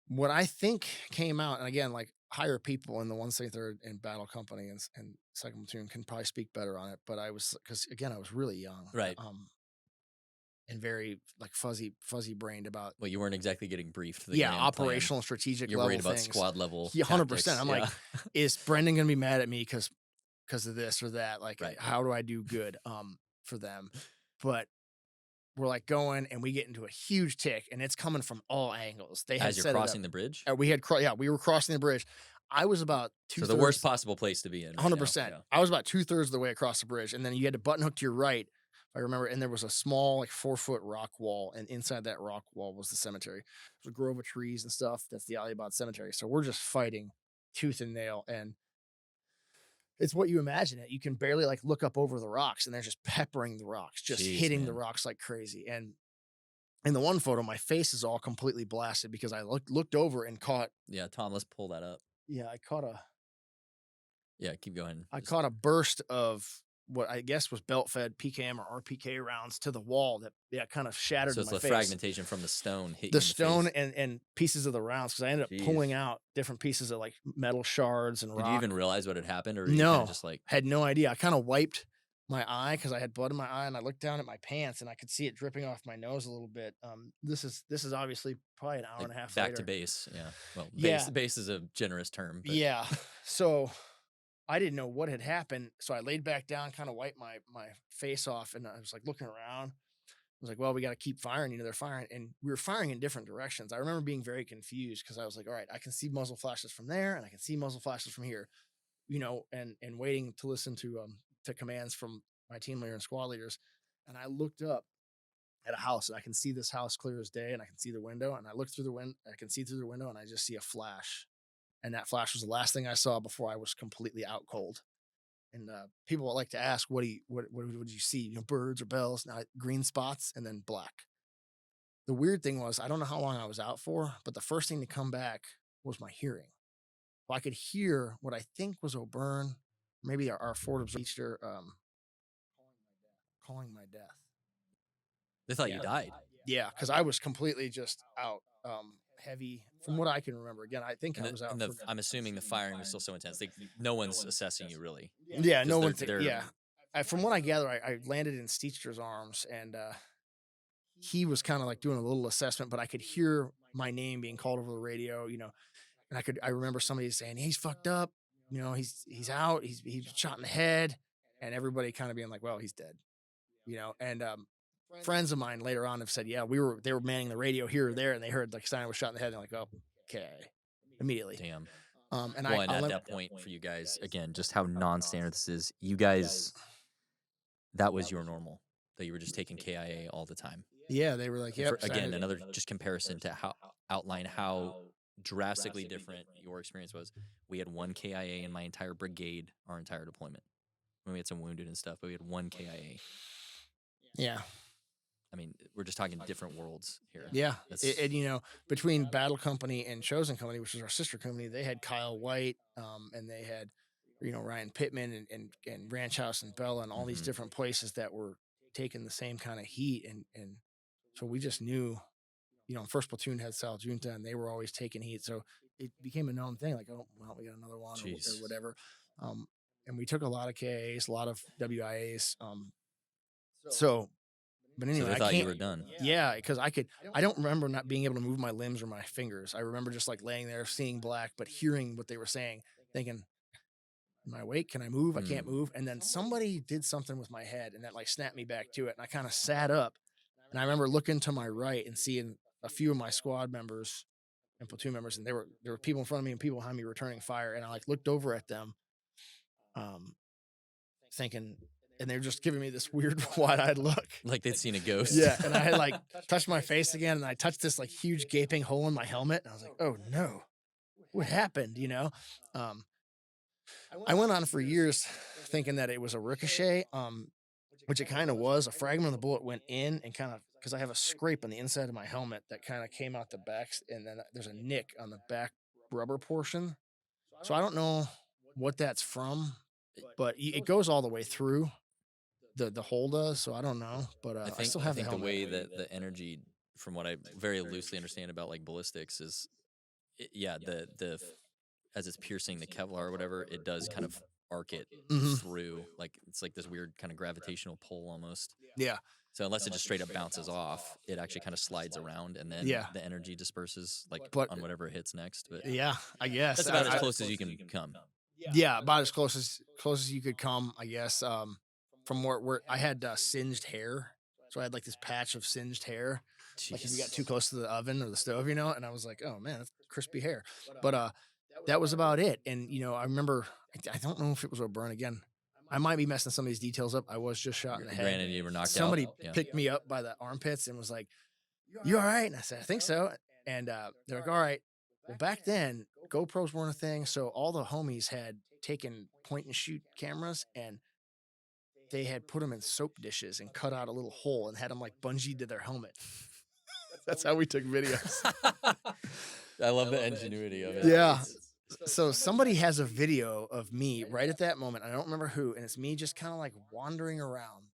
what I think came out, and again, like higher people in the 173rd and Battle Company and 2nd Platoon can probably speak better on it. But I was, because again, I was really young. Right. And very like fuzzy brained about. Well, you weren't exactly getting briefed. Operational and strategic You're level worried about things. squad level. Yeah, 100%. tactics. I'm like, is Brendan going to be mad at me because of this or that? Like, how do I do good for them? But we're like going and we get into a huge tick and it's coming from all angles. They had as you're crossing the bridge? We were crossing the bridge. I was about 2/3. So the worst possible place to be in. 100%. Yeah. I was about 2/3 of the way across the bridge. And then you had to button hook to your right. I remember, and there was a small, like 4-foot rock wall, and inside that rock wall was the cemetery. There's a grove of trees and stuff. That's the Aliabad Cemetery. So we're just fighting tooth and nail, and it's what you imagine it. You can barely like look up over the rocks, and they're just peppering the rocks, just hitting the rocks like crazy. And in the one photo, my face is all completely blasted because I looked over and caught. Yeah, Tom, let's pull that up. Yeah, I caught a. Yeah, keep going. I caught a burst of what I guess was belt-fed PKM or RPK rounds to the wall that kind of shattered so it's my the face. fragmentation from the stone hit the you stone in the face. and pieces of the rounds, because I ended up pulling out different pieces of like metal shards and rock. Did you even realize what had happened, or no? Just like had no idea. I kind of wiped my eye because I had blood in my eye, and I looked down at my pants and I could see it dripping off my nose a little bit. This is obviously probably an hour and a half back later. to base. Yeah, well, base is a generous term. But. Yeah, so. I didn't know what had happened, so I laid back down, kind of wiped my face off, and I was like looking around. I was like, well, we got to keep firing. They're firing, and we were firing in different directions. I remember being very confused because I was like, all right, I can see muzzle flashes from there, and I can see muzzle flashes from here, and waiting to listen to commands from my team leader and squad leaders. And I looked up at a house, and I can see this house clear as day, and I can see the window, and I look through the window, I can see through the window, and I just see a flash. And that flash was the last thing I saw before I was completely out cold. And people like to ask, what did you see? Birds or bells? Now, green spots and then black. The weird thing was, I don't know how long I was out for, but the first thing to come back was my hearing. So I could hear what I think was O'Byrne, maybe our Fort Observer, calling my death. They thought you died. Yeah, because I was completely just out. Heavy from what I can remember. Again, I think I was out. I'm assuming the firing was still so intense. Like, no one's assessing you really. Yeah, no one's. From what I gather, I landed in Steester's arms, and he was kind of like doing a little assessment, but I could hear my name being called over the radio. And I remember somebody saying he's fucked up. He's out. He's shot in the head, and everybody kind of being like, well, he's dead. And friends of mine later on have said, yeah, they were manning the radio here or there, and they heard like Steiner was shot in the head, and they're like, oh, okay, immediately. Damn. And at that point for you guys, again, just how non-standard this is. You guys, that was your normal, that you were just taking KIA all the time. Yeah, they were like, yeah. Again, another just comparison to outline how drastically different your experience was. We had one KIA in my entire brigade, our entire deployment. We had some wounded and stuff, but we had one KIA. Yeah. I mean, we're just talking different worlds here. Yeah. Between Battle Company and Chosen Company, which is our sister company, they had Kyle White, and they had, Ryan Pittman and Ranch House and Bella and all these different places that were taking the same kind of heat. And so we just knew, First Platoon had Sal Junta, and they were always taking heat. So it became a known thing, like, oh, well, we got another one or whatever. And we took a lot of KAs, a lot of WIAs. But anyway, so they thought you were done. Yeah, because I don't remember not being able to move my limbs or my fingers. I remember just like laying there, seeing black, but hearing what they were saying, thinking, am I awake? Can I move? I can't move. And then somebody did something with my head, and that like snapped me back to it. And I kind of sat up, and I remember looking to my right and seeing a few of my squad members and platoon members, and there were people in front of me and people behind me returning fire. And I like looked over at them, thinking. And they're just giving me this weird wide-eyed look. Like they'd seen a ghost. Yeah, and I had like touched my face again, and I touched this like huge gaping hole in my helmet, and I was like, oh no, what happened, I went on for years thinking that it was a ricochet, which it kind of was. A fragment of the bullet went in and kind of, because I have a scrape on the inside of my helmet that kind of came out the back, and then there's a nick on the back rubber portion. So I don't know what that's from, but it goes all the way through the hole does. So I don't know, but I still have I think the the helmet. way that the energy, from what I very loosely understand about like ballistics, is as it's piercing the Kevlar or whatever, it does kind of arc it Mhm. through. Like it's like this weird kind of gravitational pull almost. Yeah. So unless it just straight up bounces off, it actually kind of slides around and then Yeah. the energy disperses like But on whatever it hits next. But yeah, I guess that's about as close as you can come. Yeah, about as close as you could come, I guess. From where I had singed hair, so I had like this patch of singed hair. Like if you got too close to the oven or the stove, and I was like, oh man, that's crispy hair. But that was about it. And I remember, I don't know if it was a burn again. I might be messing some of these details up. I was just shot in the head. Granted, you were knocked Somebody out. Yeah. picked me up by the armpits and was like, "You all right?" And I said, "I think so." And they're like, "All right." Well, back then, GoPros weren't a thing, so all the homies had taken point and shoot cameras and they had put them in soap dishes and cut out a little hole and had them like bungeed to their helmet. That's how we took videos. I love the ingenuity of it. Yeah. So somebody has a video of me right at that moment. I don't remember who, and it's me just kind of like wandering around.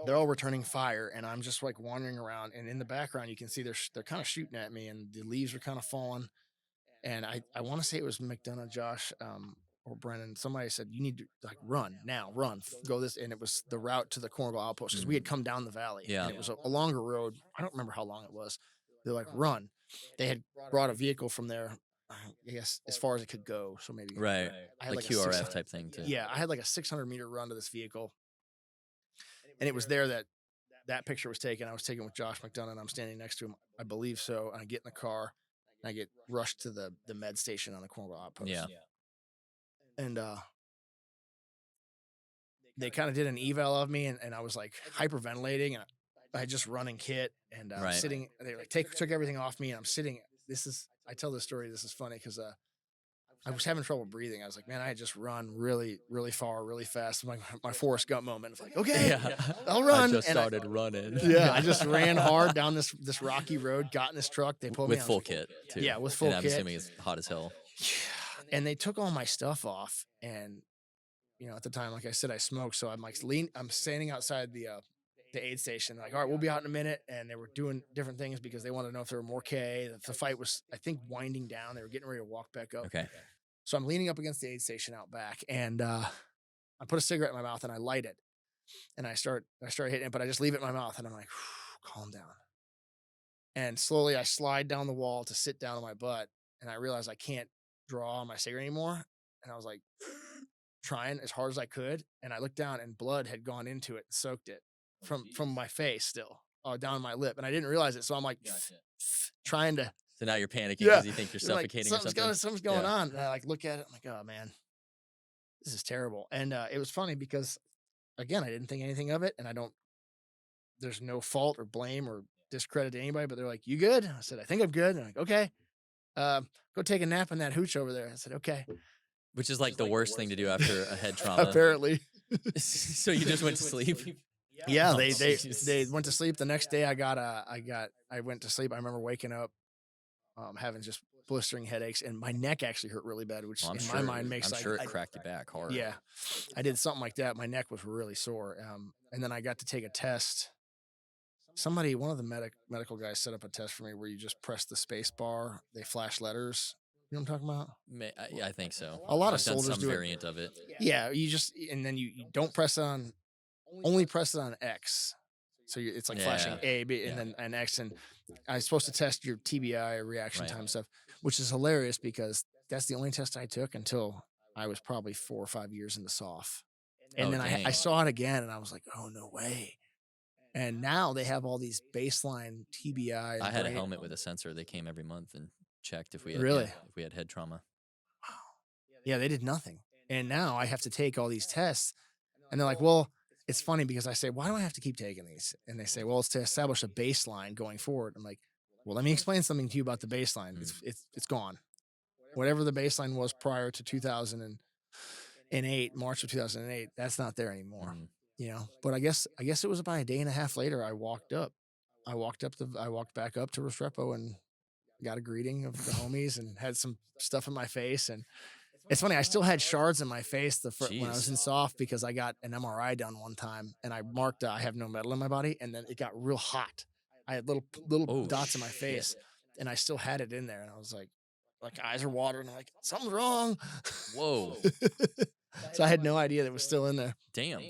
They're all returning fire, and I'm just like wandering around. And in the background, you can see they're kind of shooting at me, and the leaves are kind of falling. And I want to say it was McDonough, Josh, or Brennan. Somebody said, "You need to like run now, go this." And it was the route to the Korengal outpost because we had come down the valley. Yeah. And it was a longer road. I don't remember how long it was. They're like, "Run." They had brought a vehicle from there, I guess, as far as it could go. So maybe Right. I had Like a QRF type thing too. Yeah, I had like a 600-meter run to this vehicle, and it was there that picture was taken. I was taken with Josh McDonough, and I'm standing next to him, I believe so. And I get in the car, and I get rushed to the med station on the Korengal outpost. Yeah. And they kind of did an eval of me, and I was like hyperventilating, and I had just run in kit, and Right. sitting. They like took everything off me, and I'm sitting. I tell this story. This is funny because I was having trouble breathing. I was like, man, I had just run really, really far, really fast. My Forrest Gump moment. It's like, okay, I'll run. I just And started running. Yeah, I just ran hard down this rocky road, got in this truck. They pulled me With on full kit too. Yeah, with full and I'm kit. assuming it's hot as hell. And they took all my stuff off, and at the time, like I said, I smoked, so I'm standing outside the aid station. Like, all right, we'll be out in a minute. And they were doing different things because they wanted to know if there were more K. The fight was, I think, winding down. They were getting ready to walk back up. Okay. So I'm leaning up against the aid station out back, and I put a cigarette in my mouth and I light it, and I start hitting it, but I just leave it in my mouth, and I'm like, calm down. And slowly I slide down the wall to sit down on my butt, and I realize I can't draw on my cigarette anymore. And I was like trying as hard as I could, and I looked down, and blood had gone into it and soaked it from my face still down my lip, and I didn't realize it. So I'm like trying to. So now you're panicking because you think you're Like, suffocating or something. something's going on. And I like look at it. I'm like, oh man, this is terrible. And it was funny because, again, I didn't think anything of it, and there's no fault or blame or discredit to anybody. But they're like, "You good?" I said, "I think I'm good." And I'm like, "Okay, go take a nap in that hooch over there." I said, "Okay." Which is like the worst thing to do after a head trauma. Apparently. So you just went to sleep. Yeah, Oh, they jeez. went to sleep. The next day, I went to sleep. I remember waking up, having just blistering headaches, and my neck actually hurt really bad, which Well, I'm in sure, my mind makes I'm sure it cracked you back hard. Yeah, I did something like that. My neck was really sore. And then I got to take a test. One of the medical guys set up a test for me where you just press the space bar. They flash letters. You know what I'm talking about? I think so. A lot of I've done soldiers some do it. variant of it. Yeah, and then you don't press it on, only press it on X. So it's like flashing A, B, and then an X. And I'm supposed to test your TBI reaction time stuff, which is hilarious because that's the only test I took until I was probably 4 or 5 years into SOF. And then I saw it again, and I was like, oh, no way. And now they have all these baseline TBI. I had a helmet with a sensor. They came every month and checked if we had Really? if we had head trauma. Yeah, they did nothing. And now I have to take all these tests. And they're like, well, it's funny because I say, why do I have to keep taking these? And they say, well, it's to establish a baseline going forward. I'm like, well, let me explain something to you about the baseline. It's gone. Whatever the baseline was prior to 2008, March of 2008, that's not there anymore. But I guess it was about a day and a half later. I walked back up to Restrepo and got a greeting of the homies and had some stuff in my face. And It's funny. I still had shards in my face when I was Jeez. in SOF because I got an MRI done one time and I marked I have no metal in my body, and then it got real hot. I had little Oh, dots in my shit. face, and I still had it in there, and I was like eyes are watering. I'm like, something's wrong. Whoa. So I had no idea that it was still in there. Damn.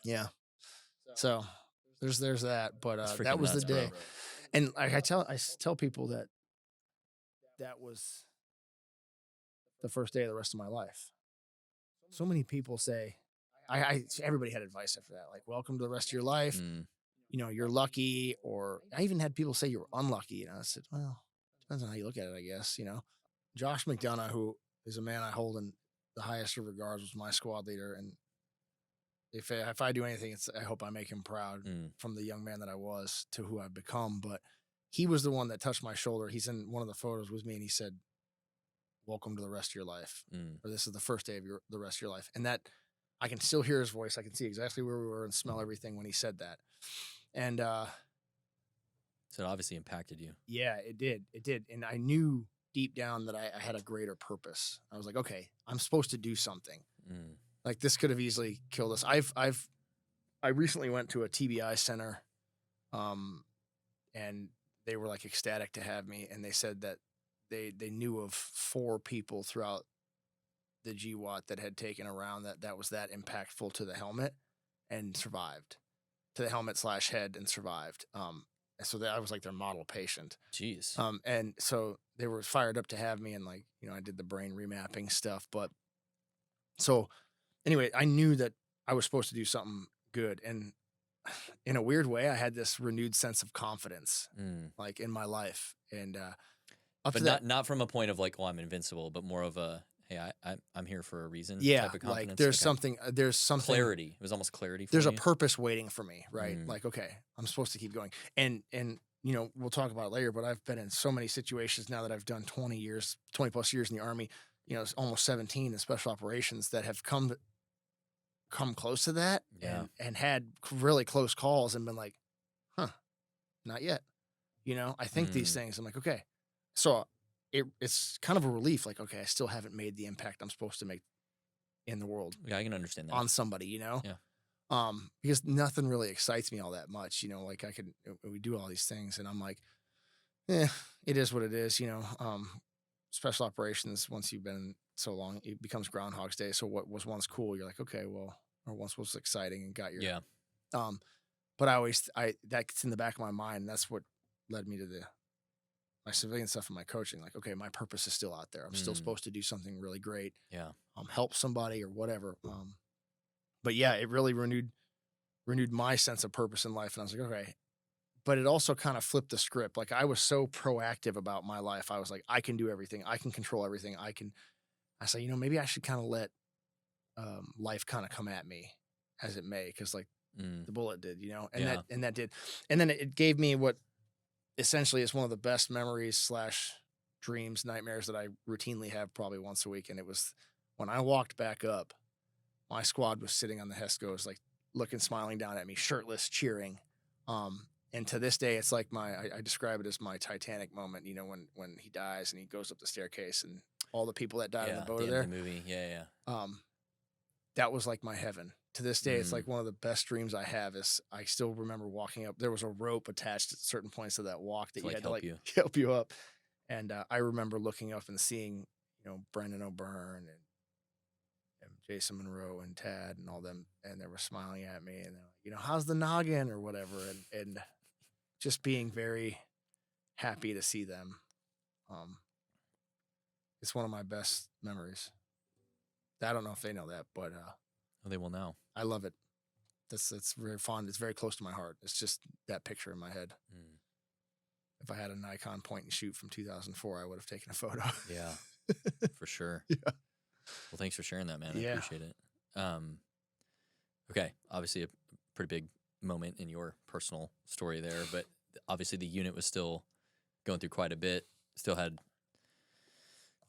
Yeah. So there's that, but That's that freaking was nuts, the day, bro. and I tell people that was the first day of the rest of my life. So many people say, everybody had advice after that, like, welcome to the rest of your life. Mm. You know, you're lucky, or I even had people say you were unlucky. And I said, well, depends on how you look at it, I guess. You know, Josh McDonough, who is a man I hold in the highest of regards, was my squad leader. And if I do anything, I hope I make him proud from the young man that I was to who I've become. But he was the one that touched my shoulder. He's in one of the photos with me, and he said, welcome to the rest of your life, or this is the first day of the rest of your life. And that I can still hear his voice. I can see exactly where we were and smell everything when he said that. And So it obviously impacted you. yeah, it did. And I knew deep down that I had a greater purpose. I was like, okay, I'm supposed to do something. Like, this could have easily killed us. I recently went to a TBI center, and they were like ecstatic to have me, and they said that they knew of 4 people throughout the GWAT that had taken a round that was that impactful to the helmet and survived, to the helmet / head, and survived. So I was like their model patient. Jeez. And so they were fired up to have me, and like, you know, I did the brain remapping stuff. But so anyway, I knew that I was supposed to do something good, and in a weird way, I had this renewed sense of confidence, like, in my life. And but not from a point of like, oh, I'm invincible, but more of a, hey, I'm here for a reason. Yeah, type of confidence. like there's something clarity. It was almost clarity. There's for a you. purpose waiting for me, right? Like, okay, I'm supposed to keep going. And you know, we'll talk about it later, but I've been in so many situations now that I've done 20 plus years in the Army, you know, it's almost 17 in special operations, that have come close to that, and had really close calls and been like, huh, not yet. You know, I think these things. I'm like, okay. So it's kind of a relief. Like, okay, I still haven't made the impact I'm supposed to make in the world. Yeah, I can understand that. On somebody, you know? Yeah. Because nothing really excites me all that much, you know, like we do all these things, and I'm like, it is what it is, you know. Special operations, once you've been so long, it becomes Groundhog's Day. So what was once cool, you're like, okay, well, or once was exciting and got your, but that's in the back of my mind. And that's what led me to my civilian stuff and my coaching. Like, okay, my purpose is still out there. I'm still supposed to do something really great. Yeah. Help somebody or whatever. But yeah, it really renewed my sense of purpose in life. And I was like, okay. But it also kind of flipped the script. Like, I was so proactive about my life. I was like, I can do everything. I can control everything. I said, you know, maybe I should kind of let life kind of come at me as it may. Cause like the bullet did, you know, and that did. And then it gave me what essentially is one of the best memories / dreams, nightmares that I routinely have probably once a week. And it was when I walked back up, my squad was sitting on the HESCOs, like looking, smiling down at me, shirtless, cheering. And to this day, it's like I describe it as my Titanic moment, you know, when he dies and he goes up the staircase and all the people that died on the boat are there. The movie. Yeah. That was like my heaven. To this day, it's like one of the best dreams I have. Is I still remember walking up. There was a rope attached at certain points of that walk that you had to like help you up. And I remember looking up and seeing, you know, Brendan O'Byrne and Jason Monroe and Tad and all them, and they were smiling at me, and they're like, you know, how's the noggin or whatever, and just being very happy to see them. It's one of my best memories. I don't know if they know that, but they will now. I love it. That's very fond. It's very close to my heart. It's just that picture in my head. If I had a Nikon point and shoot from 2004, I would have taken a photo. Yeah, for sure. Yeah. Well, thanks for sharing that, man. I appreciate it. Okay, obviously a pretty big moment in your personal story there, but obviously the unit was still going through quite a bit. Still had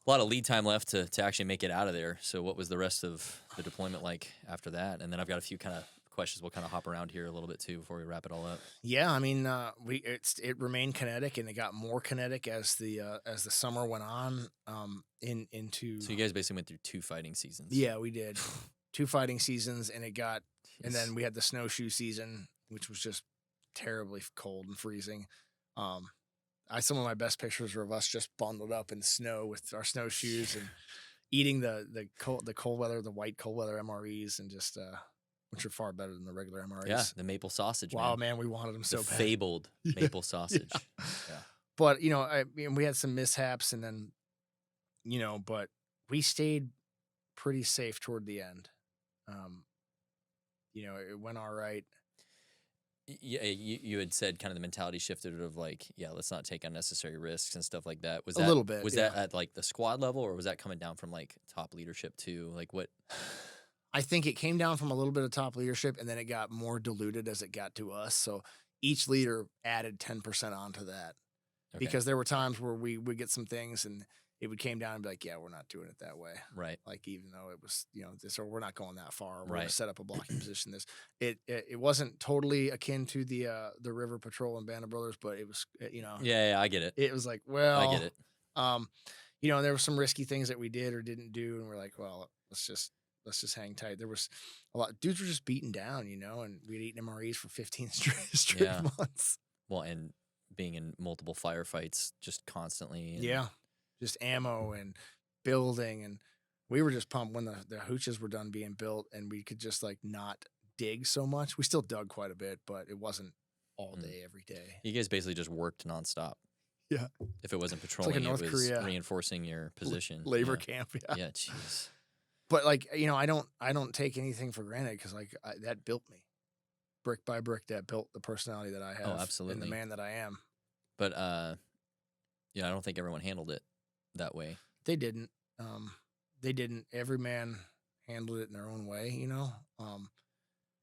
a lot of lead time left to actually make it out of there. So what was the rest of the deployment like after that? And then I've got a few kind of questions. We'll kind of hop around here a little bit too before we wrap it all up. Yeah, I mean, it remained kinetic, and it got more kinetic as the summer went on. Into So you guys basically went through 2 fighting seasons. yeah, we did 2 fighting seasons, and and Jeez. then we had the snowshoe season, which was just terribly cold and freezing. Some of my best pictures are of us just bundled up in snow with our snowshoes and eating the cold weather, the white cold weather MREs, and just which are far better than the regular MREs. Yeah, the maple sausage. Wow, man, we wanted them so the bad. fabled maple sausage. Yeah. But I mean, we had some mishaps, and then but we stayed pretty safe toward the end. It went all right. Yeah, you had said kind of the mentality shifted of like, yeah, let's not take unnecessary risks and stuff like that. Was A that little bit, Was yeah. that at like the squad level, or was that coming down from like top leadership too? Like what? I think it came down from a little bit of top leadership, and then it got more diluted as it got to us. So each leader added 10% onto that, Okay. because there were times where we would get some things, and it would came down and be like, yeah, we're not doing it that way. Right. Like, even though it was, this, or we're not going that far. We're Right. gonna set up a blocking position. It wasn't totally akin to the River Patrol and Band of Brothers, but it was, Yeah, I get it. it was like, well, I get it. There were some risky things that we did or didn't do, and we're like, well, let's just hang tight. There was a lot. Dudes were just beaten down, and we'd eaten MREs for 15 straight Yeah. months. Well, and being in multiple firefights just constantly. And Yeah, just ammo and building, and we were just pumped when the hooches were done being built, and we could just like not dig so much. We still dug quite a bit, but it wasn't all day every day. You guys basically just worked nonstop. Yeah. If it wasn't like a patrolling, North it was Korea reinforcing your position. Labor Yeah. camp. Yeah. Yeah, jeez. But I don't take anything for granted, because that built me, brick by brick. That built the personality that I have. And absolutely. the man that I am. But I don't think everyone handled it that way. They didn't. They didn't. Every man handled it in their own way,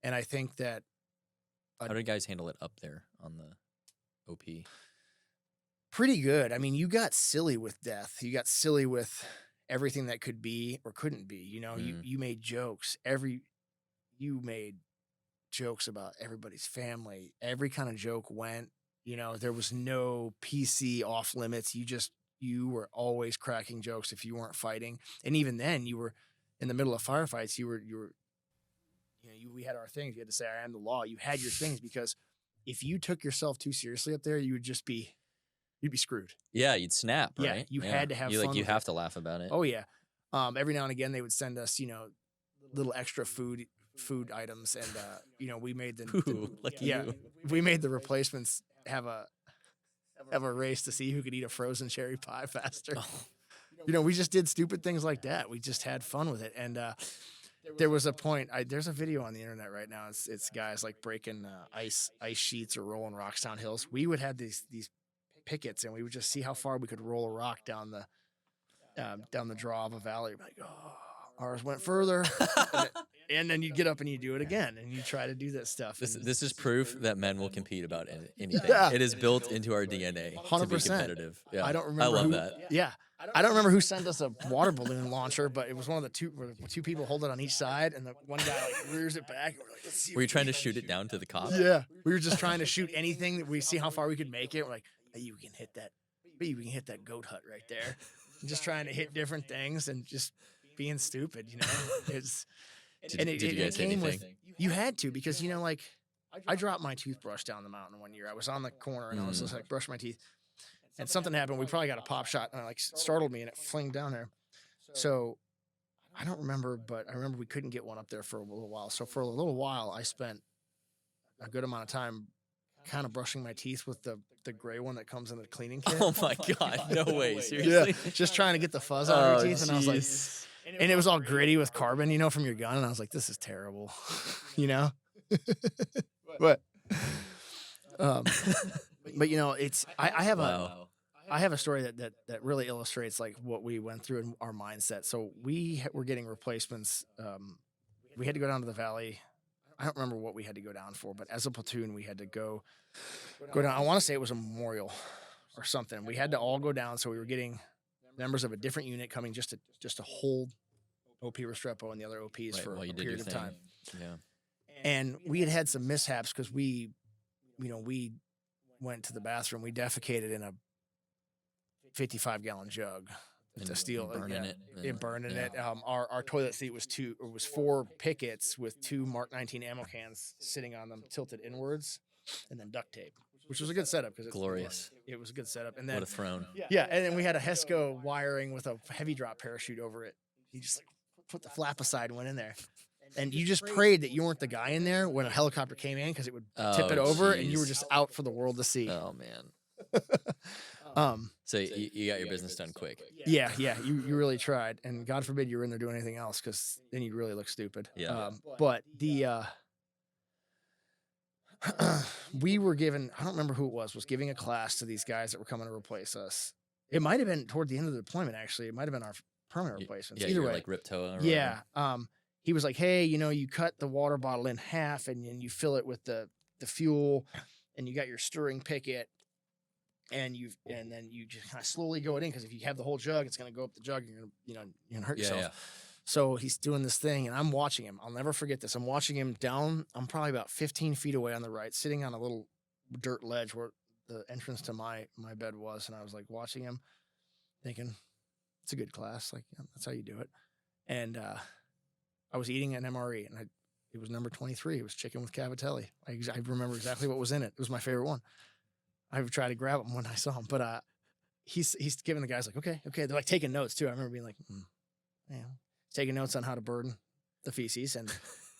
And I think that How did guys handle it up there on the OP? pretty good. I mean, you got silly with death. You got silly with everything that could be or couldn't be. You made jokes. You made jokes about everybody's family. Every kind of joke went. There was no PC off limits. You were always cracking jokes if you weren't fighting. And even then, you were in the middle of firefights. We had our things. You had to say, I am the law. You had your things, because if you took yourself too seriously up there, you'd be screwed. Yeah, you'd snap, Yeah, right? you had to have fun You with have it. to laugh about it. Oh yeah. Every now and again they would send us, little extra food items, and we made Ooh, lucky you. we made the replacements have a race to see who could eat a frozen cherry pie faster. Oh. We just did stupid things like that. We just had fun with it. And there was a point. There's a video on the internet right now. It's guys like breaking ice sheets or rolling rocks down hills. We would have these pickets, and we would just see how far we could roll a rock down the draw of a valley. Like, oh, ours went further. And then you get up and you do it again, and you try to do that stuff. This is proof that men will compete about anything. Yeah. It is built into our DNA to be 100%. competitive. Yeah. I don't remember. I love who, that. Yeah, I don't remember who sent us a water balloon launcher, but it was one of the two people hold it on each side, and the one guy rears it back. And we're like, let's see. Were you trying to shoot it down to the cop? Yeah, we were just trying to shoot anything that we see how far we could make it. We're like, hey, you can hit that goat hut right there. And just trying to hit different things and just being stupid. It's. Did you guys hit came with, anything? you had to, because I dropped my toothbrush down the mountain one year. I was on the corner and I was just like brushing my teeth, and something happened. We probably got a pop shot, and it startled me, and it flinged down there. So I don't remember, but I remember we couldn't get one up there for a little while. So for a little while, I spent a good amount of time kind of brushing my teeth with the gray one that comes in the cleaning kit. Oh my God! No way! Seriously? Yeah, just trying to get the fuzz out of your teeth, and I was like. And it was all gritty with carbon, from your gun. And I was like, this is terrible, But, it's, I have a story that really illustrates like what we went through in our mindset. So we were getting replacements. We had to go down to the valley. I don't remember what we had to go down for, but as a platoon, we had to go down. I want to say it was a memorial or something. We had to all go down. So we were getting members of a different unit coming just to hold OP Restrepo and the other OPs for While a you did your period of thing. time. Yeah. And we had some mishaps because we went to the bathroom. We defecated in a 55-gallon jug. To steal burning it. And burning it. Our toilet seat was 4 pickets with 2 Mark 19 ammo cans sitting on them, tilted inwards, and then duct tape, which was a good setup because Glorious. It was a good setup. And then What a throne. Yeah, and then we had a HESCO wiring with a heavy drop parachute over it. You just like put the flap aside and went in there. And you just prayed that you weren't the guy in there when a helicopter came in because it would tip it over and you were just out for the world to see. Oh man. So you got your business done quick. Yeah, you really tried, and God forbid you were in there doing anything else, because then you'd really look stupid. Yeah. But the we were given, I don't remember who it was giving a class to these guys that were coming to replace us. It might have been toward the end of the deployment, actually. It might have been our permanent replacements. Yeah, Either you're way, like Riptoa. yeah. He was like, hey, you cut the water bottle in half, and then you fill it with the fuel, and you got your stirring picket. And then you just kind of slowly go it in, because if you have the whole jug, it's going to go up the jug. And you're gonna hurt yourself. Yeah. So he's doing this thing, and I'm watching him. I'll never forget this. I'm watching him down. I'm probably about 15 feet away on the right, sitting on a little dirt ledge where the entrance to my bed was, and I was like watching him, thinking, "It's a good class. Like that's how you do it." And I was eating an MRE, and it was number 23. It was chicken with cavatelli. I remember exactly what was in it. It was my favorite one. I would try to grab him when I saw him, but he's giving the guys like, okay. They're like taking notes too. I remember being like, taking notes on how to burn the feces. And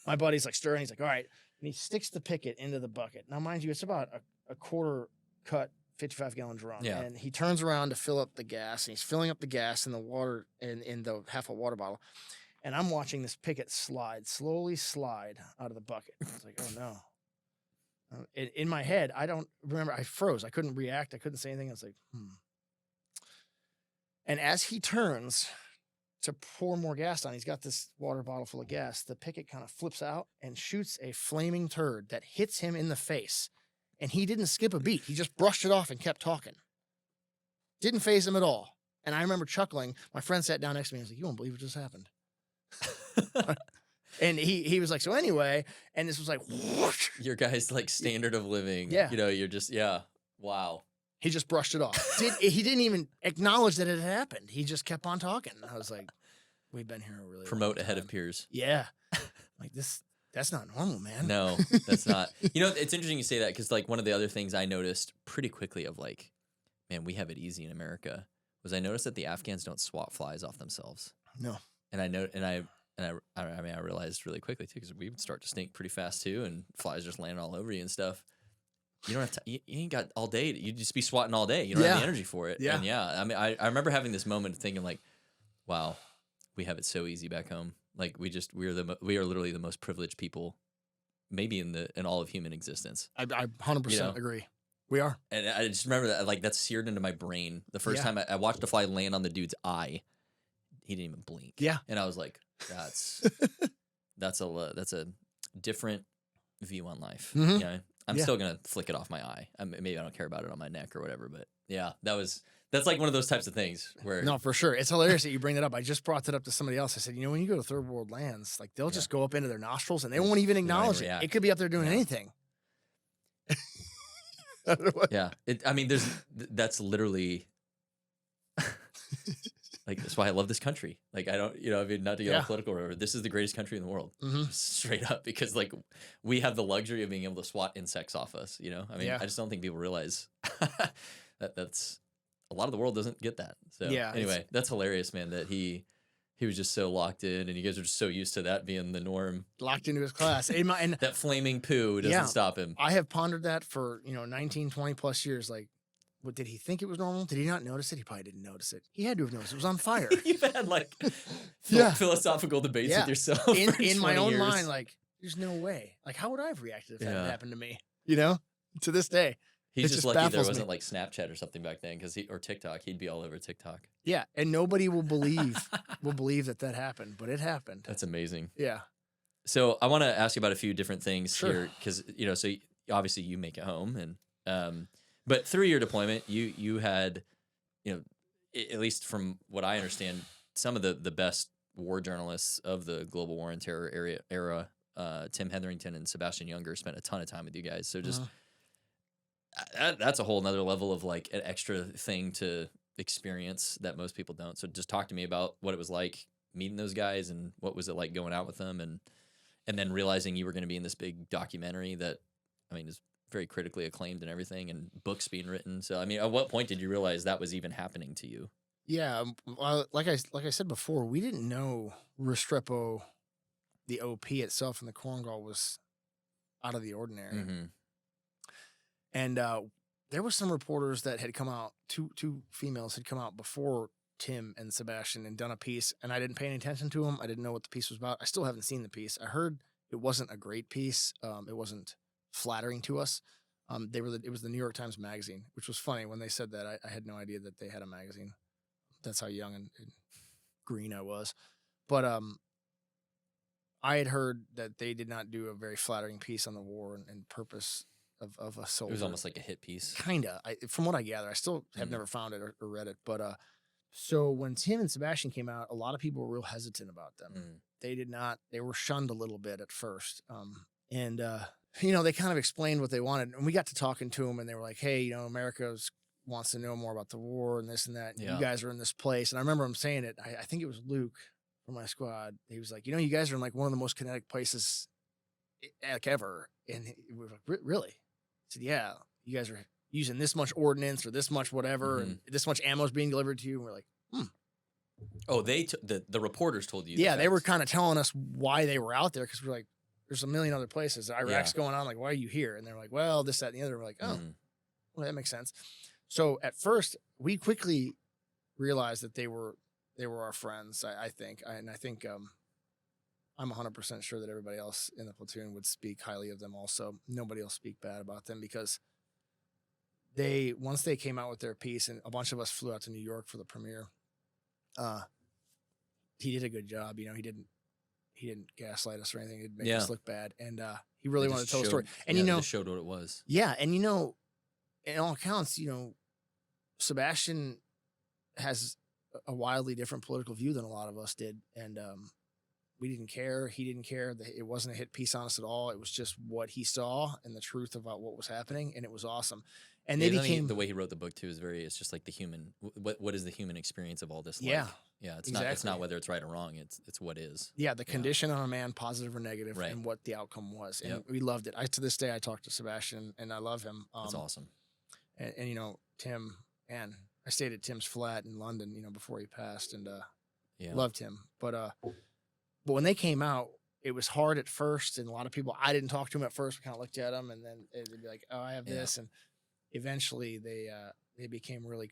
my buddy's like stirring. He's like, all right. And he sticks the picket into the bucket. Now, mind you, it's about a quarter cut 55-gallon drum. Yeah. And he turns around to fill up the gas, and he's filling up the gas in the water in the half a water bottle. And I'm watching this picket slowly slide out of the bucket. I was like, oh no. In my head, I don't remember. I froze. I couldn't react. I couldn't say anything. I was like, And as he turns to pour more gas on, he's got this water bottle full of gas. The picket kind of flips out and shoots a flaming turd that hits him in the face. And he didn't skip a beat. He just brushed it off and kept talking. Didn't faze him at all. And I remember chuckling. My friend sat down next to me and was like, you won't believe what just happened. And he was like, so anyway, and this was like, whoosh. Your guy's like standard of living. Yeah. You're just, wow. He just brushed it off. He didn't even acknowledge that it had happened. He just kept on talking. I was like, we've been here a really Promote long ahead time. of peers. Yeah. Like that's not normal, man. No, that's not. It's interesting you say that, because like one of the other things I noticed pretty quickly of like, man, we have it easy in America, was I noticed that the Afghans don't swat flies off themselves. No. And I realized really quickly too, because we would start to stink pretty fast too, and flies just landing all over you and stuff. You don't have to. You ain't got all day. You just be swatting all day. You don't have the energy for it. Yeah. And I remember having this moment of thinking like, wow, we have it so easy back home. Like we are literally the most privileged people, maybe in all of human existence. I 100% agree. We are. And I just remember that like that's seared into my brain. The first time I watched a fly land on the dude's eye, he didn't even blink. Yeah. And I was like, that's a different view on life. Mhm. Yeah. I'm still going to flick it off my eye. Maybe I don't care about it on my neck or whatever, but yeah, that's like one of those types of things where. No, for sure. It's hilarious that you bring that up. I just brought that up to somebody else. I said, when you go to third world lands, like they'll just go up into their nostrils and they won't even acknowledge it. react. It could be up there doing anything. I don't know what. Yeah. That's literally. Like, that's why I love this country. Like, I don't, not to get all political or whatever. This is the greatest country in the world. Mhm. Straight up. Because, like, we have the luxury of being able to swat insects off us, I just don't think people realize that's, a lot of the world doesn't get that. So, anyway, that's hilarious, man, that he was just so locked in, and you guys are just so used to that being the norm. Locked into his class. And That flaming poo doesn't stop him. I have pondered that for, 19, 20 plus years. Like, what, did he think it was normal? Did he not notice it? He probably didn't notice it. He had to have noticed. It was on fire. You've had, like, philosophical debates with yourself. In my own years. mind, like, there's no way. Like, how would I have reacted if that had happened to me? To this day. He's just lucky there wasn't me. like Snapchat or something back then, or TikTok. He'd be all over TikTok. Yeah, and nobody will believe that happened, but it happened. That's amazing. Yeah. So I want to ask you about a few different things Sure. here, because so obviously you make it home, and but through your deployment, you had, at least from what I understand, some of the best war journalists of the global war and terror era Tim Hetherington and Sebastian Younger spent a ton of time with you guys. So just that's a whole nother level of like an extra thing to experience that most people don't. So just talk to me about what it was like meeting those guys and what was it like going out with them and then realizing you were going to be in this big documentary that, I mean, is very critically acclaimed and everything, and books being written. So, I mean, at what point did you realize that was even happening to you? Yeah, well, like I said before, we didn't know Restrepo, the OP itself, and the Korengal was out of the ordinary. Mm-hmm. And there were some reporters that had come out. Two females had come out before Tim and Sebastian and done a piece, and I didn't pay any attention to them. I didn't know what the piece was about. I still haven't seen the piece. I heard it wasn't a great piece. It wasn't flattering to us. It was the New York Times Magazine, which was funny when they said that. I had no idea that they had a magazine. That's how young and green I was. But I had heard that they did not do a very flattering piece on the war and purpose of a soldier. It was almost like a hit piece. Kinda. From what I gather, I still have never found it or read it. But so when Tim and Sebastian came out, a lot of people were real hesitant about them. They did not. They were shunned a little bit at first. And they kind of explained what they wanted, and we got to talking to them, and they were like, "Hey, America wants to know more about the war and this and that. And you guys are in this place." And I remember him saying it. I think it was Luke from my squad. He was like, "You guys are in like one of the most kinetic places like ever." And we were like, "Really?" I said, "Yeah, you guys are using this much ordnance or this much whatever, and this much ammo is being delivered to you." And we're like, Oh, the reporters told you? Yeah, they were kind of telling us why they were out there, because we're like, there's a million other places. Iraq's going on. Like, why are you here? And they're like, well, this, that, and the other. We're like, oh, well, that makes sense. So at first, we quickly realized that they were our friends. I think I'm 100% sure that everybody else in the platoon would speak highly of them. Also, nobody will speak bad about them, because once they came out with their piece, and a bunch of us flew out to New York for the premiere. He did a good job. He didn't gaslight us or anything. It made us look bad. And he really wanted to tell a story. And they just showed what it was. Yeah. And in all accounts, Sebastian has a wildly different political view than a lot of us did. And we didn't care. He didn't care. It wasn't a hit piece on us at all. It was just what he saw and the truth about what was happening. And it was awesome. And they became, the way he wrote the book too is it's just like the human, what is the human experience of all this like? Yeah. Yeah. It's exactly. not whether it's right or wrong. It's what is. Yeah. The condition on a man, positive or negative, and what the outcome was. And we loved it. To this day, I talk to Sebastian and I love him. That's awesome. And Tim, and I stayed at Tim's flat in London, before he passed, and loved him. But when they came out, it was hard at first, and a lot of people, I didn't talk to him at first. We kind of looked at him, and then they'd be like, "Oh, I have this," and eventually we became really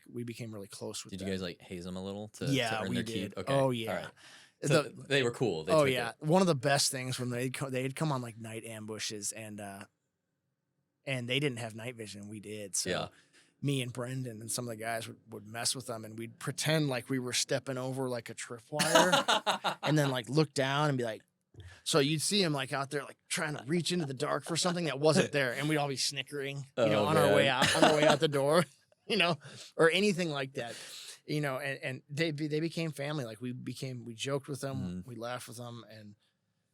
close with them. Did you guys like haze them a little to earn we their did. keep? Okay. Oh yeah. All right. So they were cool. They took it. One of the best things when they'd come on like night ambushes, and they didn't have night vision, we did. So me and Brendan and some of the guys would mess with them, and we'd pretend like we were stepping over like a tripwire and then like look down and be like, so you'd see him like out there like trying to reach into the dark for something that wasn't there, and we'd all be snickering, on our way out the door, or anything like that, and they became family. Like we joked with them, we laughed with them, and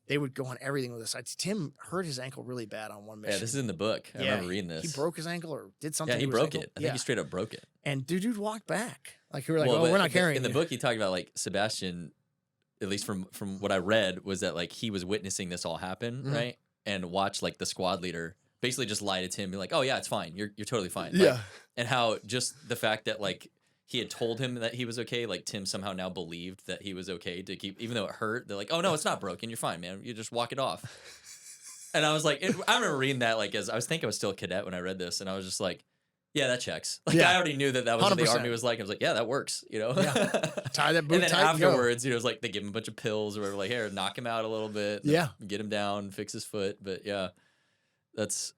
they would go on everything with us. Tim hurt his ankle really bad on one mission. Yeah, this is in the book. I remember reading this. He broke his ankle or did something. Yeah, he broke it. I think he straight up broke it. And dude walked back. Like we were like, we're not carrying. In the book, he talked about like Sebastian, at least from what I read, was that like he was witnessing this all happen, right? And watched like the squad leader basically just lie to Tim, be like, "Oh yeah, it's fine. You're totally fine." Like, and how just the fact that like he had told him that he was okay, like Tim somehow now believed that he was okay to keep, even though it hurt. They're like, "Oh no, it's not broken. You're fine, man. You just walk it off." And I was like, I remember reading that like as I was still a cadet when I read this, and I was just like, yeah, that checks. Like I already knew that was 100%. What the Army was like. I was like, yeah, that works. Tie that boot and then tight. Afterwards, it was like they give him a bunch of pills or whatever. Like, here, knock him out a little bit. Get him down, fix his foot. But yeah, it's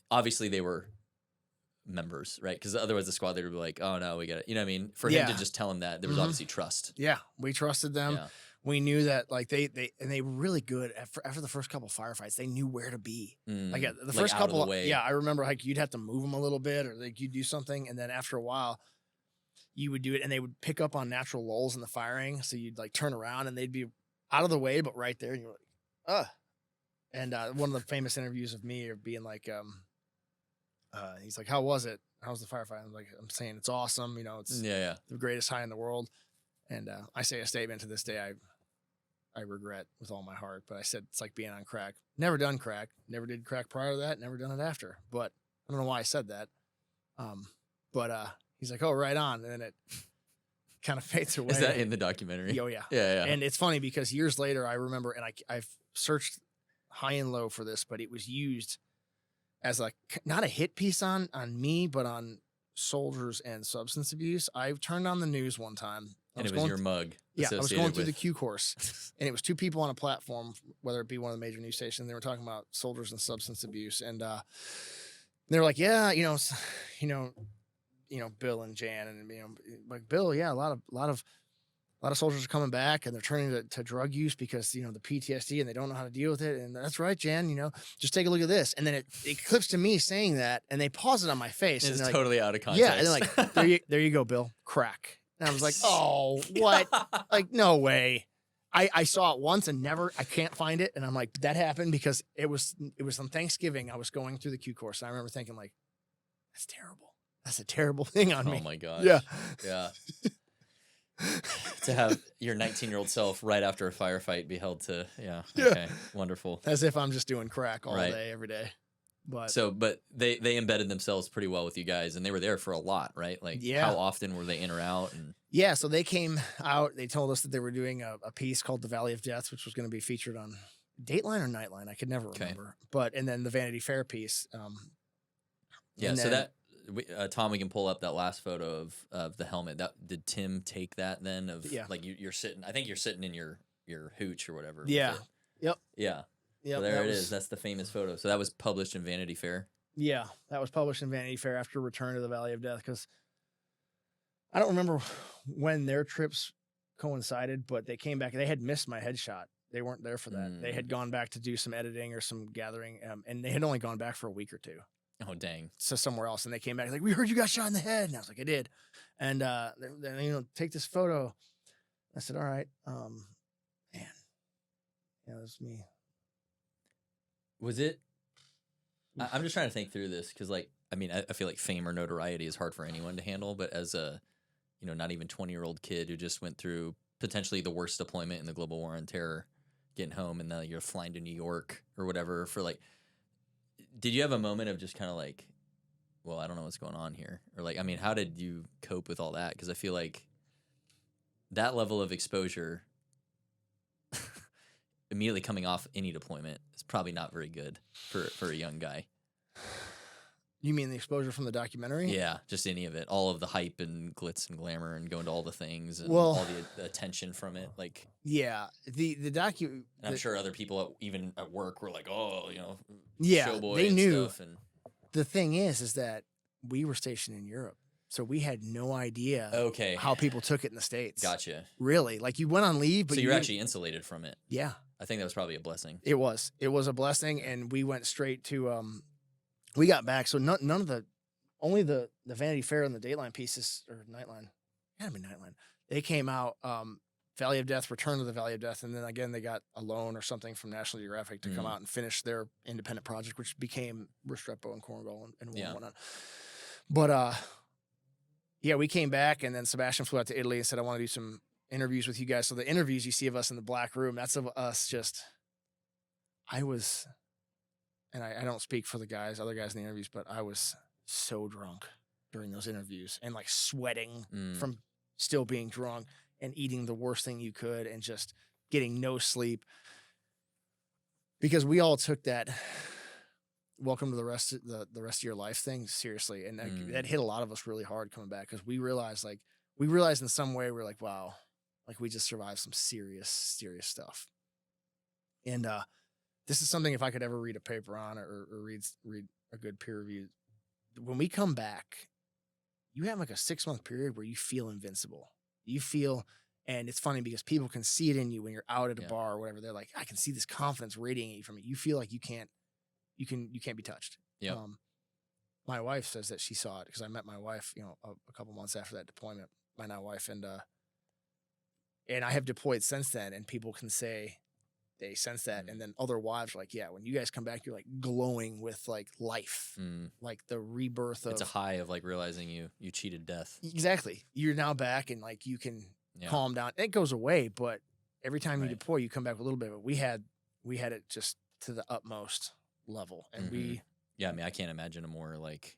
obviously they were members, right? Because otherwise the squad leader would be like, "Oh no, we got it." You know what I mean? For him to just tell him that, there was obviously trust. Yeah, we trusted them. Yeah. We knew that like they were really good after the first couple firefights. They knew where to be. Like the first couple, I remember like you'd have to move them a little bit, or like you'd do something, and then after a while, you would do it, and they would pick up on natural lulls in the firing. So you'd like turn around, and they'd be out of the way, but right there, and you're like, And one of the famous interviews of me of being like, he's like, "How was it? How's the firefight?" I'm saying it's awesome. You know, it's the greatest high in the world. And I say a statement to this day I regret with all my heart, but I said it's like being on crack. Never done crack. Never did crack prior to that. Never done it after. But I don't know why I said that. But he's like, "Oh, right on," and then it kind of fades away. Is that in the documentary? Oh yeah, yeah. And it's funny because years later, I remember, and I've searched high and low for this, but it was used as not a hit piece on me, but on soldiers and substance abuse. I turned on the news one time. And it was your mug. Yeah, I was going through the Q course, and it was two people on a platform, whether it be one of the major news stations. They were talking about soldiers and substance abuse, and they were like, "Yeah, Bill and Jan, and like Bill, yeah, a lot of soldiers are coming back, and they're turning to drug use because the PTSD, and they don't know how to deal with it. And that's right, Jan. Just take a look at this." And then it clips to me saying that, and they pause it on my face. It's and totally out of context. Yeah, and they're like, there you go, Bill, crack. And I was like, "Oh, what? Like, no way." I saw it once and I can't find it. And I'm like, that happened because it was on Thanksgiving. I was going through the Q course, and I remember thinking like, that's terrible. That's a terrible thing on me. Oh my gosh. Yeah. Yeah. To have your 19-year-old self right after a firefight be held to, okay, wonderful. As if I'm just doing crack all day, every day. But they embedded themselves pretty well with you guys, and they were there for a lot, right? Like, how often were they in or out? And yeah, so they came out. They told us that they were doing a piece called "The Valley of Death," which was going to be featured on Dateline or Nightline. I could never remember. And then the Vanity Fair piece. Tom, we can pull up that last photo of the helmet. Did Tim take that then? Like you're sitting. I think you're sitting in your hooch or whatever. Yeah. Yep. Yeah. Yep. So there it is. That's the famous photo. So that was published in Vanity Fair. Yeah, that was published in Vanity Fair after Return to the Valley of Death, because I don't remember when their trips coincided, but they came back. They had missed my headshot. They weren't there for that. They had gone back to do some editing or some gathering, and they had only gone back for a week or two. Oh, dang. So somewhere else. And they came back like, "We heard you got shot in the head." And I was like, "I did." And then, take this photo. I said, "All right, man. Yeah, that's me." Was it? I'm just trying to think through this because, I feel like fame or notoriety is hard for anyone to handle. But as a, not even 20-year-old kid who just went through potentially the worst deployment in the global war on terror, getting home and now you're flying to New York or whatever for did you have a moment of just kind of well, I don't know what's going on here? Or how did you cope with all that? Because I feel like that level of exposure immediately coming off any deployment is probably not very good for a young guy. You mean the exposure from the documentary? Yeah, just any of it. All of the hype and glitz and glamour and going to all the things and all the attention from it. Yeah, the docu. I'm sure other people, even at work, were like, "Oh, showboy." They knew. Stuff and the thing is that we were stationed in Europe, so we had no idea how people took it in the States. Gotcha. Really, you went on leave, but so you're actually insulated from it. Yeah, I think that was probably a blessing. It was a blessing, and we went straight to. We got back, so none of only the Vanity Fair and the Dateline pieces, or Nightline, gotta be Nightline. They came out, Valley of Death, Return to the Valley of Death, and then again they got a loan or something from National Geographic to come out and finish their independent project, which became Restrepo and Korengal and whatnot. But we came back, and then Sebastian flew out to Italy and said, "I want to do some interviews with you guys." So the interviews you see of us in the black room, that's of us just. And I don't speak for other guys in the interviews, but I was so drunk during those interviews and sweating from still being drunk and eating the worst thing you could and just getting no sleep, because we all took that welcome to the rest of your life thing seriously. And that hit a lot of us really hard coming back, because we realized in some way we're like, wow, we just survived some serious, serious stuff. And, this is something, if I could ever read a paper on or read a good peer review, when we come back, you have a 6-month period where you feel invincible. You feel, and it's funny because people can see it in you when you're out at a bar or whatever. They're like, "I can see this confidence radiating from you." You feel like you can't be touched. Yeah. My wife says that she saw it, because I met my wife, a couple months after that deployment. my now wife, and I have deployed since then, and people can say they sense that, and then other wives are like, yeah, when you guys come back, you're like glowing with like life, like the rebirth of. It's a high of like realizing you cheated death. Exactly. You're now back, and like you can calm down. It goes away, but every time you deploy, you come back with a little bit. But we had it just to the utmost level, and we. Yeah, I mean, I can't imagine a more like,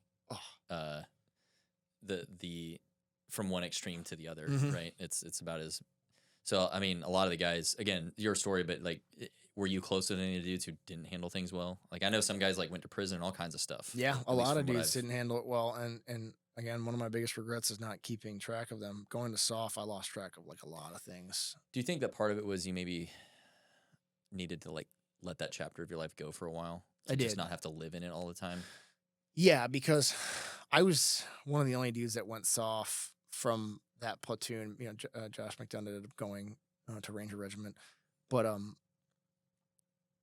the from one extreme to the other, right? It's about as. So I mean, a lot of the guys, again, your story, but like, were you close to any of the dudes who didn't handle things well? Like, I know some guys like went to prison and all kinds of stuff. Yeah, a lot of dudes didn't handle it well, and again, one of my biggest regrets is not keeping track of them. Going to SOF, I lost track of like a lot of things. Do you think that part of it was you maybe needed to like let that chapter of your life go for a while? I did. Just not have to live in it all the time. Yeah, because I was one of the only dudes that went SOF from that platoon. You know, Josh McDonough ended up going to Ranger Regiment, but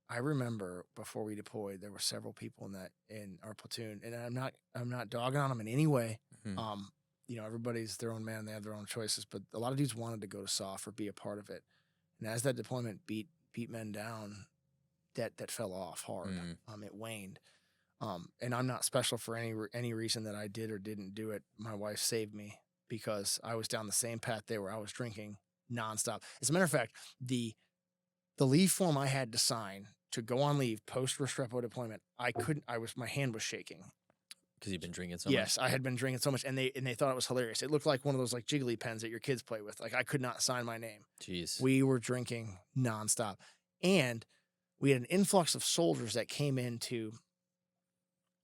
I remember before we deployed, there were several people in our platoon, and I'm not dogging on them in any way. You know, everybody's their own man; they have their own choices. But a lot of dudes wanted to go to SOF or be a part of it, and as that deployment beat men down, that fell off hard. It waned. And I'm not special for any reason that I did or didn't do it. My wife saved me because I was down the same path they were. I was drinking nonstop. As a matter of fact, the leave form I had to sign to go on leave post Restrepo deployment, my hand was shaking. Because you've been drinking so much? Yes, I had been drinking so much, and they thought it was hilarious. It looked like one of those like jiggly pens that your kids play with. Like I could not sign my name. Jeez. We were drinking nonstop. And we had an influx of soldiers that came into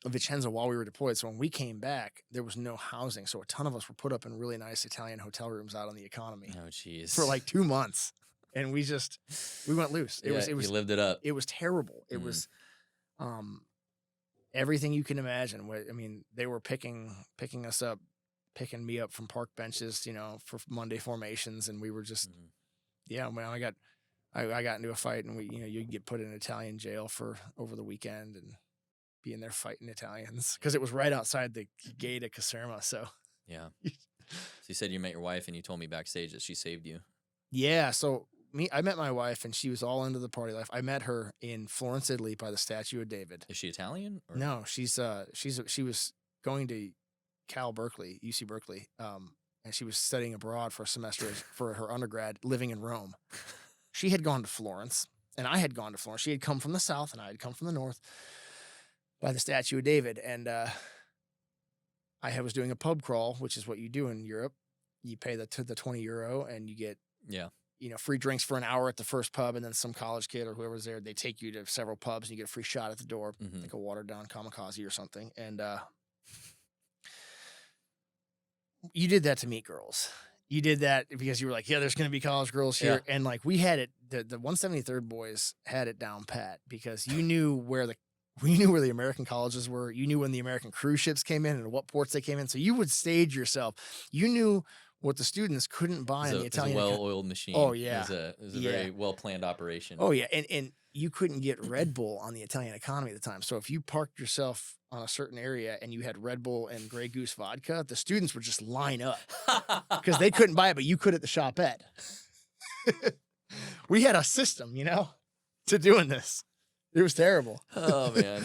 Vicenza while we were deployed. So when we came back, there was no housing. So a ton of us were put up in really nice Italian hotel rooms out on the economy. Oh, jeez. For like 2 months. And we went loose. It was you lived it up. It was terrible. It was everything you can imagine. I mean, they were picking us up, picking me up from park benches, you know, for Monday formations. And we were just, I got into a fight, and you'd get put in Italian jail for over the weekend and be in there fighting Italians because it was right outside the gate of Caserma. So yeah. So you said you met your wife, and you told me backstage that she saved you. Yeah. So I met my wife, and she was all into the party life. I met her in Florence, Italy, by the statue of David. Is she Italian? Or? No, she was going to UC Berkeley, and she was studying abroad for a semester for her undergrad, living in Rome. She had gone to Florence, and I had gone to Florence. She had come from the south, and I had come from the north by the statue of David. And I was doing a pub crawl, which is what you do in Europe. You pay the €20, and you get free drinks for an hour at the first pub, and then some college kid or whoever's there, they take you to several pubs, and you get a free shot at the door, like a watered down kamikaze or something. And you did that to meet girls. You did that because you were like, yeah, there's going to be college girls here. Yeah. And like we had it, the 173rd boys had it down pat because you knew where the American colleges were. You knew when the American cruise ships came in and what ports they came in. So you would stage yourself. You knew what the students couldn't buy in the Italian. It was a well-oiled machine. Oh, yeah. It was a very well-planned operation. Oh, yeah. And you couldn't get Red Bull on the Italian economy at the time. So if you parked yourself on a certain area and you had Red Bull and Grey Goose vodka, the students would just line up because they couldn't buy it, but you could at the shopette. We had a system, to doing this. It was terrible. Oh, man.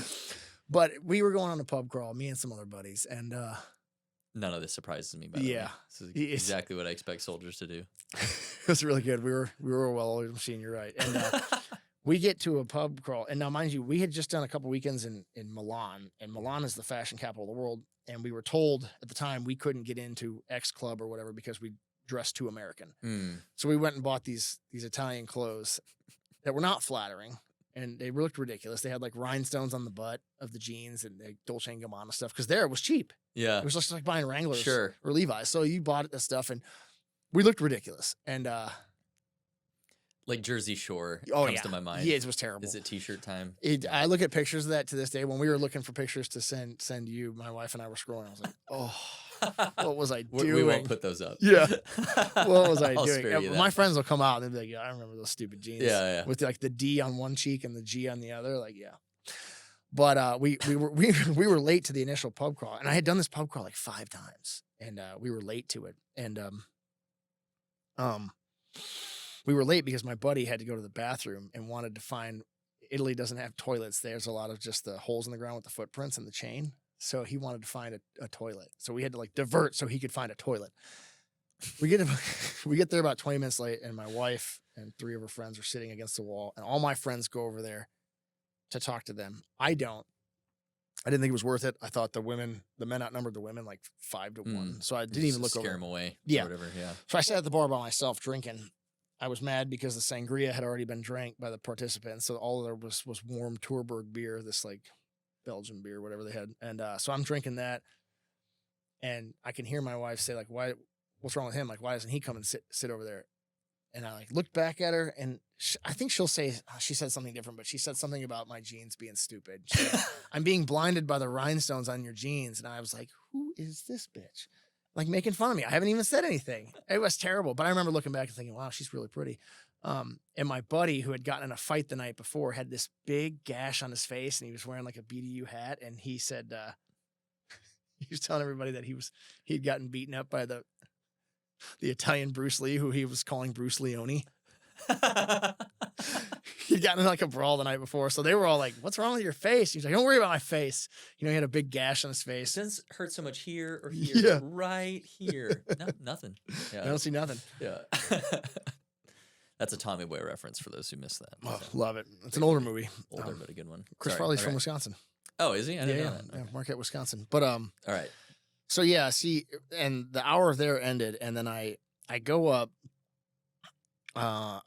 But we were going on a pub crawl, me and some other buddies, and none of this surprises me, by the way. This is exactly what I expect soldiers to do. It was really good. We were a well-oiled machine, you're right. And we get to a pub crawl, and now, mind you, we had just done a couple weekends in Milan, and Milan is the fashion capital of the world, and we were told at the time we couldn't get into X Club or whatever because we dressed too American. So we went and bought these Italian clothes that were not flattering, and they looked ridiculous. They had like rhinestones on the butt of the jeans and the Dolce & Gabbana stuff because there it was cheap. Yeah. It was just like buying Wranglers or Levi's. So you bought this stuff, and we looked ridiculous. And like Jersey Shore comes to my mind. Yeah, it was terrible. Is it t-shirt time? I look at pictures of that to this day. When we were looking for pictures to send you, my wife and I were scrolling. I was like, oh, what was I doing? We won't put those up. Yeah. What was I I'll doing? spare you My that. friends will come out and they'll be like, yeah, I remember those stupid jeans. Yeah. With like the D on one cheek and the G on the other. Like, yeah. But we were late to the initial pub crawl, and I had done this pub crawl like 5 times, and we were late to it. And we were late because my buddy had to go to the bathroom and wanted to find. Italy doesn't have toilets. There's a lot of just the holes in the ground with the footprints and the chain. So he wanted to find a toilet. So we had to like divert so he could find a toilet. We get there about 20 minutes late, and my wife and 3 of her friends are sitting against the wall, and all my friends go over there to talk to them. I didn't think it was worth it. I thought the men outnumbered the women like 5-1. So I didn't even look over. Scare them away. Yeah. Or whatever. Yeah. So I sat at the bar by myself drinking. I was mad because the sangria had already been drank by the participants. So all there was warm Turborg beer, this like Belgian beer, whatever they had. And so I'm drinking that. And I can hear my wife say like, what's wrong with him? Like, why doesn't he come and sit over there? And I like looked back at her, and I think she'll say, she said something different, but she said something about my jeans being stupid. I'm being blinded by the rhinestones on your jeans. And I was like, who is this bitch? Like making fun of me. I haven't even said anything. It was terrible. But I remember looking back and thinking, wow, she's really pretty. And my buddy, who had gotten in a fight the night before, had this big gash on his face, and he was wearing like a BDU hat. And he said, he was telling everybody that he'd gotten beaten up by the Italian Bruce Lee, who he was calling Bruce Leone. He'd gotten in like a brawl the night before. So they were all like, what's wrong with your face? He's like, don't worry about my face. You know, he had a big gash on his face. Doesn't hurt so much here or here, Yeah. right here. No, nothing. Yeah. I don't see nothing. Yeah. That's a Tommy Boy reference for those who missed that. Oh, So, love it. It's an older movie. older, but a good one. Chris Sorry. Farley's Okay. from Wisconsin. Oh, is he? I didn't know Yeah, that. yeah, Okay. Marquette, Wisconsin. But All right. so yeah, see, and the hour there ended, and then I go up. My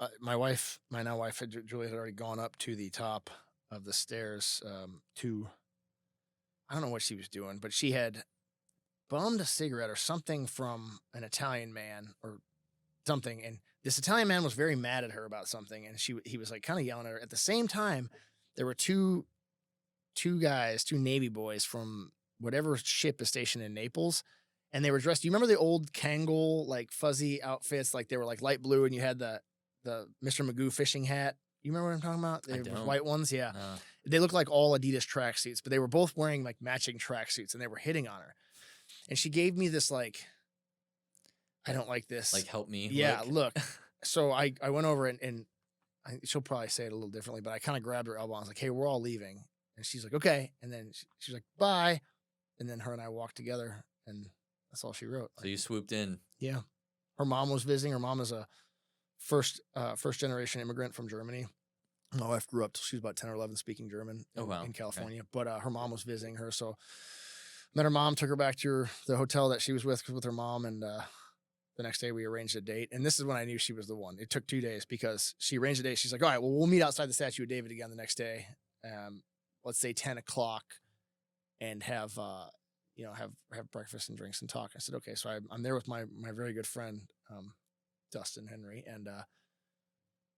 now wife, Julie, had already gone up to the top of the stairs to, I don't know what she was doing, but she had bummed a cigarette or something from an Italian man or something, and this Italian man was very mad at her about something, and he was like kind of yelling at her. At the same time, there were two Navy boys from whatever ship is stationed in Naples. And they were dressed. Do you remember the old Kangol, like fuzzy outfits? Like they were like light blue, and you had the Mr. Magoo fishing hat. You remember what I'm talking about? They were don't. white ones. Yeah. No. They looked like all Adidas tracksuits, but they were both wearing like matching tracksuits, and they were hitting on her. And she gave me this like, I don't like this. Like, help me. Yeah, look. So I went over and she'll probably say it a little differently, but I kind of grabbed her elbow. I was like, hey, we're all leaving. And she's like, okay. And then she's like, bye. And then her and I walked together, and that's all she wrote. So you swooped in. Yeah. Her mom was visiting. Her mom is a first generation immigrant from Germany. My wife grew up till she was about 10 or 11 speaking German in California. Okay. But her mom was visiting her. So met her mom, took her back to the hotel that she was with her mom. And the next day we arranged a date. And this is when I knew she was the one. It took 2 days because she arranged a date. She's like, all right, well, we'll meet outside the Statue of David again the next day. Let's say 10 o'clock and have breakfast and drinks and talk. I said, okay. So I'm there with my very good friend, Dustin Henry. And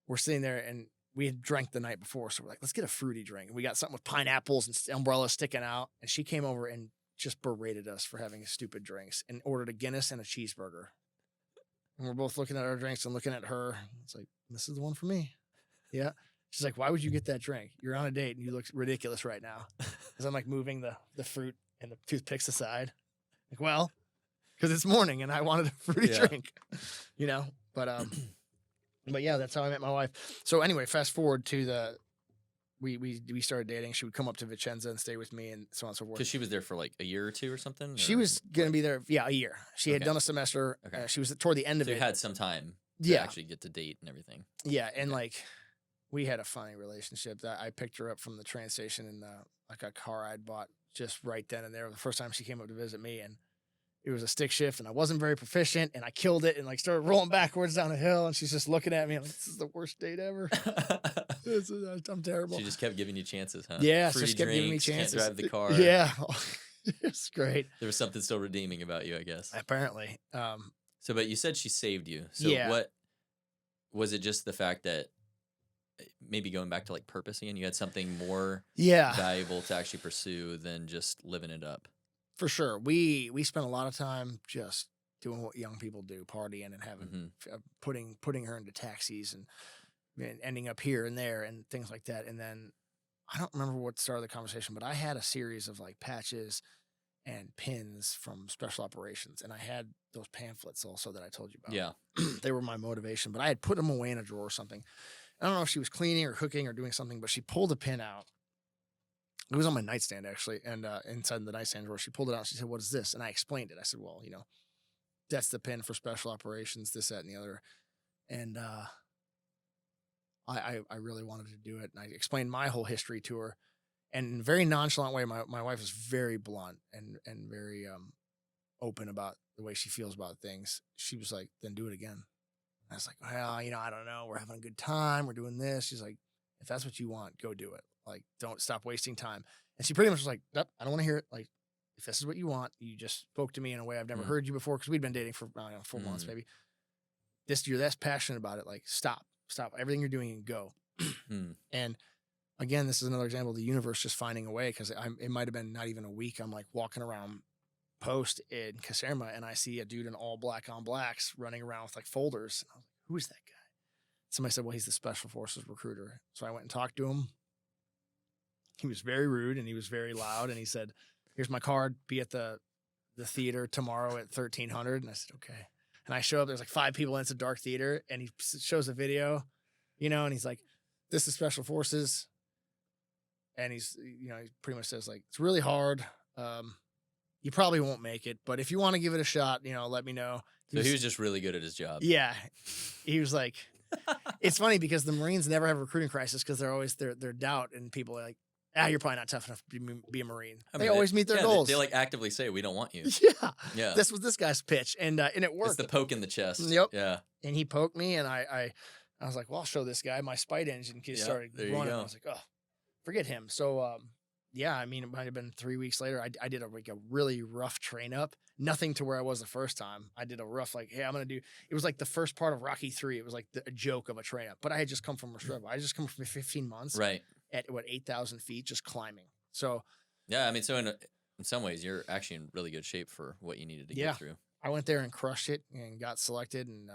we're sitting there, and we had drank the night before. So we're like, let's get a fruity drink. And we got something with pineapples and umbrellas sticking out. And she came over and just berated us for having stupid drinks and ordered a Guinness and a cheeseburger. And we're both looking at our drinks and looking at her. It's like, this is the one for me. Yeah. She's like, why would you get that drink? You're on a date and you look ridiculous right now. Because I'm like moving the fruit and the toothpicks aside. Like, well, because it's morning and I wanted a fruity drink, you know? But yeah, that's how I met my wife. So anyway, fast forward to we started dating. She would come up to Vicenza and stay with me and so on and so forth. Because she was there for like a year or two or something? She was going to be there, a year. She had done a semester. Okay. She was toward the end of it. So you had some time to actually get to date and everything. Yeah, and like we had a funny relationship. That I picked her up from the train station in like a car I'd bought just right then and there. The first time she came up to visit me, and it was a stick shift, and I wasn't very proficient, and I killed it, and like started rolling backwards down a hill, and she's just looking at me like, this is the worst date ever. I'm terrible. She just kept giving you chances, huh? Yeah, Fruity she just kept giving me chances. Can't drive the car. Yeah, it's great. There was something still redeeming about you, I guess. Apparently. So, but you said she saved you. So what was it? Just the fact that maybe going back to like purposing, you had something more valuable to actually pursue than just living it up. For sure. We spent a lot of time just doing what young people do, partying and having putting her into taxis and ending up here and there and things like that. And then I don't remember what started the conversation, but I had a series of like patches and pins from special operations. And I had those pamphlets also that I told you about. Yeah. They were my motivation, but I had put them away in a drawer or something. I don't know if she was cleaning or cooking or doing something, but she pulled a pin out. It was on my nightstand, actually. And inside the nightstand drawer, she pulled it out. She said, "What is this?" And I explained it. I said, "Well, that's the pin for special operations, this, that, and the other." And I really wanted to do it. And I explained my whole history to her. And in a very nonchalant way, my wife is very blunt and very open about the way she feels about things. She was like, "Then do it again." I was like, "Well, I don't know. We're having a good time. We're doing this." She's like, "If that's what you want, go do it. Like, don't stop wasting time." And she pretty much was like, "Nope, I don't want to hear it. Like, if this is what you want, you just spoke to me in a way I've never heard you before," because we'd been dating for 4 months, maybe. You're that passionate about it. Like, stop everything you're doing and go. And again, this is another example of the universe just finding a way, because it might have been not even a week. I'm like walking around post in Caserma, and I see a dude in all black on blacks running around with like folders. And I was like, "Who is that guy?" Somebody said, "Well, he's the Special Forces recruiter." So I went and talked to him. He was very rude and he was very loud. And he said, "Here's my card. Be at the theater tomorrow at 1300. And I said, "Okay." And I show up. There's like 5 people. And it's a dark theater. And he shows a video, and he's like, "This is Special Forces." And he's, he pretty much says, like, "It's really hard. You probably won't make it, but if you want to give it a shot, let me know." So he was just really good at his job. Yeah. He was like, it's funny because the Marines never have a recruiting crisis, because they're always their doubt, and people are like, "You're probably not tough enough to be a Marine." They always meet their goals. They like actively say, "We don't want you." Yeah. This was this guy's pitch, and it worked. It's the poke in the chest. Yep. Yeah. And he poked me, and I was like, "Well, I'll show this guy my spite engine." He started running. I was like, "Oh, forget him." So, it might have been 3 weeks later. I did a really rough train up. Nothing to where I was the first time. I did a rough, like, "Hey, I'm going to do," it was like the first part of Rocky 3. It was like a joke of a train up. But I had just come from Restrepo. I had just come from 15 months. Right. At 8,000 feet, just climbing. So, yeah, so in some ways, you're actually in really good shape for what you needed to get through. I went there and crushed it and got selected. And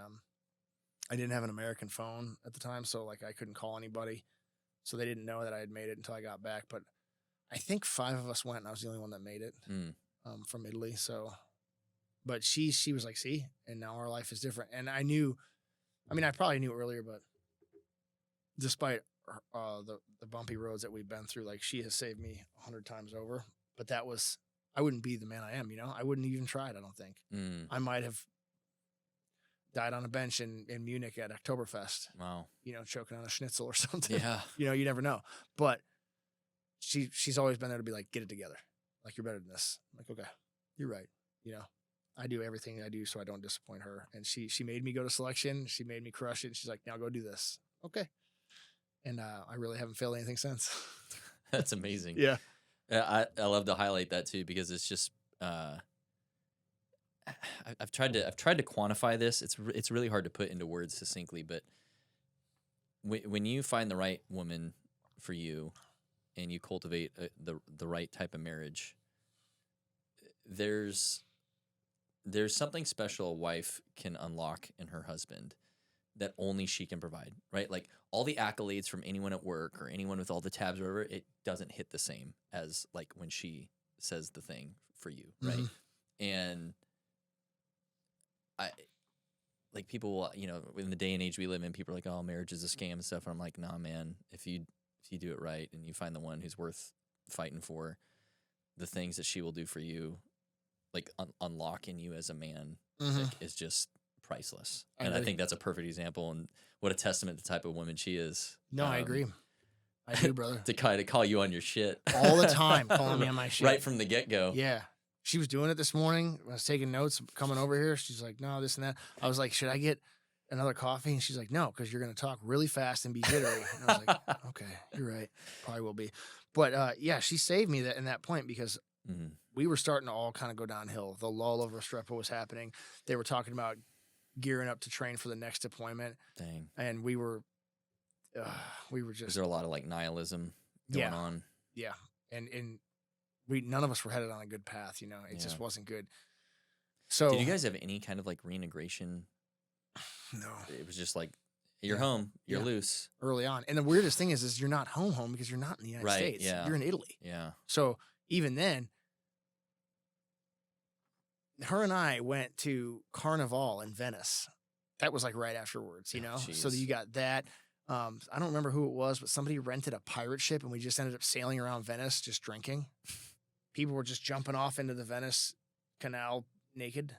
I didn't have an American phone at the time, so like I couldn't call anybody. So they didn't know that I had made it until I got back. But I think 5 of us went, and I was the only one that made it from Italy. So, but she was like, "See," and now our life is different. And I knew, I probably knew earlier, but despite the bumpy roads that we've been through, like, she has saved me 100 times over. But I wouldn't be the man I am, I wouldn't even try it, I don't think. I might have died on a bench in Munich at Oktoberfest. Wow. Choking on a schnitzel or something. Yeah. You never know. But she's always been there to be like, "Get it together. Like, you're better than this." I'm like, "Okay, you're right." I do everything I do so I don't disappoint her. And she made me go to selection. She made me crush it. And she's like, "Now go do this." Okay. And I really haven't failed anything since. That's amazing. Yeah. I love to highlight that too, because it's just I've tried to quantify this. It's really hard to put into words succinctly, but when you find the right woman for you and you cultivate the right type of marriage, there's something special a wife can unlock in her husband that only she can provide, right? Like, all the accolades from anyone at work or anyone with all the tabs or whatever, it doesn't hit the same as like when she says the thing for you, right? And like, people, in the day and age we live in, people are like, "Oh, marriage is a scam and stuff." And I'm like, "Nah, man, if you do it right and you find the one who's worth fighting for, the things that she will do for you, like unlocking you as a man, like, is just priceless." And I think that's a perfect example, and what a testament to the type of woman she is. No, I agree. I do, brother. To kind of call you on your shit all the time, calling me on my shit right from the get-go. Yeah. She was doing it this morning. I was taking notes coming over here. She's like, "No, this and that." I was like, "Should I get another coffee?" And she's like, "No, because you're going to talk really fast and be jittery." And I was like, "Okay, you're right. Probably will be." But she saved me in that point, because we were starting to all kind of go downhill. The lull of Restrepo was happening. They were talking about gearing up to train for the next deployment. Dang. And we were just. Is there a lot of like nihilism going on? Yeah. And none of us were headed on a good path, It just wasn't good. So, did you guys have any kind of like reintegration? No. It was just like, you're home, you're loose. Early on. And the weirdest thing is you're not home because you're not in the United States. Yeah. You're in Italy. Yeah. So even then, her and I went to Carnival in Venice. That was like right afterwards, you know? So jeez. you got that. I don't remember who it was, but somebody rented a pirate ship and we just ended up sailing around Venice just drinking. People were just jumping off into the Venice Canal naked.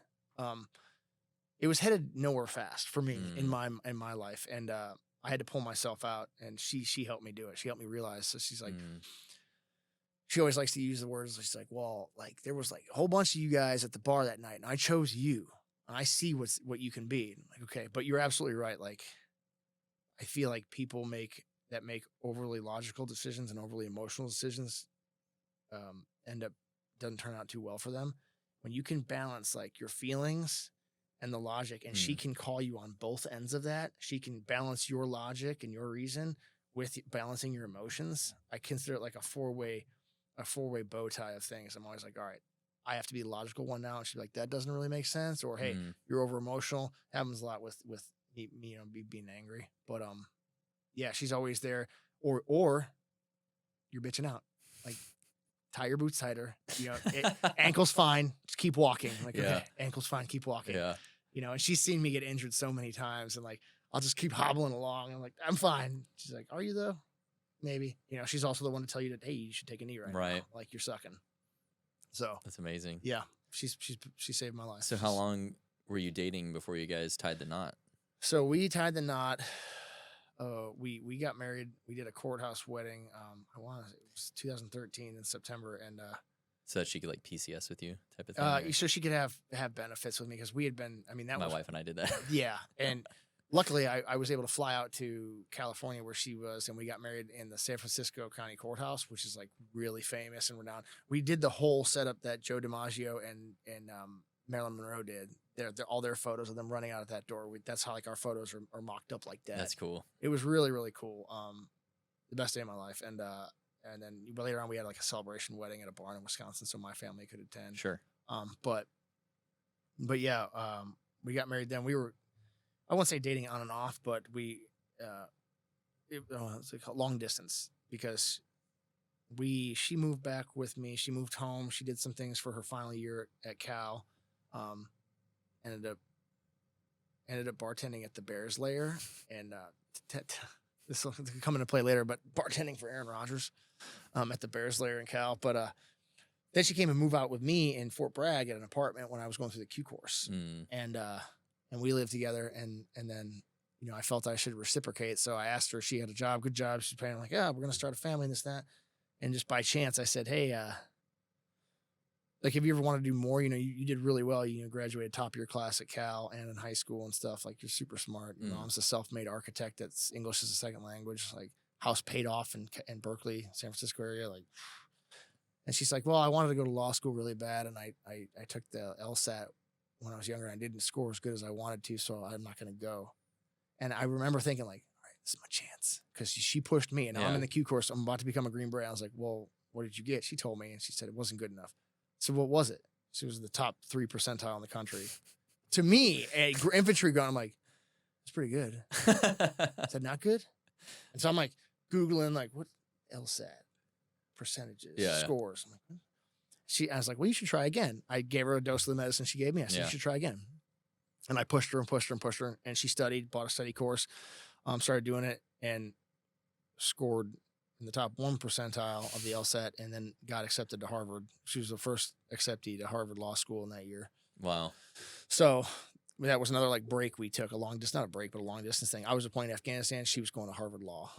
It was headed nowhere fast for me in my life. And I had to pull myself out, and she helped me do it. She helped me realize. So she's like, she always likes to use the words. She's like, well, like there was like a whole bunch of you guys at the bar that night, and I chose you, and I see what you can be. And I'm like, okay, but you're absolutely right. Like, I feel like people make overly logical decisions and overly emotional decisions doesn't turn out too well for them. When you can balance like your feelings and the logic, and she can call you on both ends of that. She can balance your logic and your reason with balancing your emotions. I consider it like a four-way bow tie of things. I'm always like, all right, I have to be the logical one now. And she's like, that doesn't really make sense. Or, hey, you're over emotional. Happens a lot with me, you know, me being angry. But yeah, she's always there. Or you're bitching out. Like, tie your boots tighter. You know, ankle's fine. Just keep walking. Like, okay, ankle's fine. Keep walking. Yeah. You know, and she's seen me get injured so many times, and like, I'll just keep hobbling along. I'm like, I'm fine. She's like, are you though? Maybe. You know, she's also the one to tell you that, hey, you should take a knee right now. Like, you're sucking. So that's amazing. Yeah. She saved my life. So how long were you dating before you guys tied the knot? So we tied the knot. We got married. We did a courthouse wedding. It was 2013 in September, and so that she could like PCS with you type of thing. So she could have benefits with me, because we had been. I mean, my wife and I did that. Yeah, and luckily I was able to fly out to California where she was, and we got married in the San Francisco County Courthouse, which is like really famous and renowned. We did the whole setup that Joe DiMaggio and Marilyn Monroe did. They're all their photos of them running out of that door. That's how like our photos are mocked up like that. That's cool. It was really, really cool. The best day of my life. And then later on we had like a celebration wedding at a barn in Wisconsin, so my family could attend. Sure. But yeah, we got married then. We were, I won't say dating on and off, but it's like long distance, because she moved back with me. She moved home. She did some things for her final year at Cal. Ended up bartending at the Bears Lair, and this will come into play later, but bartending for Aaron Rodgers at the Bears Lair in Cal. But then she came and moved out with me in Fort Bragg at an apartment when I was going through the Q course, and we lived together. And then, you know, I felt I should reciprocate, so I asked her if she had a job, good job. She's paying, like, yeah, we're gonna start a family and this, that. And just by chance, I said, hey, like, if you ever want to do more, you know, you did really well. You graduated top of your class at Cal and in high school and stuff. Like, you're super smart. Your mom's a self-made architect that's English as a second language. Like, house paid off in Berkeley, San Francisco area. Like, and she's like, well, I wanted to go to law school really bad, and I took the LSAT when I was younger, and I didn't score as good as I wanted to, so I'm not going to go. And I remember thinking, like, all right, this is my chance, because she pushed me, and I'm in the Q course. I'm about to become a Green Beret. I was like, well, what did you get? She told me, and she said it wasn't good enough. So what was it? She was the top 3 percentile in the country. To me, a infantry gun, I'm like, it's pretty good. Is that not good? And so I'm like Googling, like, what LSAT percentages, scores. I'm like, I was like, well, you should try again. I gave her a dose of the medicine she gave me. I said, you should try again. And I pushed her and pushed her and pushed her. And she studied, bought a study course, started doing it, and scored in the top 1 percentile of the LSAT, and then got accepted to Harvard. She was the first acceptee to Harvard Law School in that year. Wow. So that was another like break we took, not a break, but a long distance thing. I was deployed in Afghanistan. She was going to Harvard Law.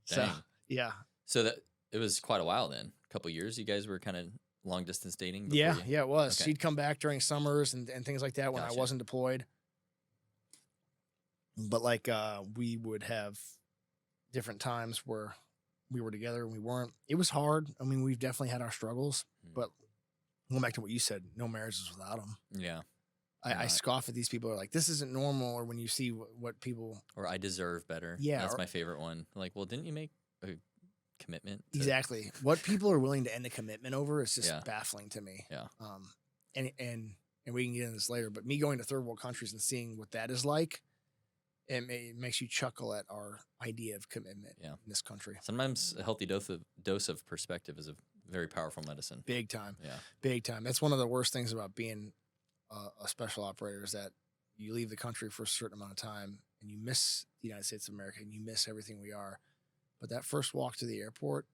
So, yeah. So that it was quite a while then, a couple of years. You guys were kind of long distance dating? Yeah, it was. Okay. She'd come back during summers and things like that when I wasn't deployed. But like we would have different times where we were together and we weren't. It was hard. I mean, we've definitely had our struggles, but going back to what you said, no marriage is without them. Yeah. I scoff at these people who are like, this isn't normal, or when you see what people... Or I deserve better. Yeah. That's my favorite one. Like, well, didn't you make a commitment? Exactly. What people are willing to end a commitment over is just baffling to me. Yeah. And we can get into this later, but me going to third world countries and seeing what that is like, it makes you chuckle at our idea of commitment in this country. Sometimes a healthy dose of perspective is a Very powerful medicine. Big time. Yeah. Big time. That's one of the worst things about being a special operator is that you leave the country for a certain amount of time and you miss the United States of America and you miss everything we are. But that first walk to the airport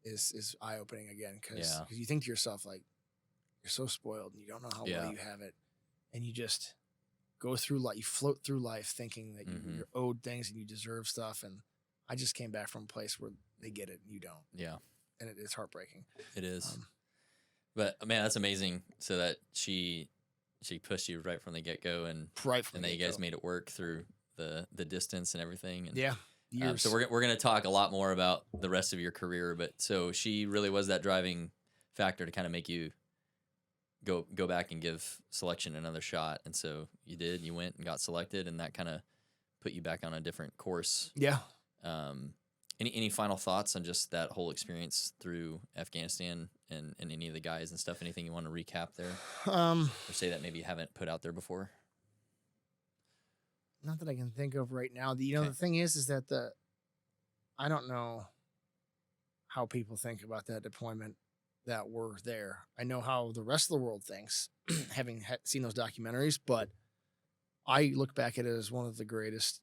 is eye-opening again because you think to yourself, like, you're so spoiled and you don't know how well you have it. And you just go through life, you float through life thinking that you're owed things and you deserve stuff. And I just came back from a place where they get it and you don't. Yeah. And it's heartbreaking. It is. But man, that's amazing. So that she pushed you right from the get-go and then you guys made it work through the distance and everything. And, years. So we're going to talk a lot more about the rest of your career, but so she really was that driving factor to kind of make you go back and give selection another shot. And so you went and got selected, and that kind of put you back on a different course. Yeah. Any final thoughts on just that whole experience through Afghanistan and any of the guys and stuff? Anything you want to recap there? Or say that maybe you haven't put out there before? Not that I can think of right now. The thing is that I don't know how people think about that deployment that were there. I know how the rest of the world thinks, having seen those documentaries, but I look back at it as one of the greatest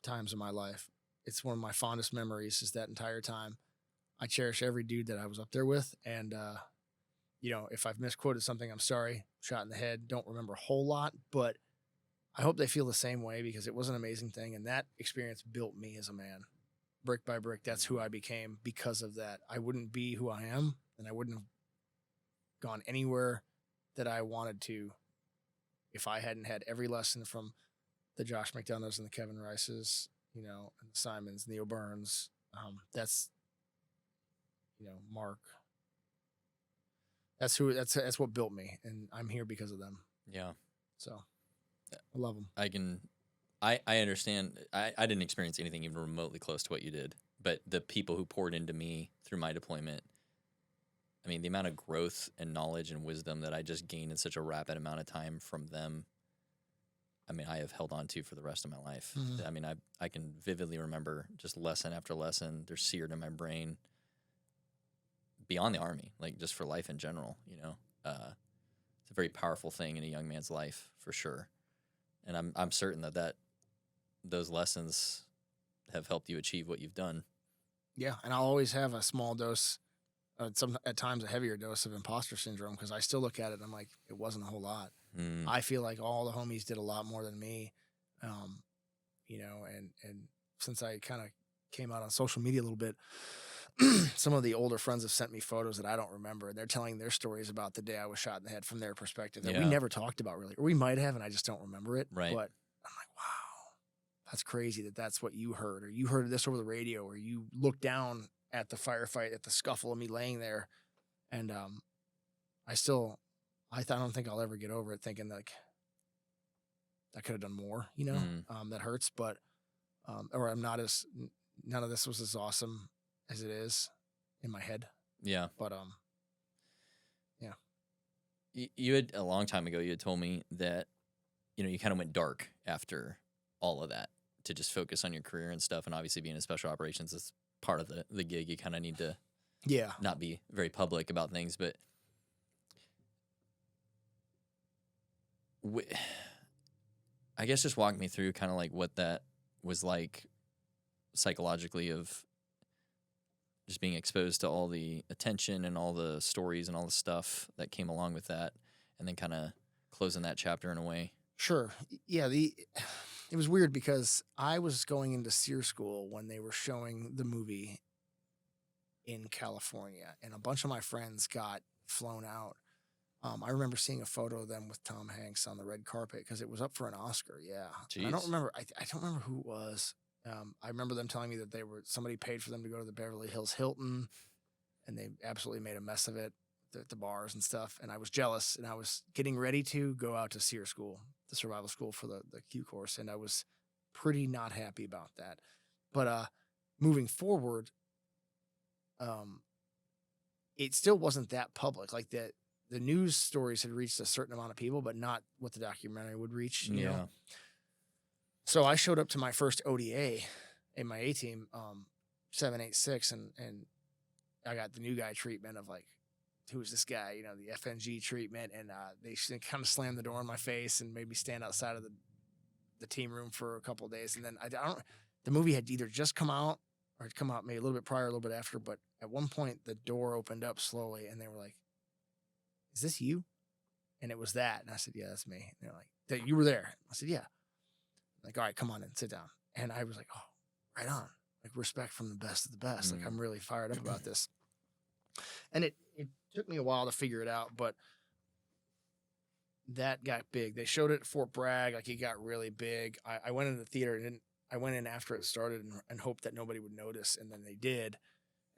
times of my life. It's one of my fondest memories is that entire time. I cherish every dude that I was up there with. And, if I've misquoted something, I'm sorry. Shot in the head. Don't remember a whole lot, but I hope they feel the same way because it was an amazing thing. And that experience built me as a man. Brick by brick, that's who I became because of that. I wouldn't be who I am, and I wouldn't have gone anywhere that I wanted to if I hadn't had every lesson from the Josh McDonoughs and the Kevin Rices, and the Simons, Neil Burns. That's Mark. That's what built me, and I'm here because of them. Yeah. So I love them. I understand. I didn't experience anything even remotely close to what you did, but the people who poured into me through my deployment, I mean, the amount of growth and knowledge and wisdom that I just gained in such a rapid amount of time from them, I mean, I have held on to for the rest of my life. I mean, I can vividly remember just lesson after lesson. They're seared in my brain beyond the Army, like just for life in general, It's a very powerful thing in a young man's life for sure. And I'm certain that those lessons have helped you achieve what you've done. Yeah, and I'll always have a small dose, at times a heavier dose of imposter syndrome because I still look at it and I'm like, it wasn't a whole lot. I feel like all the homies did a lot more than me, and since I kind of came out on social media a little bit, some of the older friends have sent me photos that I don't remember, and they're telling their stories about the day I was shot in the head from their perspective that we never talked about really, or we might have, and I just don't remember it. Right. But I'm like, wow, that's crazy that's what you heard, or you heard this over the radio, or you looked down at the firefight, at the scuffle of me laying there. And I don't think I'll ever get over it thinking like I could have done more, that hurts, but, or none of this was as awesome as it is in my head. Yeah. But, yeah. You had a long time ago, you had told me that, you kind of went dark after all of that to just focus on your career and stuff. And obviously being in special operations is part of the gig. You kind of need to not be very public about things, but I guess just walk me through kind of like what that was like psychologically of just being exposed to all the attention and all the stories and all the stuff that came along with that, and then kind of closing that chapter in a way. Sure. Yeah. It was weird because I was going into SEER school when they were showing the movie in California, and a bunch of my friends got flown out. I remember seeing a photo of them with Tom Hanks on the red carpet because it was up for an Oscar. Yeah. I don't remember. I don't remember who it was. I remember them telling me that somebody paid for them to go to the Beverly Hills Hilton, and they absolutely made a mess of it at the bars and stuff. And I was jealous, and I was getting ready to go out to SEER school, the survival school for the Q course. And I was pretty not happy about that. But, moving forward, it still wasn't that public. Like the news stories had reached a certain amount of people, but not what the documentary would reach, you know? So I showed up to my first ODA in my A-team, 786, and got the new guy treatment of like, who's this guy? You know, the FNG treatment, and they kind of slammed the door in my face and made me stand outside of the team room for a couple of days. And then the movie had either just come out or had come out maybe a little bit prior, a little bit after. But at one point, the door opened up slowly, and they were like, "Is this you?" And it was that. And I said, "Yeah, that's me." And they're like, "That you were there?" I said, "Yeah." Like, "All right, come on in, sit down." And I was like, "Oh, right on." Like, respect from the best of the best. Like, I'm really fired up about this. And it took me a while to figure it out, but that got big. They showed it at Fort Bragg. Like, it got really big. I went into the theater, and I went in after it started and hoped that nobody would notice. And then they did.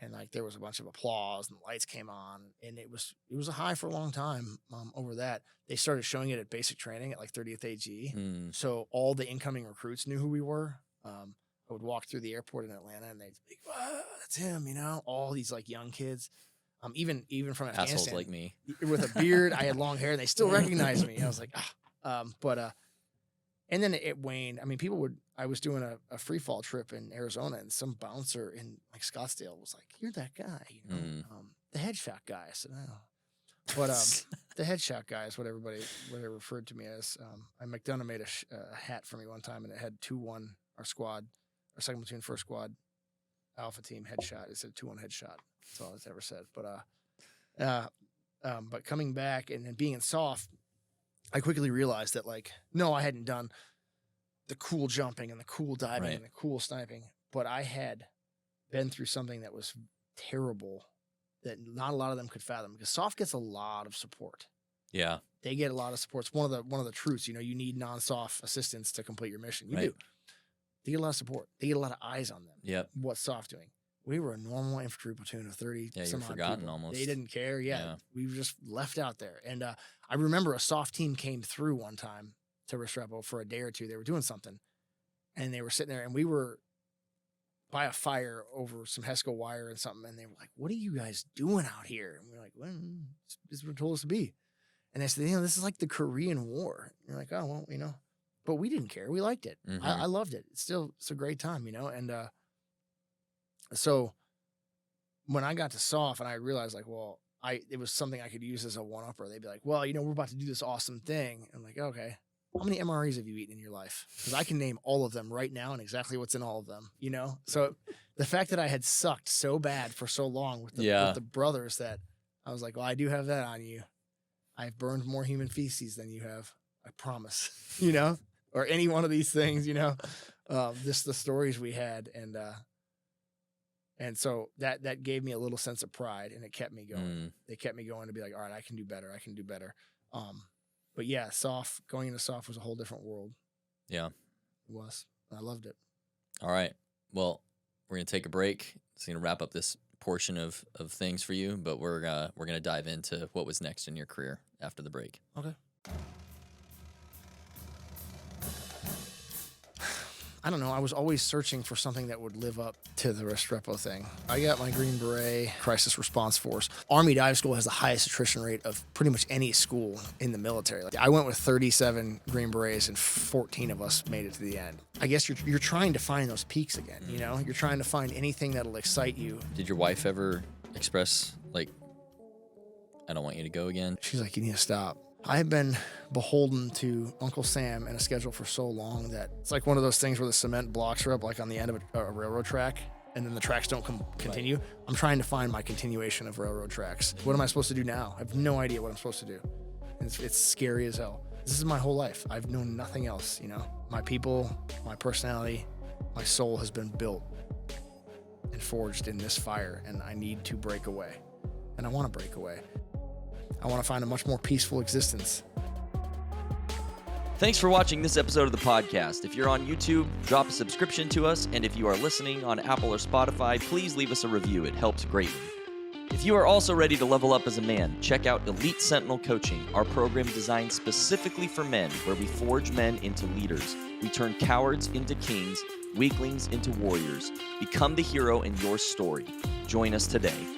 And like, there was a bunch of applause and the lights came on, and it was a high for a long time. Over that, they started showing it at basic training at like 30th AG. So all the incoming recruits knew who we were. I would walk through the airport in Atlanta, and they'd be like, "Wow, that's him," you know, all these like young kids. Even from Afghanistan, assholes like me with a beard. I had long hair, and they still recognized me. I was like, and then it waned. I mean, I was doing a free fall trip in Arizona, and some bouncer in like Scottsdale was like, "You're that guy, you know, the headshot guy." I said, "Oh," but the headshot guy is what they referred to me as. McDonough made a hat for me one time, and it had 2-1 our squad, our 2nd platoon 1st squad alpha team headshot. It said 2-1 headshot. That's all it's ever said. But coming back and being in SOF, I quickly realized that, like, no, I hadn't done the cool jumping and the cool diving and the cool sniping, but I had been through something that was terrible that not a lot of them could fathom, because SOF gets a lot of support. Yeah. They get a lot of support. It's one of the truths, you know, you need non-SOF assistance to complete your mission. You do. They get a lot of support. They get a lot of eyes on them. Yep. What's SOF doing? We were a normal infantry platoon of 30. Yeah, you're forgotten almost. They didn't care. Yeah. We were just left out there. And I remember a SOF team came through one time to Restrepo for a day or two. They were doing something, and they were sitting there, and we were by a fire over some Hesco wire and something. And they were like, "What are you guys doing out here?" And we were like, "Well, this is what told us to be." And they said, "You know, this is like the Korean War." And you're like, "Oh, well, you know," but we didn't care. We liked it. I loved it. It's a great time, you know? And, so when I got to SOF and I realized, like, well, it was something I could use as a one-upper. They'd be like, "Well, you know, we're about to do this awesome thing." I'm like, "Okay, how many MREs have you eaten in your life?" Because I can name all of them right now and exactly what's in all of them, you know? So the fact that I had sucked so bad for so long with the brothers, that I was like, "Well, I do have that on you. I've burned more human feces than you have. I promise," you know, or any one of these things, you know, just the stories we had. And so that gave me a little sense of pride, and it kept me going. They kept me going to be like, "All right, I can do better. I can do better." But yeah, going into SOF was a whole different world. Yeah, it was. I loved it. All right. Well, we're going to take a break. It's going to wrap up this portion of things for you, but we're going to dive into what was next in your career after the break. Okay. I don't know. I was always searching for something that would live up to the Restrepo thing. I got my Green Beret Crisis Response Force. Army Dive School has the highest attrition rate of pretty much any school in the military. Like, I went with 37 Green Berets, and 14 of us made it to the end. I guess you're trying to find those peaks again, you know? You're trying to find anything that'll excite you. Did your wife ever express, like, "I don't want you to go again"? She's like, "You need to stop." I've been beholden to Uncle Sam and a schedule for so long that it's like one of those things where the cement blocks are up like on the end of a railroad track, and then the tracks don't continue. Right. I'm trying to find my continuation of railroad tracks. What am I supposed to do now? I have no idea what I'm supposed to do. It's scary as hell. This is my whole life. I've known nothing else, you know? My people, my personality, my soul has been built and forged in this fire, and I need to break away. And I want to break away. I want to find a much more peaceful existence. Thanks for watching this episode of the podcast. If you're on YouTube, drop a subscription to us. And if you are listening on Apple or Spotify, please leave us a review. It helps greatly. If you are also ready to level up as a man, check out Elite Sentinel Coaching, our program designed specifically for men, where we forge men into leaders. We turn cowards into kings, weaklings into warriors. Become the hero in your story. Join us today.